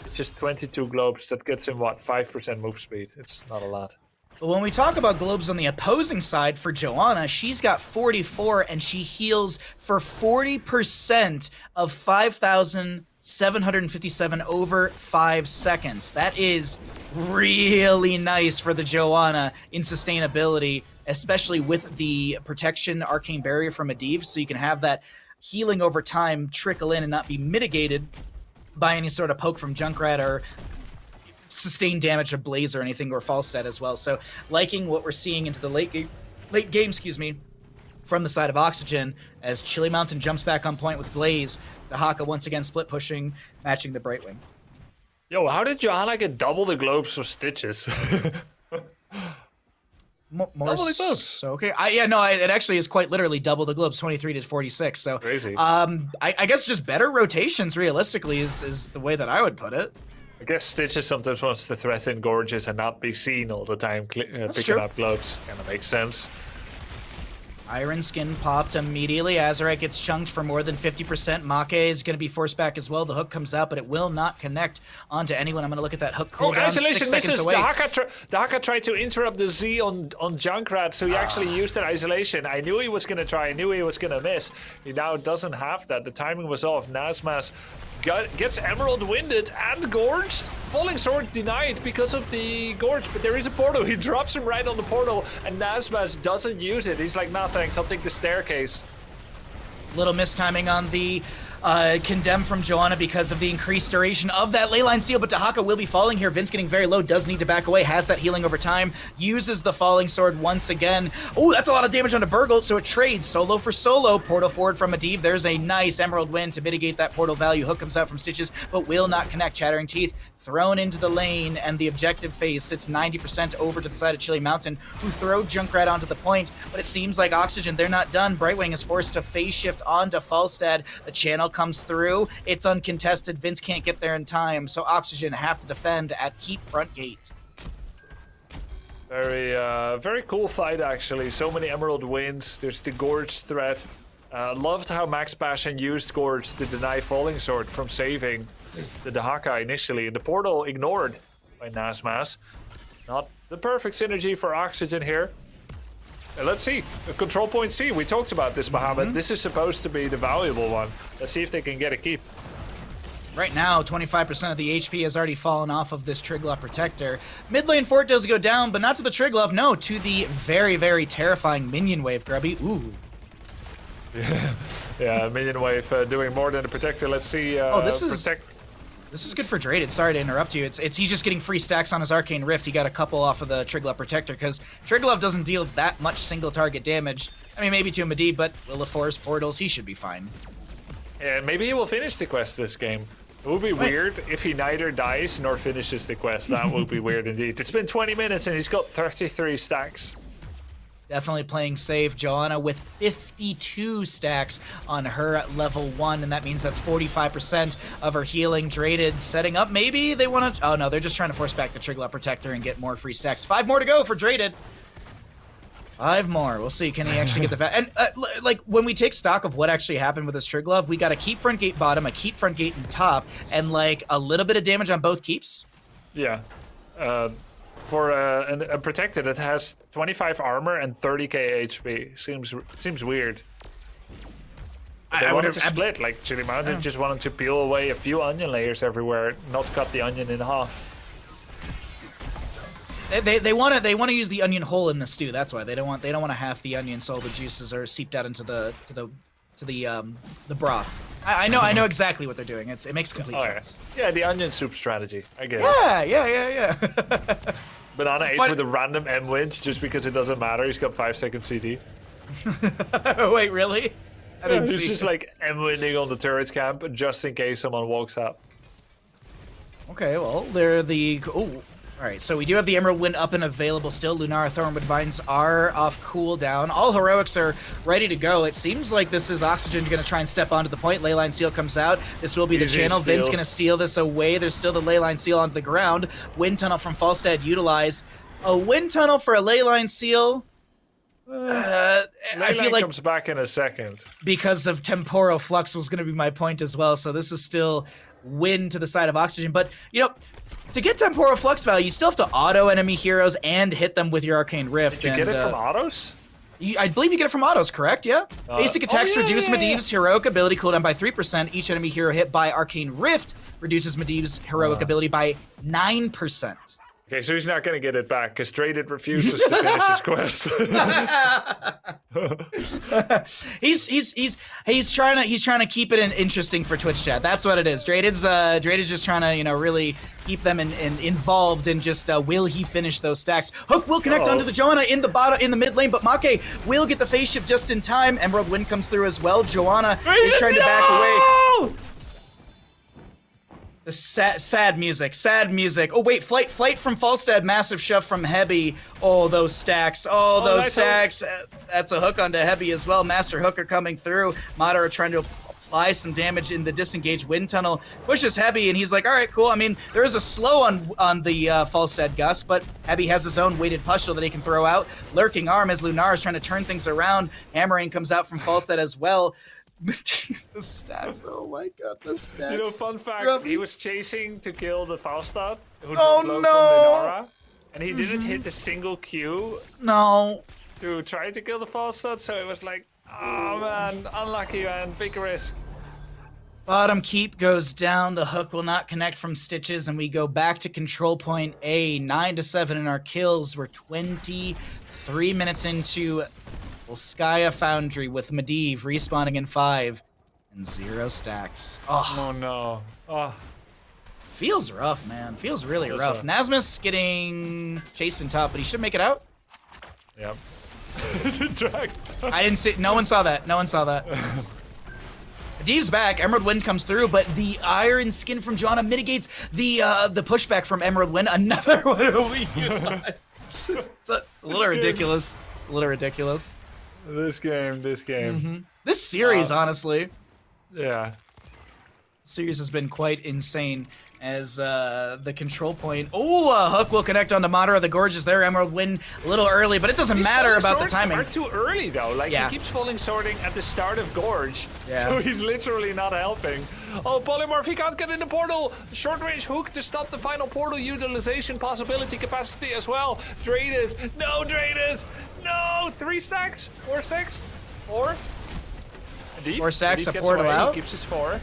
It's just 22 globes. That gets him, what, 5% move speed. It's not a lot. But when we talk about globes on the opposing side for Joanna, she's got 44, and she heals for 40% of 5,757 over 5 seconds. That is really nice for the Joanna in sustainability, especially with the protection Arcane Barrier from Medivh, so you can have that healing over time trickle in and not be mitigated by any sort of poke from Junkrat or sustained damage of Blaze or anything, or Falstad as well. So liking what we're seeing into the late game, from the side of Oxygen, as Chili Mountain jumps back on point with Blaze. The Haka once again split pushing, matching the Brightwing. Yo, how did Johanna get double the globes for Stitches? More double the globes. So, okay. It actually is quite literally double the globes, 23 to 46. So crazy. I guess just better rotations, realistically, is the way that I would put it. I guess Stitches sometimes wants to threaten Gorgeous and not be seen all the time picking up globes. Kind of makes sense. Iron Skin popped immediately. Azerite gets chunked for more than 50%. Make is going to be forced back as well. The hook comes out, but it will not connect onto anyone. I'm going to look at that hook cooldown. Isolation 6 seconds misses. away. The Haka tried to interrupt the Z on Junkrat, so he actually used that isolation. I knew he was going to try. I knew he was going to miss. He now doesn't have that. The timing was off. Nazmas gets Emerald winded and gorged. Falling Sword denied because of the gorge, but there is a portal. He drops him right on the portal, and Nazmas doesn't use it. He's like, nah, thanks. I'll take the staircase. Little mistiming on the condemn from Joanna because of the increased duration of that leyline seal, but Dahaka will be falling here. Vince getting very low, does need to back away, has that healing over time, uses the falling sword once again. Oh, that's a lot of damage onto Burgle, so it trades solo for solo. Portal forward from Medivh. There's a nice Emerald win to mitigate that portal value. Hook comes out from Stitches, but will not connect. Chattering Teeth thrown into the lane, and the objective phase sits 90% over to the side of Chili Mountain, who throw Junkrat onto the point, but it seems like Oxygen, they're not done. Brightwing is forced to phase shift onto Falstad. The channel comes through. It's uncontested. Vince can't get there in time, so Oxygen have to defend at Keep Front Gate. Very cool fight, actually. So many Emerald wins. There's the Gorge threat. Loved how Max Passion used Gorge to deny Falling Sword from saving the Dahaka initially. And the portal ignored by Nazmas. Not the perfect synergy for Oxygen here. Let's see. Control point C. We talked about this, Bahamut. This is supposed to be the valuable one. Let's see if they can get a keep. Right now, 25% of the HP has already fallen off of this Triglav Protector. Mid lane fort does go down, but not to the Triglav, no, to the very, very terrifying minion wave, Grubby. Ooh. Yeah, minion wave doing more than the Protector. Let's see. This is good for Draded. Sorry to interrupt you. He's just getting free stacks on his Arcane Rift. He got a couple off of the Triglav Protector because Triglav doesn't deal that much single target damage. I mean, maybe to Medivh, but Force portals, he should be fine. Yeah, maybe he will finish the quest this game. It would be weird if he neither dies nor finishes the quest. That would be weird indeed. It's been 20 minutes and he's got 33 stacks. Definitely playing safe. Joanna with 52 stacks on her level 1, and that means that's 45% of her healing. Draded setting up. Maybe they want to... Oh, no, they're just trying to force back the Triglav Protector and get more free stacks. 5 more to go for Draded. 5 more. We'll see. Can he actually get the... And, like, when we take stock of what actually happened with this Triglav, we got a Keep Front Gate bottom, a Keep Front Gate in top, and, like, a little bit of damage on both keeps. Yeah. For a Protector that has 25 armor and 30k HP. Seems weird. They wanted to split, like Chili Mountain just wanted to peel away a few onion layers everywhere, not cut the onion in half. They want to use the onion whole in the stew. That's why they don't want to half the onion so all the juices are seeped out into the broth. I know exactly what they're doing. It makes complete sense. Yeah, the onion soup strategy. I get it. Yeah. Banana ate with a random M wins just because it doesn't matter. He's got 5-second CD. Wait, really? I didn't see. He's just like M winning on the turrets camp just in case someone walks up. Okay, well, they're the... Oh, all right, so we do have the Emerald Wind up and available still. Lunara Thornwood Vines are off cooldown. All heroics are ready to go. It seems like this is Oxygen going to try and step onto the point. Leyline Seal comes out. This will be the channel. Vin's going to steal this away. There's still the Leyline Seal onto the ground. Wind Tunnel from Falstad utilized. A Wind Tunnel for a Leyline Seal. I feel like comes back in a second. Because of Temporal Flux was going to be my point as well. So this is still win to the side of Oxygen. But, you know... To get Temporal Flux value, you still have to auto enemy heroes and hit them with your Arcane Rift. Did you get it from autos? I believe you get it from autos, correct? Yeah? Basic attacks reduce Medivh's heroic ability cooldown by 3%. Each enemy hero hit by Arcane Rift reduces Medivh's heroic ability by 9%. Okay, so he's not going to get it back because Draded refuses to finish his quest. he's trying to keep it interesting for Twitch chat. That's what it is. Draded's just trying to really keep them involved in just will he finish those stacks. Hook will connect onto the Joanna in the mid lane, but Make will get the phase shift just in time. Emerald Wind comes through as well. Joanna is trying to back away. The sad music. Oh wait, flight from Falstad, massive shove from Hebi. Oh, those stacks. Stacks. That's a hook onto Hebi as well. Master Hooker coming through. Madara trying to apply some damage in the disengaged wind tunnel. Pushes Heavy, and he's like, all right, cool. I mean, there is a slow on the Falstad Gust, but Heavy has his own weighted pushel that he can throw out. Lurking Arm as Lunar is trying to turn things around. Hammering comes out from Falstad as well. The stacks, oh my god, the stacks. You know, fun fact, Grubby. he was chasing to kill the Falstad, who Oh, dropped low no. from Lunara, and he didn't hit a single Q No. to try to kill the Falstad, so it was like, oh man, unlucky man, big risk. Bottom keep goes down. The hook will not connect from Stitches, and we go back to control point A. 9-7 in our kills. We're 23 minutes into Volskaya Foundry with Medivh respawning in 5 and 0 stacks. Oh, Oh no. Oh, feels rough, man. Feels really Feels rough. rough. Nasmus getting chased in top, but he should make it out. yep. The drag. I didn't see. No one saw that. No one saw that. Medivh's back. Emerald Wind comes through, but the Iron Skin from Johanna mitigates the pushback from Emerald Wind. Another one of we it's a little ridiculous. It's a little ridiculous. This game. This series, honestly, Yeah. series has been quite insane. As the control point. Oh, Hook will connect onto Madara the Gorgeous there. Emerald Wind a little early, but it doesn't matter about the timing. Are too early though. Like Yeah. he keeps falling sorting at the start of Gorge, Yeah. so he's literally not helping. Oh, Polymorph, he can't get in the portal. Short range hook to stop the final portal utilization possibility capacity as well. Drated. No, Drated. No, 3 stacks, 4 stacks, 4. Medivh. 4 stacks, Medivh a gets portal away. out. He keeps his 4.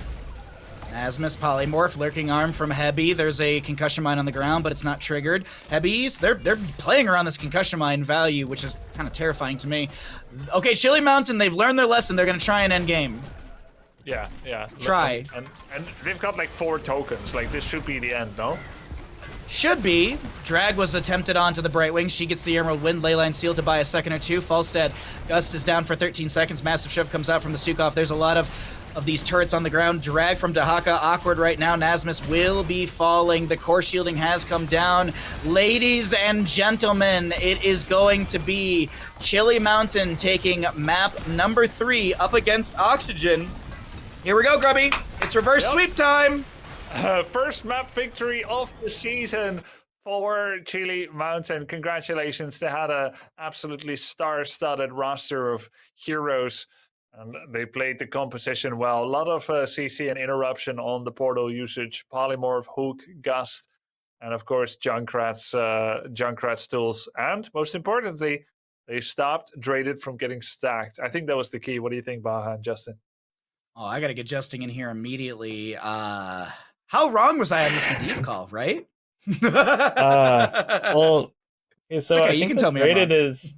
Nasmus Polymorph, Lurking Arm from Hebi. There's a concussion mine on the ground, but it's not triggered. Hebis, they're playing around this concussion mine value, which is kind of terrifying to me. Okay, Chili Mountain, they've learned their lesson. They're gonna try and end game. Yeah. Try. And they've got like 4 tokens. Like this should be the end, no? Should be. Drag was attempted onto the Brightwing. She gets the Emerald Wind. Leyline Seal to buy a second or two. Falstad Gust is down for 13 seconds. Massive Shove comes out from the Stukov. There's a lot of these turrets on the ground. Drag from Dahaka. Awkward right now. Nasmus will be falling. The core shielding has come down. Ladies and gentlemen, it is going to be Chili Mountain taking map number 3 up against Oxygen. Here we go, Grubby. It's reverse sweep time. First map victory of the season for Chili Mountain. Congratulations. They had a absolutely star-studded roster of heroes, and they played the composition well. A lot of CC and interruption on the portal usage. Polymorph, Hook, Gust, and of course Junkrat's tools. And most importantly, they stopped Drated from getting stacked. I think that was the key. What do you think, Baha and Justin? Oh, I gotta get Justin in here immediately. How wrong was I on this Medivh call, right? Well, okay, so okay, I you think can that tell me I'm Drated wrong. is.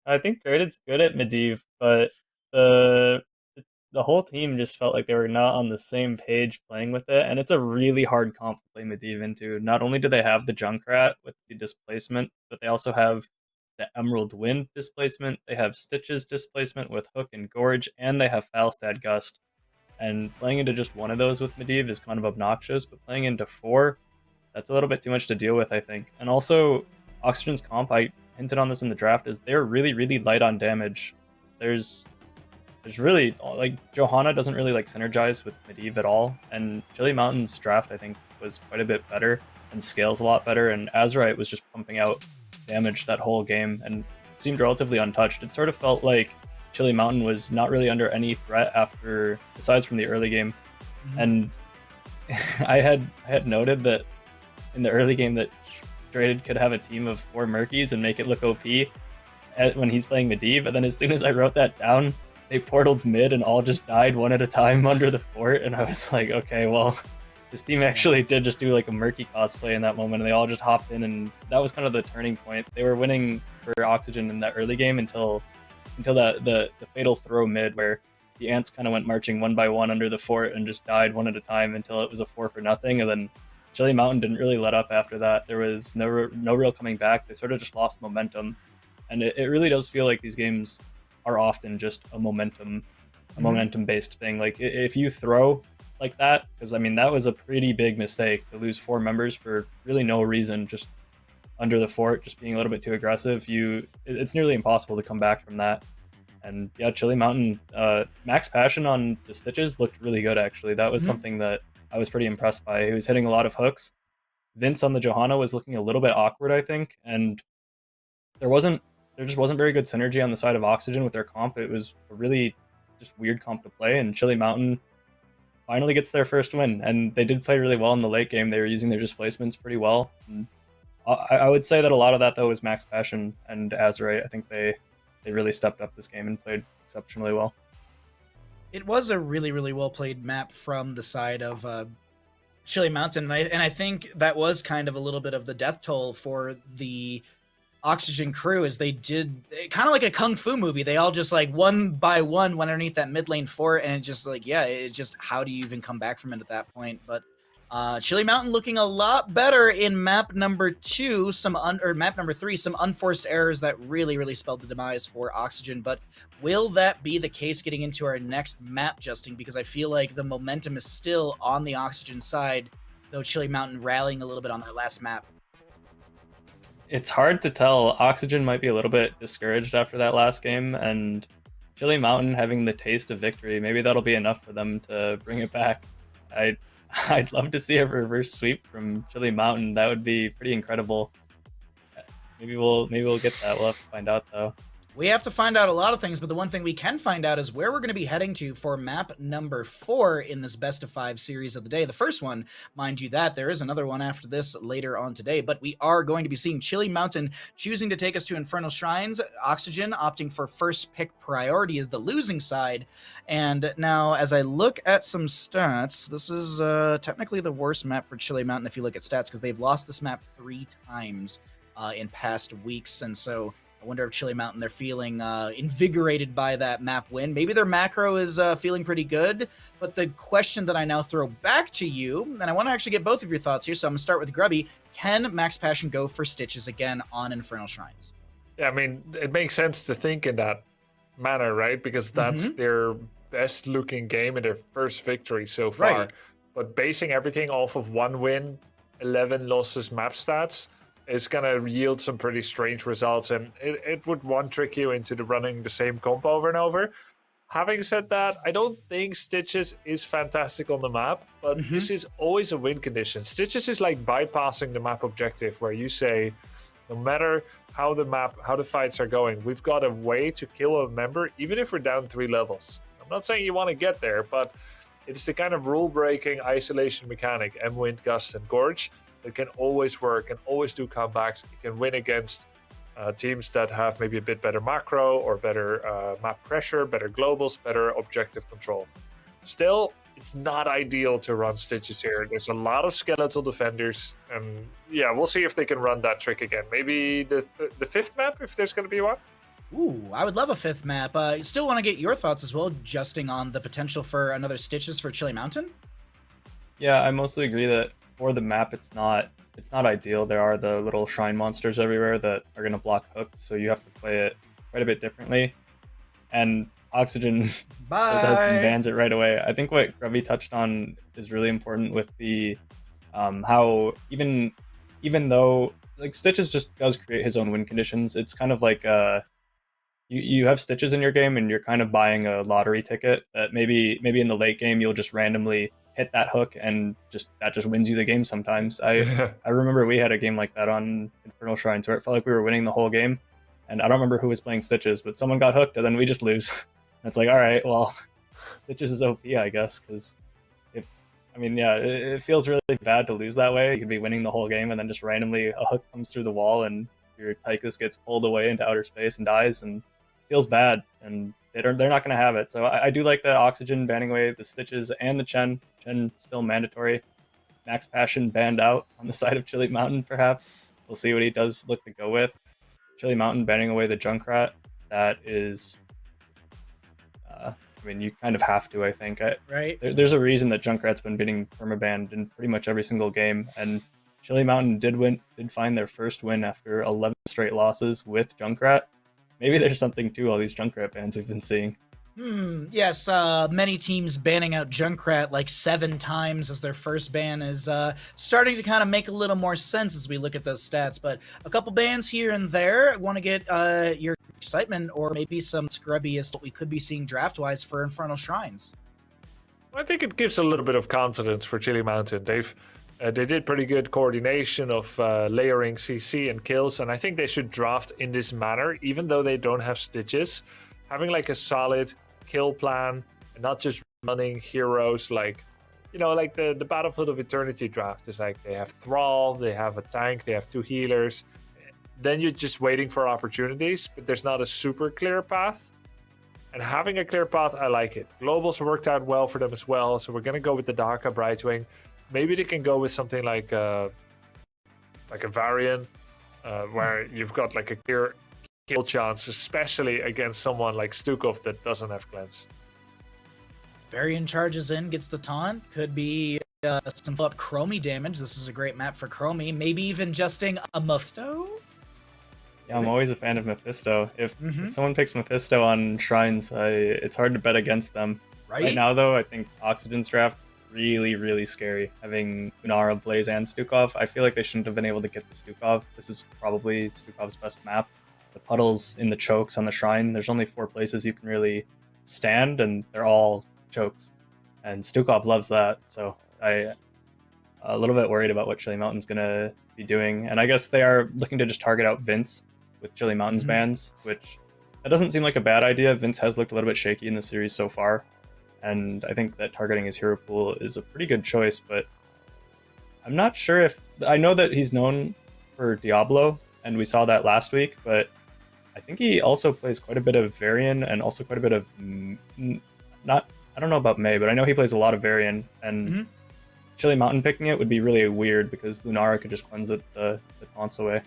I think Drated's good at Medivh, but the whole team just felt like they were not on the same page playing with it, and it's a really hard comp to play Medivh into. Not only do they have the Junkrat with the displacement, but they also have the Emerald Wind displacement. They have Stitches displacement with Hook and Gorge, and they have Falstad Gust. And playing into just one of those with Medivh is kind of obnoxious, but playing into 4, that's a little bit too much to deal with, I think. And also, Oxygen's comp, I hinted on this in the draft, is they're really, really light on damage. There's really, like, Johanna doesn't really, like, synergize with Medivh at all, and Chili Mountain's draft, I think, was quite a bit better, and scales a lot better, and Azurite was just pumping out damage that whole game, and seemed relatively untouched. It sort of felt like Chili Mountain was not really under any threat after, besides from the early game. Mm-hmm. And I had noted that in the early game that Drated could have a team of 4 Murkies and make it look OP when he's playing Medivh, and then as soon as I wrote that down, they portaled mid and all just died one at a time under the fort, and I was like, okay, well, this team actually did just do like a Murky cosplay in that moment, and they all just hopped in, and that was kind of the turning point. They were winning for Oxygen in that early game until the fatal throw mid, where the ants kind of went marching one by one under the fort and just died one at a time until it was a 4-0, and then Chili Mountain didn't really let up after that. There was no real coming back. They sort of just lost momentum, and it really does feel like these games are often just a momentum based thing. Like if you throw like that, because I mean that was a pretty big mistake to lose 4 members for really no reason, just under the fort, just being a little bit too aggressive. It's nearly impossible to come back from that. And yeah, Chili Mountain, Max Passion on the Stitches looked really good, actually. That was something that I was pretty impressed by. He was hitting a lot of hooks. Vince on the Johanna was looking a little bit awkward, I think, and there just wasn't very good synergy on the side of Oxygen with their comp. It was a really just weird comp to play, and Chili Mountain finally gets their first win, and they did play really well in the late game. They were using their displacements pretty well. And I would say that a lot of that, though, was Max Passion and Azerite. I think they really stepped up this game and played exceptionally well. It was a really, really well played map from the side of Chili Mountain, and I think that was kind of a little bit of the death toll for the Oxygen crew, is they did kind of like a kung fu movie. They all just like one by one went underneath that mid lane fort, and it's just like, yeah, it's just how do you even come back from it at that point? But Chili Mountain looking a lot better in map number 2, map number 3, some unforced errors that really, really spelled the demise for Oxygen. But will that be the case getting into our next map, Justin? Because I feel like the momentum is still on the Oxygen side, though Chili Mountain rallying a little bit on that last map. It's hard to tell. Oxygen might be a little bit discouraged after that last game, and Chili Mountain having the taste of victory, maybe that'll be enough for them to bring it back. I'd love to see a reverse sweep from Chili Mountain. That would be pretty incredible. Maybe we'll get that. We'll have to find out, though. We have to find out a lot of things, but the one thing we can find out is where we're going to be heading to for map number 4 in this best of 5 series of the day. The first one, mind you, that there is another one after this later on today, but we are going to be seeing Chili Mountain choosing to take us to Infernal Shrines. Oxygen opting for first pick priority is the losing side. And now, as I look at some stats, this is technically the worst map for Chili Mountain if you look at stats, because they've lost this map 3 times in past weeks, and so I wonder if Chili Mountain, they're feeling invigorated by that map win. Maybe their macro is feeling pretty good, but the question that I now throw back to you, and I want to actually get both of your thoughts here, so I'm going to start with Grubby. Can Max Passion go for Stitches again on Infernal Shrines? Yeah, I mean, it makes sense to think in that manner, right? Because that's their best looking game and their first victory so far. Right. But basing everything off of 1 win, 11 losses map stats, is going to yield some pretty strange results, and it would trick you into running the same comp over and over. Having said that, I don't think Stitches is fantastic on the map, but this is always a win condition. Stitches is like bypassing the map objective, where you say, no matter how the fights are going, we've got a way to kill a member, even if we're down 3 levels. I'm not saying you want to get there, but it's the kind of rule-breaking isolation mechanic, M-Wind, Gust, and Gorge, that can always work and always do comebacks. You can win against teams that have maybe a bit better macro or better map pressure, better globals, better objective control. Still, it's not ideal to run Stitches here. There's a lot of skeletal defenders, and yeah, we'll see if they can run that trick again. Maybe the 5th map, if there's going to be one. Ooh, I would love a 5th map. Still want to get your thoughts as well, Justin, on the potential for another Stitches for Chili Mountain? Yeah, I mostly agree that for the map, it's not ideal. There are the little shrine monsters everywhere that are going to block hooks, so you have to play it quite a bit differently. And Oxygen does have bans it right away. I think what Grubby touched on is really important with the how even though like Stitches just does create his own win conditions, it's kind of like you have Stitches in your game and you're kind of buying a lottery ticket that maybe in the late game you'll just randomly hit that hook and that just wins you the game sometimes. I remember we had a game like that on Infernal Shrines where it felt like we were winning the whole game, and I don't remember who was playing Stitches, but someone got hooked and then we just lose. And it's like, all right, well, Stitches is OP, I guess, because it feels really bad to lose that way. You could be winning the whole game and then just randomly a hook comes through the wall and your Tychus gets pulled away into outer space and dies, and feels bad, and they're not going to have it. So I do like the Oxygen banning away the Stitches and the Chen. Chen still mandatory. Max Passion banned out on the side of Chili Mountain, perhaps. We'll see what he does look to go with. Chili Mountain banning away the Junkrat. That is... you kind of have to, I think. Right. There's a reason that Junkrat's been getting permabanned in pretty much every single game, and Chili Mountain did find their first win after 11 straight losses with Junkrat. Maybe there's something to all these Junkrat bans we've been seeing. Yes, many teams banning out Junkrat like 7 times as their first ban is starting to kind of make a little more sense as we look at those stats. But a couple bans here and there. I want to get your excitement or maybe some scrubby as what we could be seeing draft-wise for Infernal Shrines. I think it gives a little bit of confidence for Chili Mountain. They did pretty good coordination of layering CC and kills, and I think they should draft in this manner, even though they don't have stitches. Having like a solid kill plan and not just running heroes like, like the Battlefield of Eternity draft is like they have Thrall, they have a tank, they have 2 healers. Then you're just waiting for opportunities, but there's not a super clear path. And having a clear path, I like it. Globals worked out well for them as well, so we're going to go with the Dahaka Brightwing. Maybe they can go with something like a Varian, where you've got like a clear kill chance, especially against someone like Stukov that doesn't have cleanse. Varian charges in, gets the taunt. Could be some flip Chromie damage. This is a great map for Chromie. Maybe even justing a Mephisto? Yeah, I'm always a fan of Mephisto. If someone picks Mephisto on Shrines, it's hard to bet against them. Right now, though, I think Oxygen's draft really, really scary. Having Lunara, Blaze, and Stukov, I feel like they shouldn't have been able to get the Stukov. This is probably Stukov's best map. The puddles in the chokes on the Shrine, there's only 4 places you can really stand, and they're all chokes. And Stukov loves that, so I'm a little bit worried about what Chili Mountain's going to be doing. And I guess they are looking to just target out Vince with Chili Mountain's bans, which that doesn't seem like a bad idea. Vince has looked a little bit shaky in the series so far, and I think that targeting his hero pool is a pretty good choice, but I'm not sure if... I know that he's known for Diablo, and we saw that last week, but I think he also plays quite a bit of Varian and also quite a bit of... I don't know about May, but I know he plays a lot of Varian, and Chili Mountain picking it would be really weird because Lunara could just cleanse the taunts away.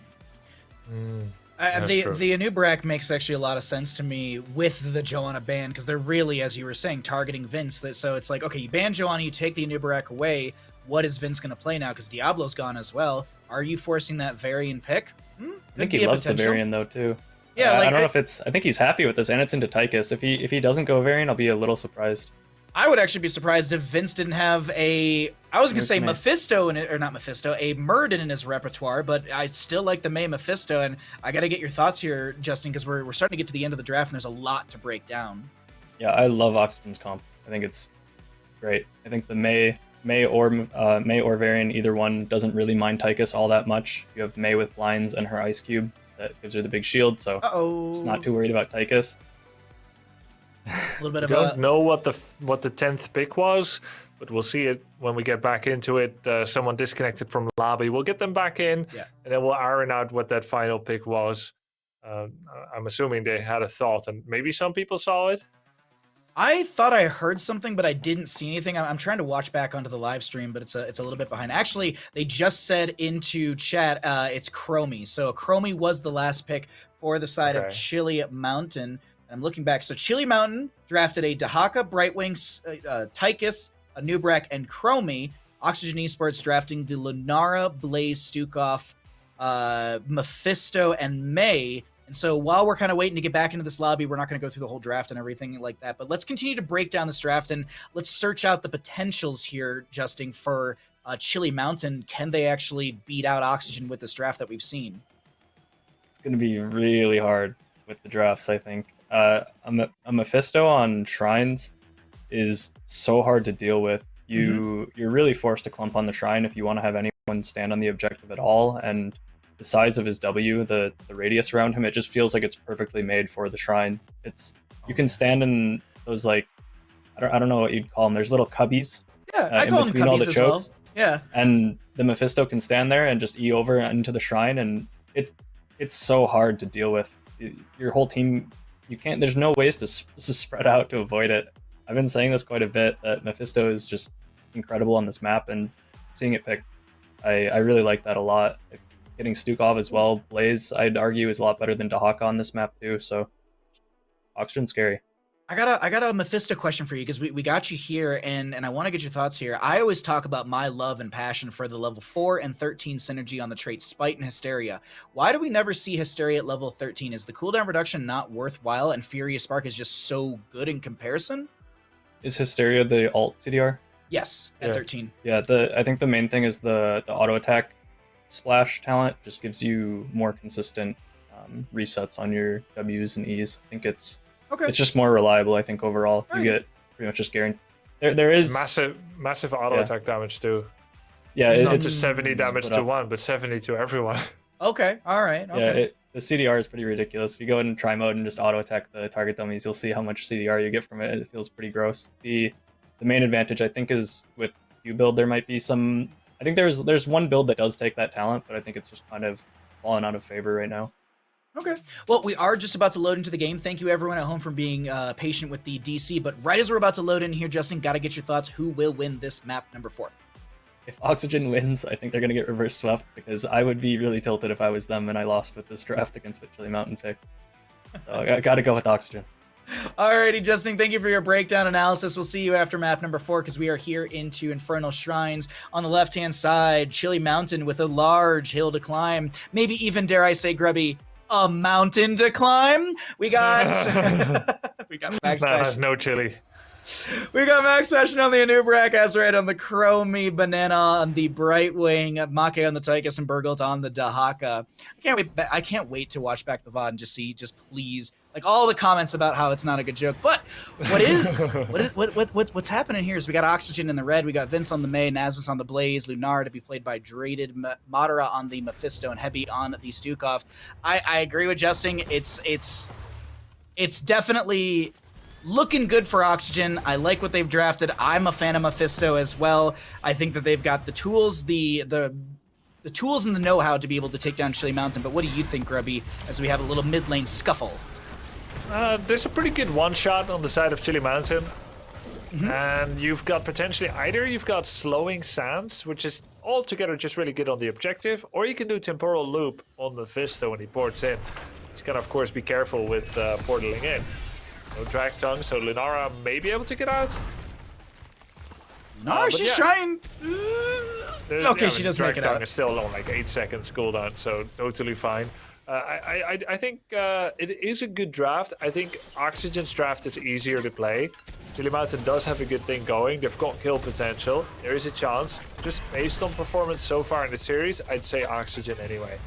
The Anub'arak makes actually a lot of sense to me with the Johanna ban, because they're really, as you were saying, targeting Vince. So it's like, okay, you ban Johanna, you take the Anub'arak away. What is Vince going to play now? Because Diablo's gone as well. Are you forcing that Varian pick? I think he loves the Varian, though, too. Yeah, I don't know if it's... I think he's happy with this, and it's into Tychus. If he doesn't go Varian, I'll be a little surprised. I would actually be surprised if Vince didn't have I was going to say Mephisto, or not Mephisto, a Murden in his repertoire, but I still like the May Mephisto, and I got to get your thoughts here, Justin, because we're starting to get to the end of the draft, and there's a lot to break down. Yeah, I love Oxygen's comp. I think it's great. I think the May or Varian, either one, doesn't really mind Tychus all that much. You have May with blinds and her Ice Cube. That gives her the big shield, so just not too worried about Tychus. A little bit of don't know what the 10th pick was, but we'll see it when we get back into it. Someone disconnected from lobby. We'll get them back in, and then we'll iron out what that final pick was. I'm assuming they had a thought, and maybe some people saw it. I thought I heard something, but I didn't see anything. I'm trying to watch back onto the live stream, but it's a little bit behind. Actually, they just said into chat it's Chromie. So Chromie was the last pick for the side of Chili Mountain. I'm looking back. So Chili Mountain drafted a Dahaka, Brightwing, Tychus, Anub'arak, and Chromie. Oxygen Esports drafting the Lunara, Blaze, Stukov, Mephisto, and May. And so while we're kind of waiting to get back into this lobby, we're not going to go through the whole draft and everything like that. But let's continue to break down this draft, and let's search out the potentials here, Justin, for Chili Mountain. Can they actually beat out Oxygen with this draft that we've seen? It's going to be really hard with the drafts, I think. A Mephisto on Shrines is so hard to deal with. You're really forced to clump on the Shrine if you want to have anyone stand on the objective at all, and the size of his W, the radius around him, it just feels like it's perfectly made for the Shrine. You can stand in those, like, I don't know what you'd call them. There's little cubbies I in call between them all the cubbies chokes. as well. Yeah. And the Mephisto can stand there and just E over into the Shrine, and it's so hard to deal with. Your whole team, there's no ways to spread out to avoid it. I've been saying this quite a bit, that Mephisto is just incredible on this map, and seeing it picked, I really like that a lot. Getting Stukov as well, Blaze, I'd argue, is a lot better than Dahaka on this map too, so Oxygen's scary. I got a Mephisto question for you, because we got you here, and I want to get your thoughts here. I always talk about my love and passion for the level 4 and 13 synergy on the traits Spite and Hysteria. Why do we never see Hysteria at level 13? Is the cooldown reduction not worthwhile, and Furious Spark is just so good in comparison? Is Hysteria the alt CDR? Yes, at 13. Yeah, I think the main thing is the auto attack splash talent just gives you more consistent resets on your W's and E's. I think it's Okay. just more reliable. I think overall you get pretty much just guaranteed. There is massive auto attack damage too. Yeah, It's not it's just 70 damage to one, but 70 to everyone. Okay. All right. Okay. Yeah, the CDR is pretty ridiculous. If you go in try mode and just auto attack the target dummies, you'll see how much CDR you get from it. It feels pretty gross. The main advantage I think is with Q build. There might be some. I think there's one build that does take that talent, but I think it's just kind of fallen out of favor right now. Okay. Well, we are just about to load into the game. Thank you, everyone at home, for being patient with the DC. But right as we're about to load in here, Justin, got to get your thoughts. Who will win this map number 4? If Oxygen wins, I think they're going to get reverse swept, because I would be really tilted if I was them and I lost with this draft against what Chili Mountain picked. So I got to go with Oxygen. Alrighty, Justin, thank you for your breakdown analysis. We'll see you after map number 4, because we are here into Infernal Shrines. On the left-hand side, Chili Mountain with a large hill to climb. Maybe even, dare I say, Grubby, a mountain to climb. We got Max That has no chili. We got Max Passion on the Anubrak, Azraed on the Chromie, Banana on the Brightwing, Make on the Tychus, and Burgult on the Dahaka. I can't wait to watch back the VOD and just please, like, all the comments about how it's not a good joke. But what's happening here is we got Oxygen in the red, we got Vince on the May, Nasmus on the Blaze, Lunar to be played by Draded, Madara on the Mephisto, and Heavy on the Stukov. I agree with Justin. It's definitely looking good for Oxygen. I like what they've drafted. I'm a fan of Mephisto as well. I think that they've got the tools, the tools and the know-how to be able to take down Chili Mountain. But what do you think, Grubby, as we have a little mid-lane scuffle? There's a pretty good one-shot on the side of Chili Mountain. And you've got potentially either you've got Slowing Sands, which is altogether just really good on the objective, or you can do Temporal Loop on Mephisto when he ports in. He's got to, of course, be careful with portaling in. No drag tongue, so Lunara may be able to get out. No, she's trying. Okay, she does make it out. Drag tongue is still on like 8 seconds cooldown, so totally fine. I think it is a good draft. I think Oxygen's draft is easier to play. Chili Mountain does have a good thing going. They've got kill potential. There is a chance. Just based on performance so far in the series, I'd say Oxygen anyway.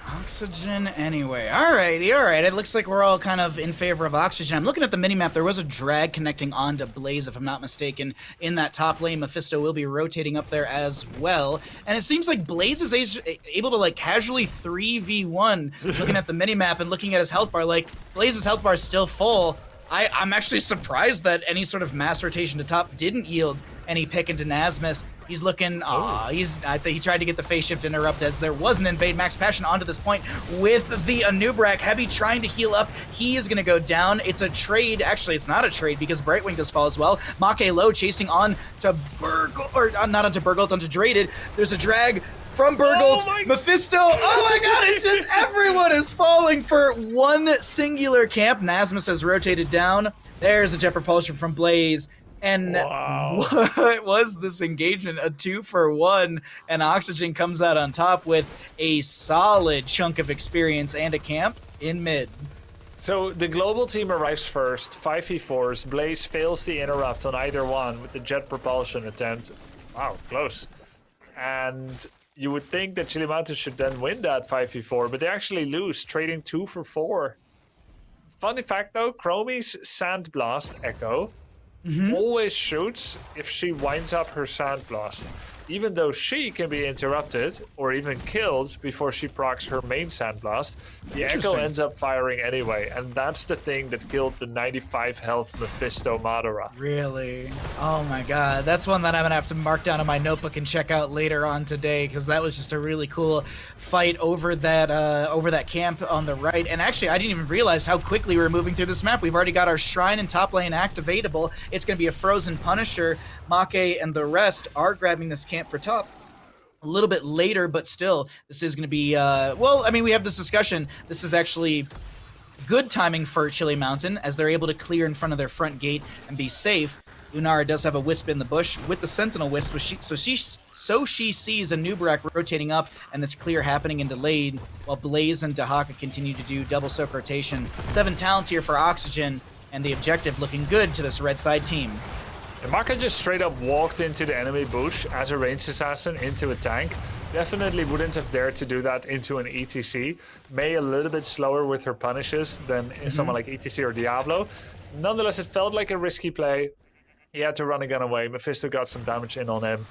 Oxygen anyway. Alrighty, alright. It looks like we're all kind of in favor of Oxygen. I'm looking at the minimap. There was a drag connecting onto Blaze, if I'm not mistaken, in that top lane. Mephisto will be rotating up there as well. And it seems like Blaze is able to, like, casually 3v1, looking at the minimap and looking at his health bar. Like, Blaze's health bar is still full. I'm actually surprised that any sort of mass rotation to top didn't yield any pick into Nasmus. He's looking, I think he tried to get the phase shift interrupt as there was an invade. Max Passion onto this point with the Anubrak. Heavy trying to heal up. He is going to go down. It's a trade. Actually, it's not a trade because Brightwing does fall as well. Make low chasing on to Burgult, or not onto Burgult, onto Draded. There's a drag from Burgult. Mephisto. Oh my god, it's just everyone is falling for one singular camp. Nasmus has rotated down. There's a jet propulsion from Blaze. And what was this engagement? A 2-for-1, and Oxygen comes out on top with a solid chunk of experience and a camp in mid. So the global team arrives first, 5v4s. Blaze fails the interrupt on either one with the jet propulsion attempt. Wow, close. And you would think that Chili Mountain should then win that 5v4, but they actually lose, trading 2-for-4. Funny fact though, Chromie's Sandblast Echo always shoots if she winds up her Sandblast, even though she can be interrupted or even killed before she procs her main Sandblast. The Echo ends up firing anyway, and that's the thing that killed the 95 health Mephisto Madara. Really? Oh my god, that's one that I'm gonna have to mark down in my notebook and check out later on today, because that was just a really cool fight over that camp on the right. And actually, I didn't even realize how quickly we're moving through this map. We've already got our Shrine and top lane activatable. It's gonna be a Frozen Punisher. Make and the rest are grabbing this camp for top a little bit later, but still, this is going to be, well, I mean, we have this discussion. This is actually good timing for Chili Mountain, as they're able to clear in front of their front gate and be safe. Lunara does have a Wisp in the bush with the Sentinel Wisp, so she sees a Nubrak rotating up, and this clear happening into lane, while Blaze and Dahaka continue to do double soak rotation. 7 talents here for Oxygen, and the objective looking good to this red side team. And Maka just straight up walked into the enemy bush as a ranged assassin into a tank. Definitely wouldn't have dared to do that into an ETC. May a little bit slower with her punishes than someone like ETC or Diablo. Nonetheless, it felt like a risky play. He had to run a gun away. Mephisto got some damage in on him.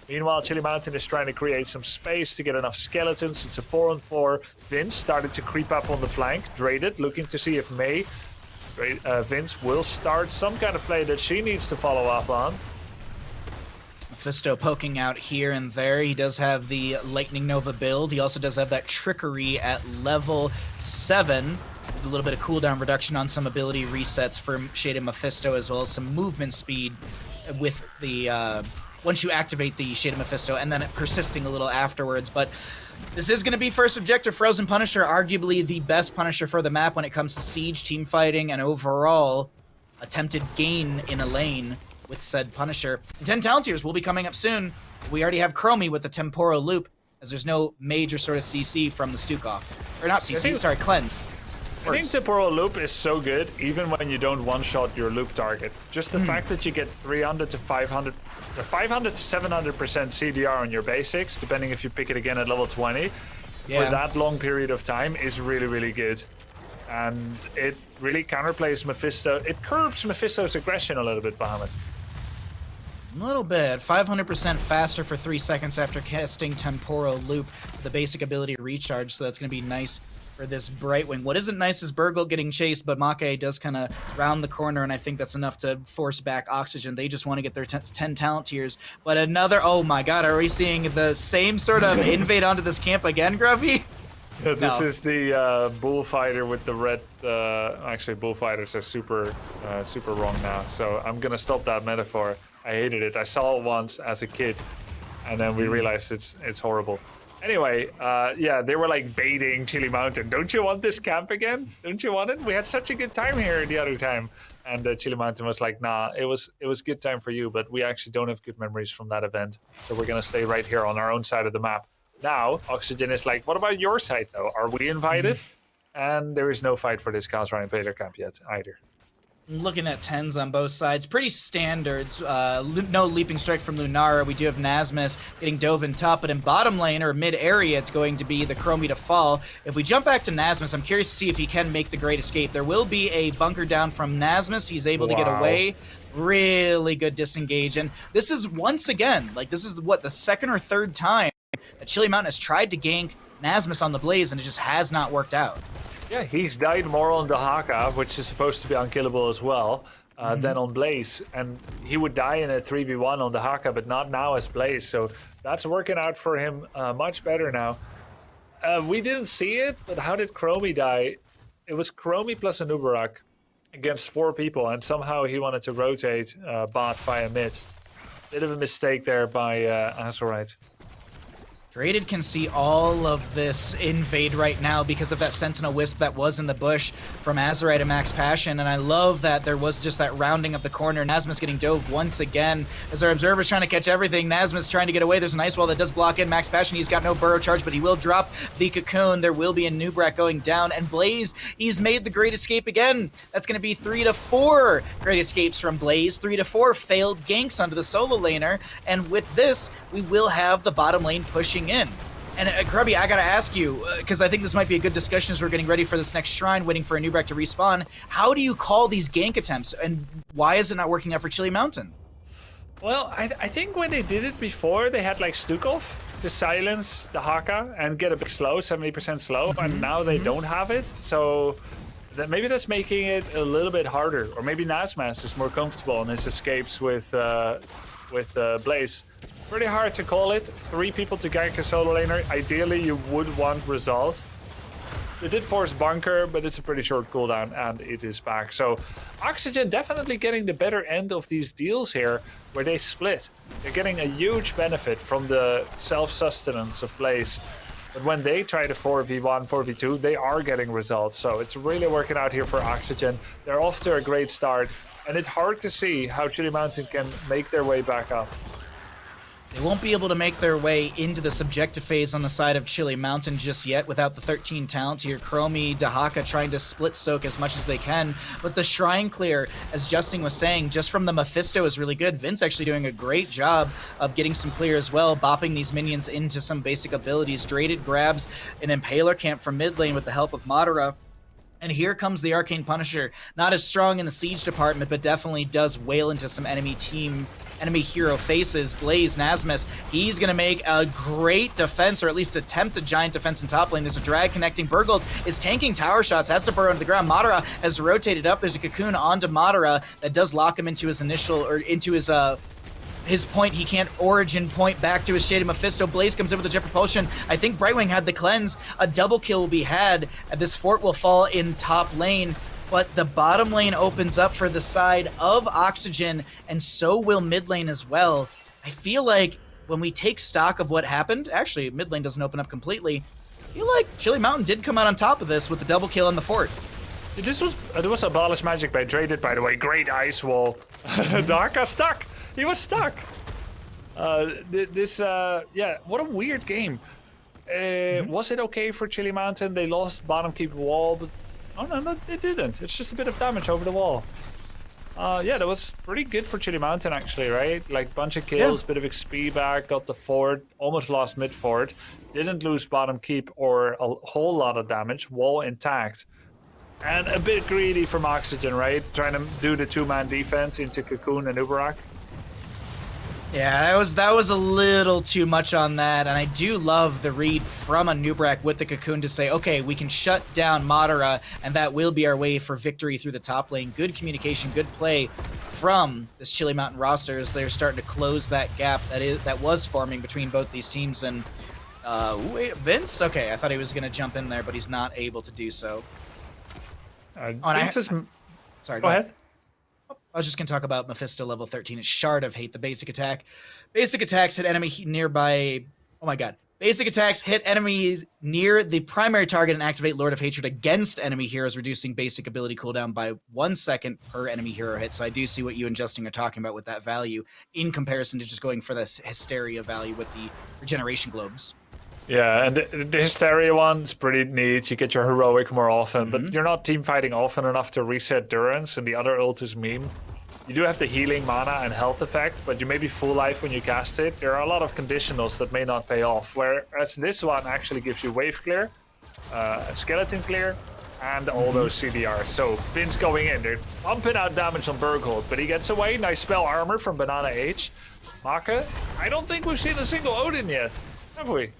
Meanwhile, Chili Mountain is trying to create some space to get enough skeletons. It's a 4-on-4. Vince started to creep up on the flank. Draded, looking to see if Vince will start some kind of play that she needs to follow up on. Mephisto poking out here and there. He does have the Lightning Nova build. He also does have that Trickery at level 7. A little bit of cooldown reduction on some ability resets for Shaded Mephisto, as well as some movement speed with the once you activate the Shaded Mephisto, and then it persisting a little afterwards. But this is going to be first objective. Frozen Punisher, arguably the best Punisher for the map when it comes to siege, team fighting, and overall attempted gain in a lane with said Punisher. 10 talent tiers will be coming up soon. We already have Chromie with the Temporal Loop, as there's no major sort of CC from the Stukov. Or not CC, sorry, Cleanse. I think Temporal Loop is so good, even when you don't one-shot your loop target. Just the fact that you get 300 to 500, or 500 to 700% CDR on your basics, depending if you pick it again at level 20, for that long period of time is really, really good. And it really counterplays Mephisto. It curbs Mephisto's aggression a little bit, Bahamut. A little bit. 500% faster for 3 seconds after casting Temporal Loop, the basic ability recharge, so that's going to be nice for this Brightwing. What isn't nice is Burgle getting chased, but Make does kind of round the corner, and I think that's enough to force back Oxygen. They just want to get their 10 talent tiers. But another, oh my god, are we seeing the same sort of invade onto this camp again, Grubby? Yeah, this is the bullfighter with the red. Actually, bullfighters are super wrong now. So I'm gonna stop that metaphor. I hated it. I saw it once as a kid, and then we realized it's horrible. Anyway, yeah, they were like baiting Chili Mountain. Don't you want this camp again? Don't you want it? We had such a good time here the other time. And Chili Mountain was like, nah, it was good time for you, but we actually don't have good memories from that event. So we're gonna stay right here on our own side of the map. Now, Oxygen is like, what about your side though? Are we invited? And there is no fight for this Khazra Impaler camp yet either. Looking at 10s on both sides, pretty standards. No leaping strike from Lunara. We do have Nasmus getting dove in top, but in bottom lane or mid area, it's going to be the Chromie to fall. If we jump back to Nasmus, I'm curious to see if he can make the great escape. There will be a bunker down from Nasmus. He's able to get away. Really good disengage. And this is once again, like this is what, the second or third time that Chili Mountain has tried to gank Nasmus on the Blaze, and it just has not worked out. Yeah, he's died more on the Haka, which is supposed to be unkillable as well, than on Blaze. And he would die in a 3v1 on the Haka, but not now as Blaze. So that's working out for him much better now. We didn't see it, but how did Chromie die? It was Chromie plus a Nubarak against 4 people, and somehow he wanted to rotate bot via mid. Bit of a mistake there by Azurite. Draded can see all of this invade right now because of that Sentinel Wisp that was in the bush from Azurite and Max Passion, and I love that there was just that rounding of the corner. Nasmus getting dove once again as our observer's trying to catch everything. Nasmus trying to get away. There's an Ice Wall that does block in Max Passion. He's got no burrow charge, but he will drop the Cocoon. There will be a Nubrak going down, and Blaze, he's made the great escape again. That's going to be 3 to 4 great escapes from Blaze, 3 to 4 failed ganks onto the solo laner, and with this, we will have the bottom lane pushing in. And Grubby, I gotta ask you, because I think this might be a good discussion as we're getting ready for this next shrine, waiting for a Nubrak to respawn. How do you call these gank attempts, and why is it not working out for Chili Mountain? Well, I think when they did it before, they had like Stukov to silence the Haka and get a big slow, 70% slow, and now they don't have it. So maybe that's making it a little bit harder, or maybe Nasmas is more comfortable on his escapes with Blaze. Pretty hard to call it. 3 people to gank a solo laner. Ideally, you would want results. They did force bunker, but it's a pretty short cooldown, and it is back. So Oxygen definitely getting the better end of these deals here, where they split. They're getting a huge benefit from the self-sustenance of Blaze. But when they try to 4v1, 4v2, they are getting results. So it's really working out here for Oxygen. They're off to a great start, and it's hard to see how Chili Mountain can make their way back up. They won't be able to make their way into the subjective phase on the side of Chili Mountain just yet without the 13 talent here. Chromie, Dahaka trying to split soak as much as they can, but the Shrine clear, as Justin was saying, just from the Mephisto is really good. Vince actually doing a great job of getting some clear as well, bopping these minions into some basic abilities. Draded grabs an Impaler camp from mid lane with the help of Madara. And here comes the Arcane Punisher. Not as strong in the siege department, but definitely does wail into some enemy hero faces. Blaze, Nasmus, he's going to make a great defense, or at least attempt a giant defense in top lane. There's a drag connecting. Burgold is tanking tower shots, has to burrow into the ground. Madara has rotated up. There's a cocoon onto Madara that does lock him into his his point. He can't origin point back to his Shaded Mephisto. Blaze comes in with a jet propulsion. I think Brightwing had the cleanse. A double kill will be had. This fort will fall in top lane, but the bottom lane opens up for the side of Oxygen, and so will mid lane as well. I feel like when we take stock of what happened, actually mid lane doesn't open up completely. I feel like Chili Mountain did come out on top of this with the double kill in the fort. There was abolish magic by Draded, by the way. Great ice wall. Darka stuck. He was stuck. Yeah, what a weird game. Was it okay for Chili Mountain? They lost bottom keep wall, but oh no, they didn't. It's just a bit of damage over the wall. Yeah, that was pretty good for Chili Mountain actually, right? Like bunch of kills, bit of XP back, got the fort, almost lost mid fort, didn't lose bottom keep or a whole lot of damage, wall intact. And a bit greedy from Oxygen, right? Trying to do the two-man defense into Cocoon and Uberak. Yeah, that was a little too much on that, and I do love the read from a Nubrak with the Cocoon to say, okay, we can shut down Madara, and that will be our way for victory through the top lane. Good communication, good play from this Chili Mountain roster as they're starting to close that gap that was forming between both these teams. And wait, Vince? Okay, I thought he was going to jump in there, but he's not able to do so. Sorry, go ahead. I was just going to talk about Mephisto level 13. It's Shard of Hate, the basic attack. Basic attacks hit enemy nearby. Oh my god. Basic attacks hit enemies near the primary target and activate Lord of Hatred against enemy heroes, reducing basic ability cooldown by 1 second per enemy hero hit. So I do see what you and Justin are talking about with that value in comparison to just going for this Hysteria value with the regeneration globes. Yeah, and the Hysteria one's pretty neat. You get your heroic more often, but you're not team fighting often enough to reset Durance, and the other ult is meme. You do have the healing mana and health effect, but you may be full life when you cast it. There are a lot of conditionals that may not pay off, whereas this one actually gives you wave clear, skeleton clear, and all those CDRs. So Vince going in, they're pumping out damage on Burghold, but he gets away. Nice spell armor from Banana H. Maka, I don't think we've seen a single Odin yet, have we?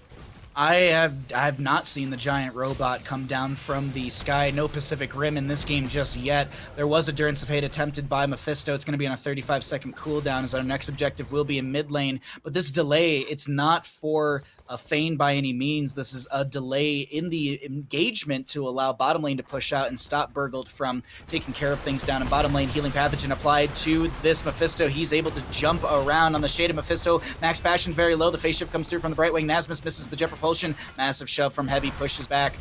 I have not seen the giant robot come down from the sky. No Pacific Rim in this game just yet. There was a Durance of Hate attempted by Mephisto. It's going to be on a 35-second cooldown as our next objective will be in mid lane. But this delay, it's not for a feign by any means. This is a delay in the engagement to allow bottom lane to push out and stop Burgold from taking care of things down in bottom lane. Healing Pathogen applied to this Mephisto. He's able to jump around on the Shaded Mephisto. Max Passion very low. The phase shift comes through from the Brightwing. Nasmus misses the jet propulsion. Massive shove from Heavy pushes back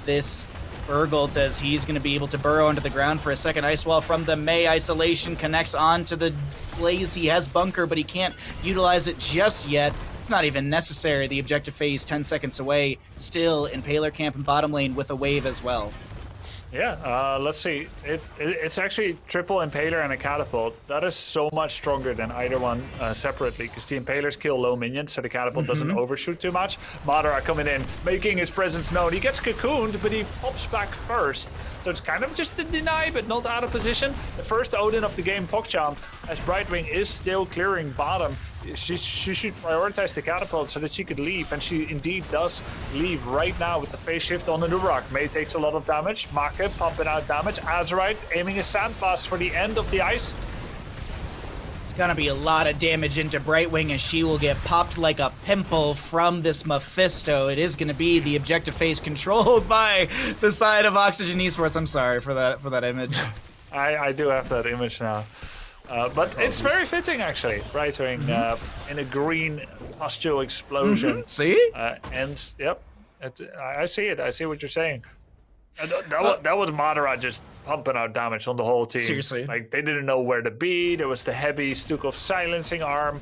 this Burgold as he's going to be able to burrow into the ground for a second ice wall from the May. Isolation connects onto the Blaze. He has bunker, but he can't utilize it just yet. It's not even necessary. The objective phase 10 seconds away. Still Impaler camp in bottom lane with a wave as well. Yeah, let's see. It's actually triple Impaler and a Catapult. That is so much stronger than either one separately, because the Impalers kill low minions, so the Catapult doesn't overshoot too much. Madara coming in, making his presence known. He gets cocooned, but he pops back first. So it's kind of just a deny, but not out of position. The first Odin of the game, PogChamp, as Brightwing is still clearing bottom. She should prioritize the Catapult so that she could leave, and she indeed does leave right now with the phase shift on the Nubarak. May takes a lot of damage. Make pumping out damage. Azurite aiming a Sand Blast for the end of the ice. It's gonna be a lot of damage into Brightwing as she will get popped like a pimple from this Mephisto. It is gonna be the objective phase controlled by the side of Oxygen Esports. I'm sorry for that image. I do have that image now. But it's very fitting, actually. Brightwing in a green pustule explosion. See? And, yep, I see it. I see what you're saying. That was Madara just pumping out damage on the whole team. Seriously. Like, they didn't know where to be. There was the heavy Stukov silencing arm.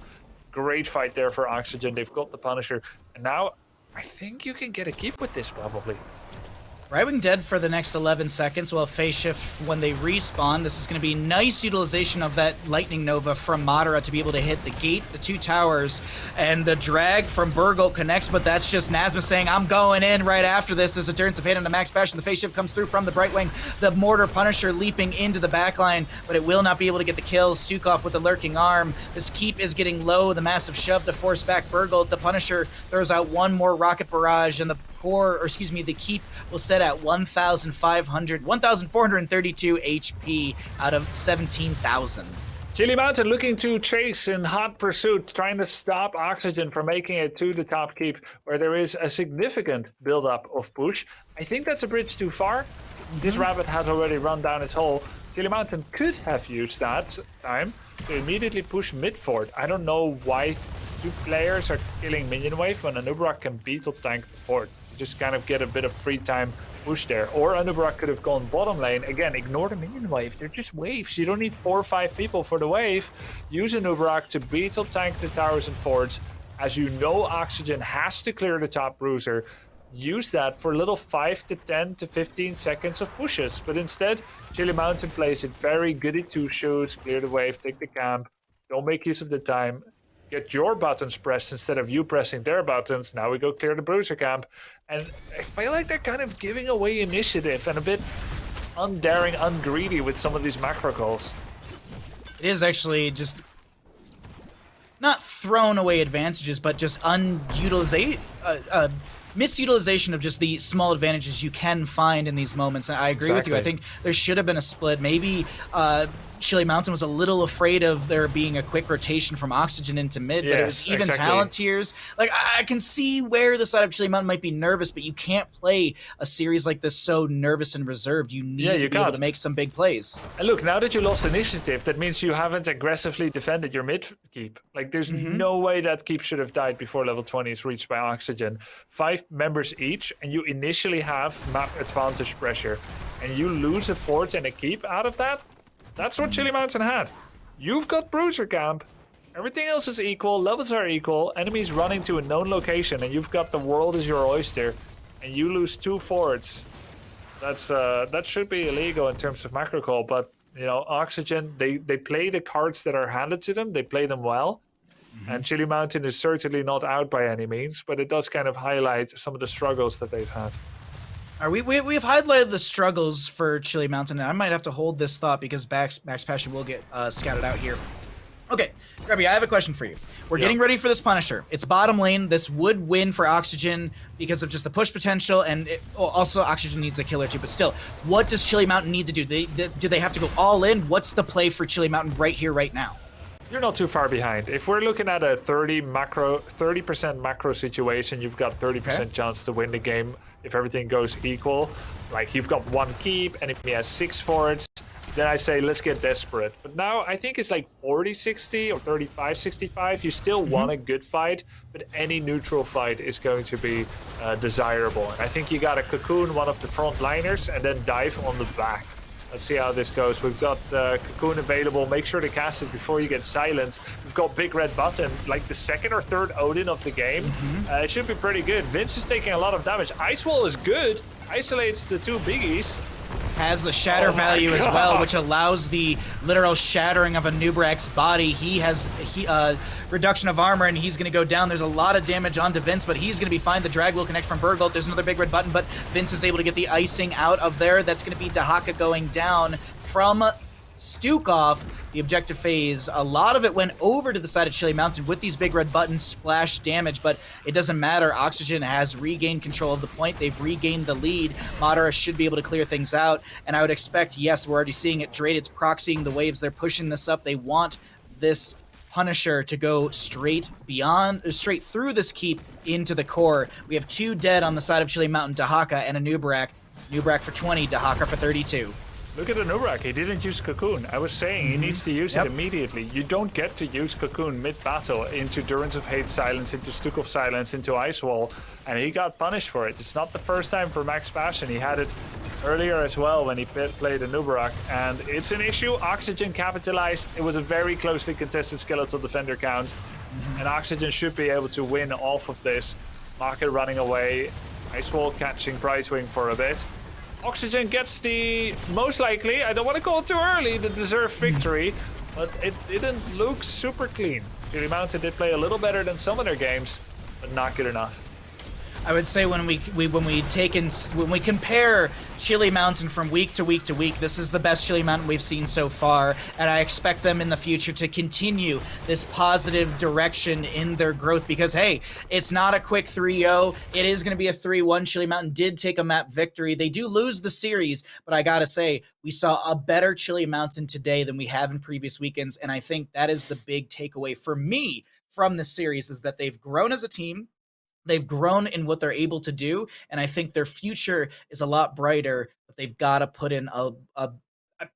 Great fight there for Oxygen. They've got the Punisher. And now I think you can get a keep with this probably. Right Wing dead for the next 11 seconds. We'll have phase shift when they respawn. This is going to be nice utilization of that Lightning Nova from Madara to be able to hit the gate, the 2 towers, and the drag from Burgolt connects, but that's just Nazma saying, I'm going in right after this. There's Endurance of Hate on the Max Bash, and the phase shift comes through from the Bright Wing. The Mortar Punisher leaping into the backline, but it will not be able to get the kills. Stukov with the Lurking Arm. This keep is getting low. The massive shove to force back Burgolt. The Punisher throws out one more Rocket Barrage, and the the keep will set at 1,432 HP out of 17,000. Chili Mountain looking to chase in hot pursuit, trying to stop Oxygen from making it to the top keep, where there is a significant buildup of push. I think that's a bridge too far. This rabbit has already run down its hole. Chili Mountain could have used that time to immediately push mid fort. I don't know why 2 players are killing minion wave when Anub'arak can beetle tank the fort. You just kind of get a bit of free time push there. Or Anub'arak could have gone bottom lane. Again, ignore the minion wave. They're just waves. You don't need 4 or 5 people for the wave. Use Anub'arak to beetle tank the towers and forts. As you know, Oxygen has to clear the top bruiser. Use that for little 5 to 10 to 15 seconds of pushes. But instead, Chili Mountain plays it very goody 2 shoes. Clear the wave, take the camp. Don't make use of the time. Get your buttons pressed instead of you pressing their buttons. Now we go clear the bruiser camp. And I feel like they're kind of giving away initiative and a bit undaring, ungreedy with some of these macro calls. It is actually just not thrown away advantages, but just misutilization of just the small advantages you can find in these moments. And I agree with you. I think there should have been a split. Maybe Chili Mountain was a little afraid of there being a quick rotation from Oxygen into mid, but it was even talent tiers. Like, I can see where the side of Chili Mountain might be nervous, but you can't play a series like this so nervous and reserved. You need to be able to make some big plays. And look, now that you lost initiative, that means you haven't aggressively defended your mid keep. Like, there's no way that keep should have died before level 20 is reached by Oxygen. 5 members each, and you initially have map advantage pressure, and you lose a fort and a keep out of that. That's what Chili Mountain had. You've got bruiser camp. Everything else is equal. Levels are equal. Enemies running to a known location, and you've got the world as your oyster, and you lose 2 forts. That should be illegal in terms of macro call. But you know, Oxygen, they play the cards that are handed to them. They play them well. And Chili Mountain is certainly not out by any means, but it does kind of highlight some of the struggles that they've had. We've highlighted the struggles for Chili Mountain, and I might have to hold this thought because Max Passion will get scouted out here. Okay, Grubby, I have a question for you. We're getting ready for this Punisher. It's bottom lane. This would win for Oxygen because of just the push potential, and also Oxygen needs a kill or two, but still, what does Chili Mountain need to do? Do they have to go all in? What's the play for Chili Mountain right here, right now? You're not too far behind. If we're looking at a 30% macro situation, you've got 30% chance to win the game if everything goes equal. Like, you've got 1 keep, enemy has 6 forts. Then I say, let's get desperate. But now I think it's like 40-60 or 35-65. You still want a good fight, but any neutral fight is going to be desirable. And I think you got to cocoon one of the front liners and then dive on the back. Let's see how this goes. We've got Cocoon available. Make sure to cast it before you get silenced. We've got Big Red Button, like the 2nd or 3rd Odin of the game. It should be pretty good. Vince is taking a lot of damage. Ice Wall is good. Isolates the 2 biggies. Has the shatter value as well, which allows the literal shattering of Anub'arak's body. He has reduction of armor, and he's going to go down. There's a lot of damage onto Vince, but he's going to be fine. The drag will connect from Burgolt. There's another Big Red Button, but Vince is able to get the icing out of there. That's going to be Dahaka going down from Stukov. The objective phase, a lot of it went over to the side of Chili Mountain with these Big Red Buttons splash damage, but it doesn't matter. Oxygen has regained control of the point. They've regained the lead. Madara should be able to clear things out, and I would expect, yes, we're already seeing it. Drade, it's proxying the waves. They're pushing this up. They want this Punisher to go straight through this keep into the core. We have 2 dead on the side of Chili Mountain, Dahaka and Anub'arak. Anub'arak for 20, Dahaka for 32. Look at Anub'arak, he didn't use Cocoon. I was saying he needs to use it immediately. You don't get to use Cocoon mid-battle into Endurance of Hate silence, into Stukov silence, into Ice Wall, and he got punished for it. It's not the first time for Max Passion. He had it earlier as well when he played Anub'arak, and it's an issue. Oxygen capitalized. It was a very closely contested Skeletal Defender count. And Oxygen should be able to win off of this. Market running away, Ice Wall catching Price Wing for a bit. Oxygen gets the, most likely, I don't want to call it too early, the deserved victory, but it didn't look super clean. Chili Mountain did play a little better than some of their games, but not good enough. I would say when we compare Chili Mountain from week to week to week, this is the best Chili Mountain we've seen so far, and I expect them in the future to continue this positive direction in their growth because, hey, it's not a quick 3-0. It is going to be a 3-1. Chili Mountain did take a map victory. They do lose the series, but I gotta say, we saw a better Chili Mountain today than we have in previous weekends, and I think that is the big takeaway for me from this series is that they've grown as a team. They've grown in what they're able to do, and I think their future is a lot brighter, but they've got to put in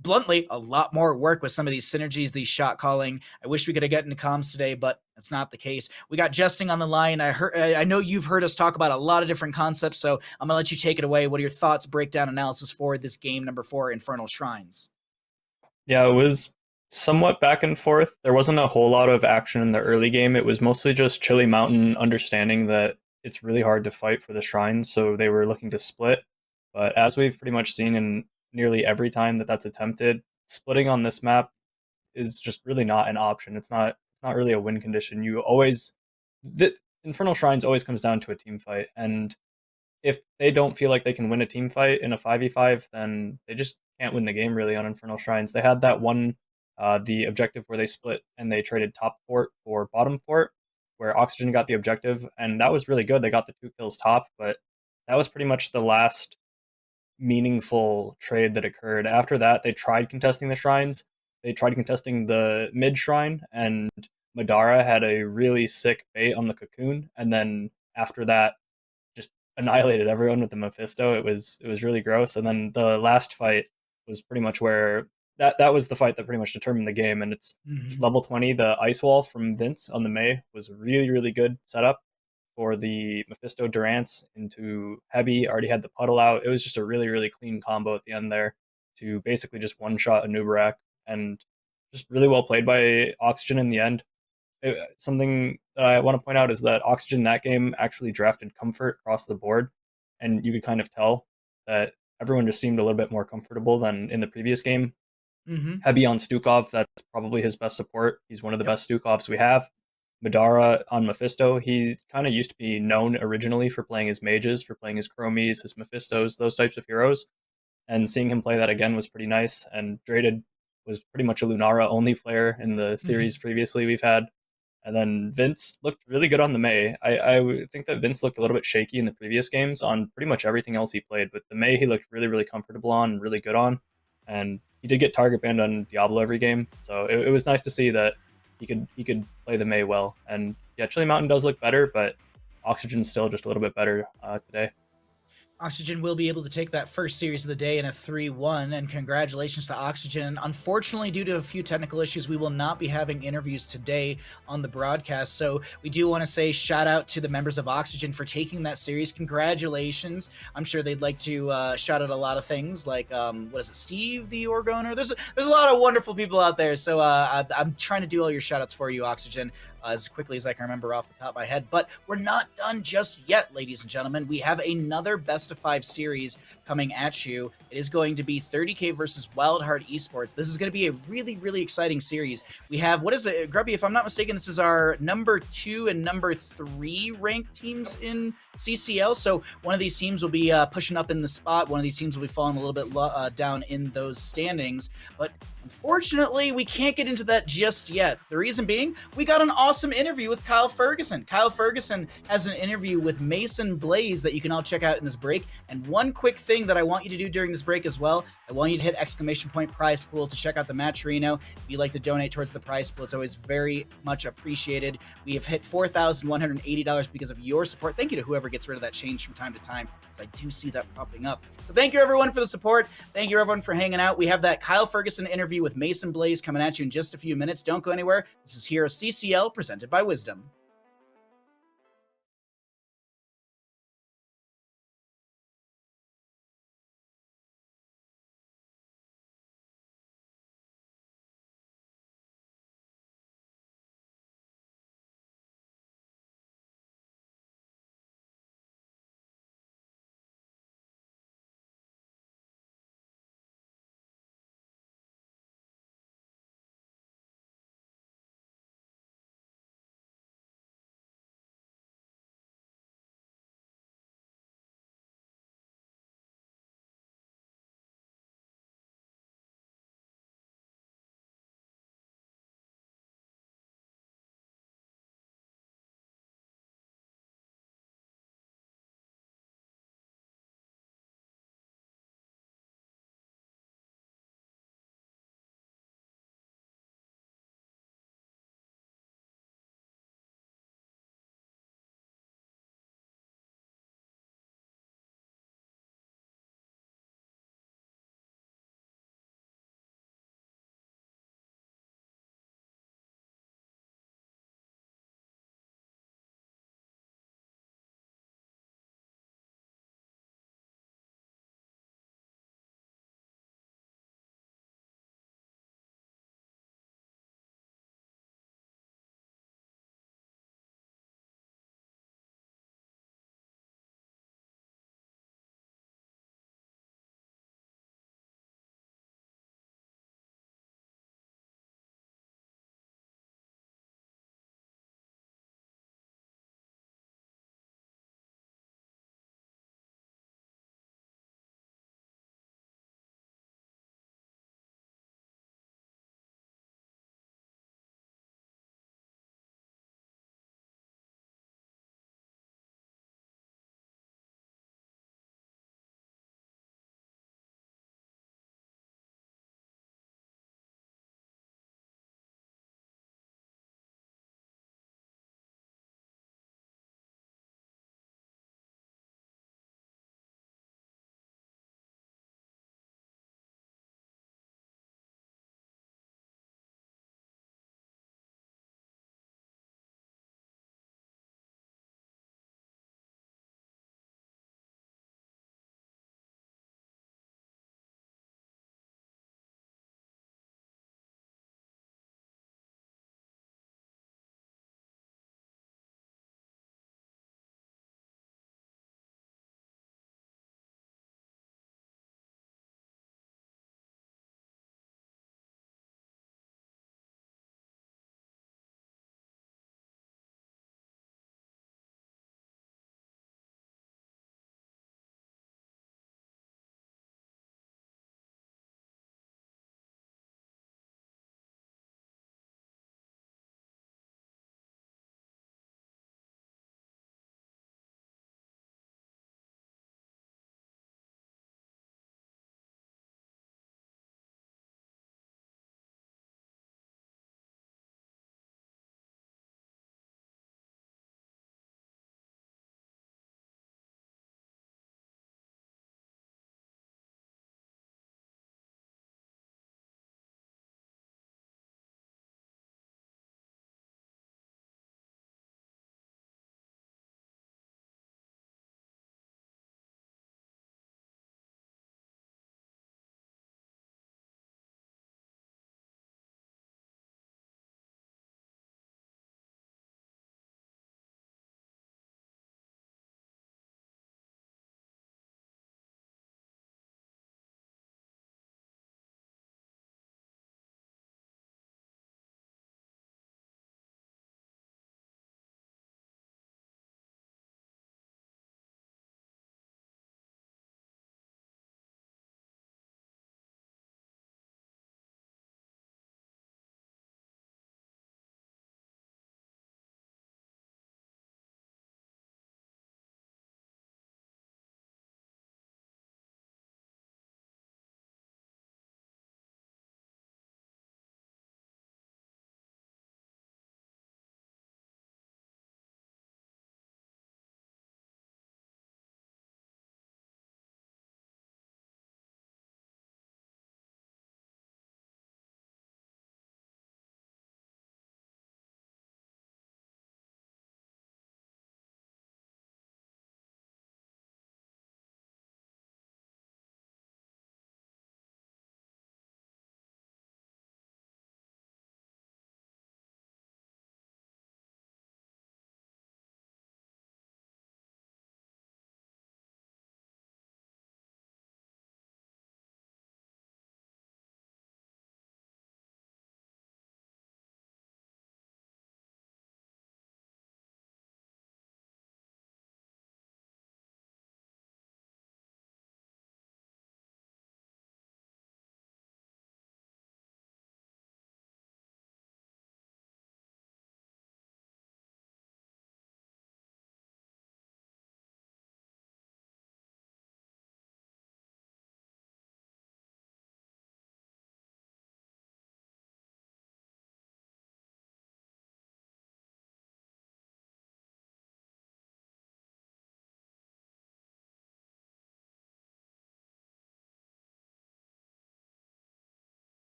bluntly, a lot more work with some of these synergies, these shot calling. I wish we could have gotten into comms today, but that's not the case. We got Justing on the line. I know you've heard us talk about a lot of different concepts, so I'm going to let you take it away. What are your thoughts, breakdown, analysis for this game number 4, Infernal Shrines? Yeah, it was somewhat back and forth. There wasn't a whole lot of action in the early game. It was mostly just Chili Mountain understanding that it's really hard to fight for the shrines, so they were looking to split. But as we've pretty much seen in nearly every time that that's attempted, splitting on this map is just really not an option. It's not really a win condition. The Infernal Shrines always comes down to a team fight, and if they don't feel like they can win a team fight in a 5v5, then they just can't win the game really on Infernal Shrines. They had that one the objective where they split and they traded top fort for bottom fort, where Oxygen got the objective, and that was really good. They got the 2 kills top, but that was pretty much the last meaningful trade that occurred. After that, they tried contesting the shrines. They tried contesting the mid shrine, and Madara had a really sick bait on the cocoon, and then after that, just annihilated everyone with the Mephisto. It was really gross. And then the last fight was pretty much where that was the fight that pretty much determined the game, and it's just level 20. The ice wall from Vince on the Mei was really, really good setup for the Mephisto Durance into Heavy. Already had the puddle out. It was just a really, really clean combo at the end there to basically just one-shot a Nubarak, and just really well played by Oxygen in the end. Something that I want to point out is that Oxygen that game actually drafted Comfort across the board, and you could kind of tell that everyone just seemed a little bit more comfortable than in the previous game. Heavy on Stukov, that's probably his best support. He's one of the best Stukovs we have. Madara on Mephisto, he kind of used to be known originally for playing his mages, for playing his Chromies, his Mephistos, those types of heroes. And seeing him play that again was pretty nice. And Draded was pretty much a Lunara only player in the series previously we've had. And then Vince looked really good on the Mei. I think that Vince looked a little bit shaky in the previous games on pretty much everything else he played. But the Mei he looked really, really comfortable on and really good on. And he did get target banned on Diablo every game. So it was nice to see that he could play the Mei well. And yeah, Chili Mountain does look better, but Oxygen's still just a little bit better today. Oxygen will be able to take that first series of the day in a 3-1, and congratulations to Oxygen. Unfortunately, due to a few technical issues, we will not be having interviews today on the broadcast, so we do want to say shout out to the members of Oxygen for taking that series. Congratulations. I'm sure they'd like to shout out a lot of things, like, what is it, Steve, the org owner? There's a lot of wonderful people out there, so I'm trying to do all your shout outs for you, Oxygen, as quickly as I can remember off the top of my head. But we're not done just yet, ladies and gentlemen. We have another best of 5 series coming at you. It is going to be 30K versus Wildheart Esports. This is going to be a really, really exciting series. We have, what is it, Grubby, if I'm not mistaken, this is our number 2 and number 3 ranked teams in CCL. So one of these teams will be pushing up in the spot. One of these teams will be falling a little bit down in those standings. But unfortunately, we can't get into that just yet. The reason being, we got an awesome interview with Kyle Ferguson. Kyle Ferguson has an interview with Mason Blaze that you can all check out in this break. And one quick thing that I want you to do during this break as well, I want you to hit ! prize pool to check out the match Reno. If you'd like to donate towards the prize pool, it's always very much appreciated. We have hit $4,180 because of your support. Thank you to whoever gets rid of that change from time to time, because I do see that popping up. So thank you everyone for the support. Thank you everyone for hanging out. We have that Kyle Ferguson interview with Mason Blaze coming at you in just a few minutes. Don't go anywhere. This is HeroesCCL presented by Wisdom.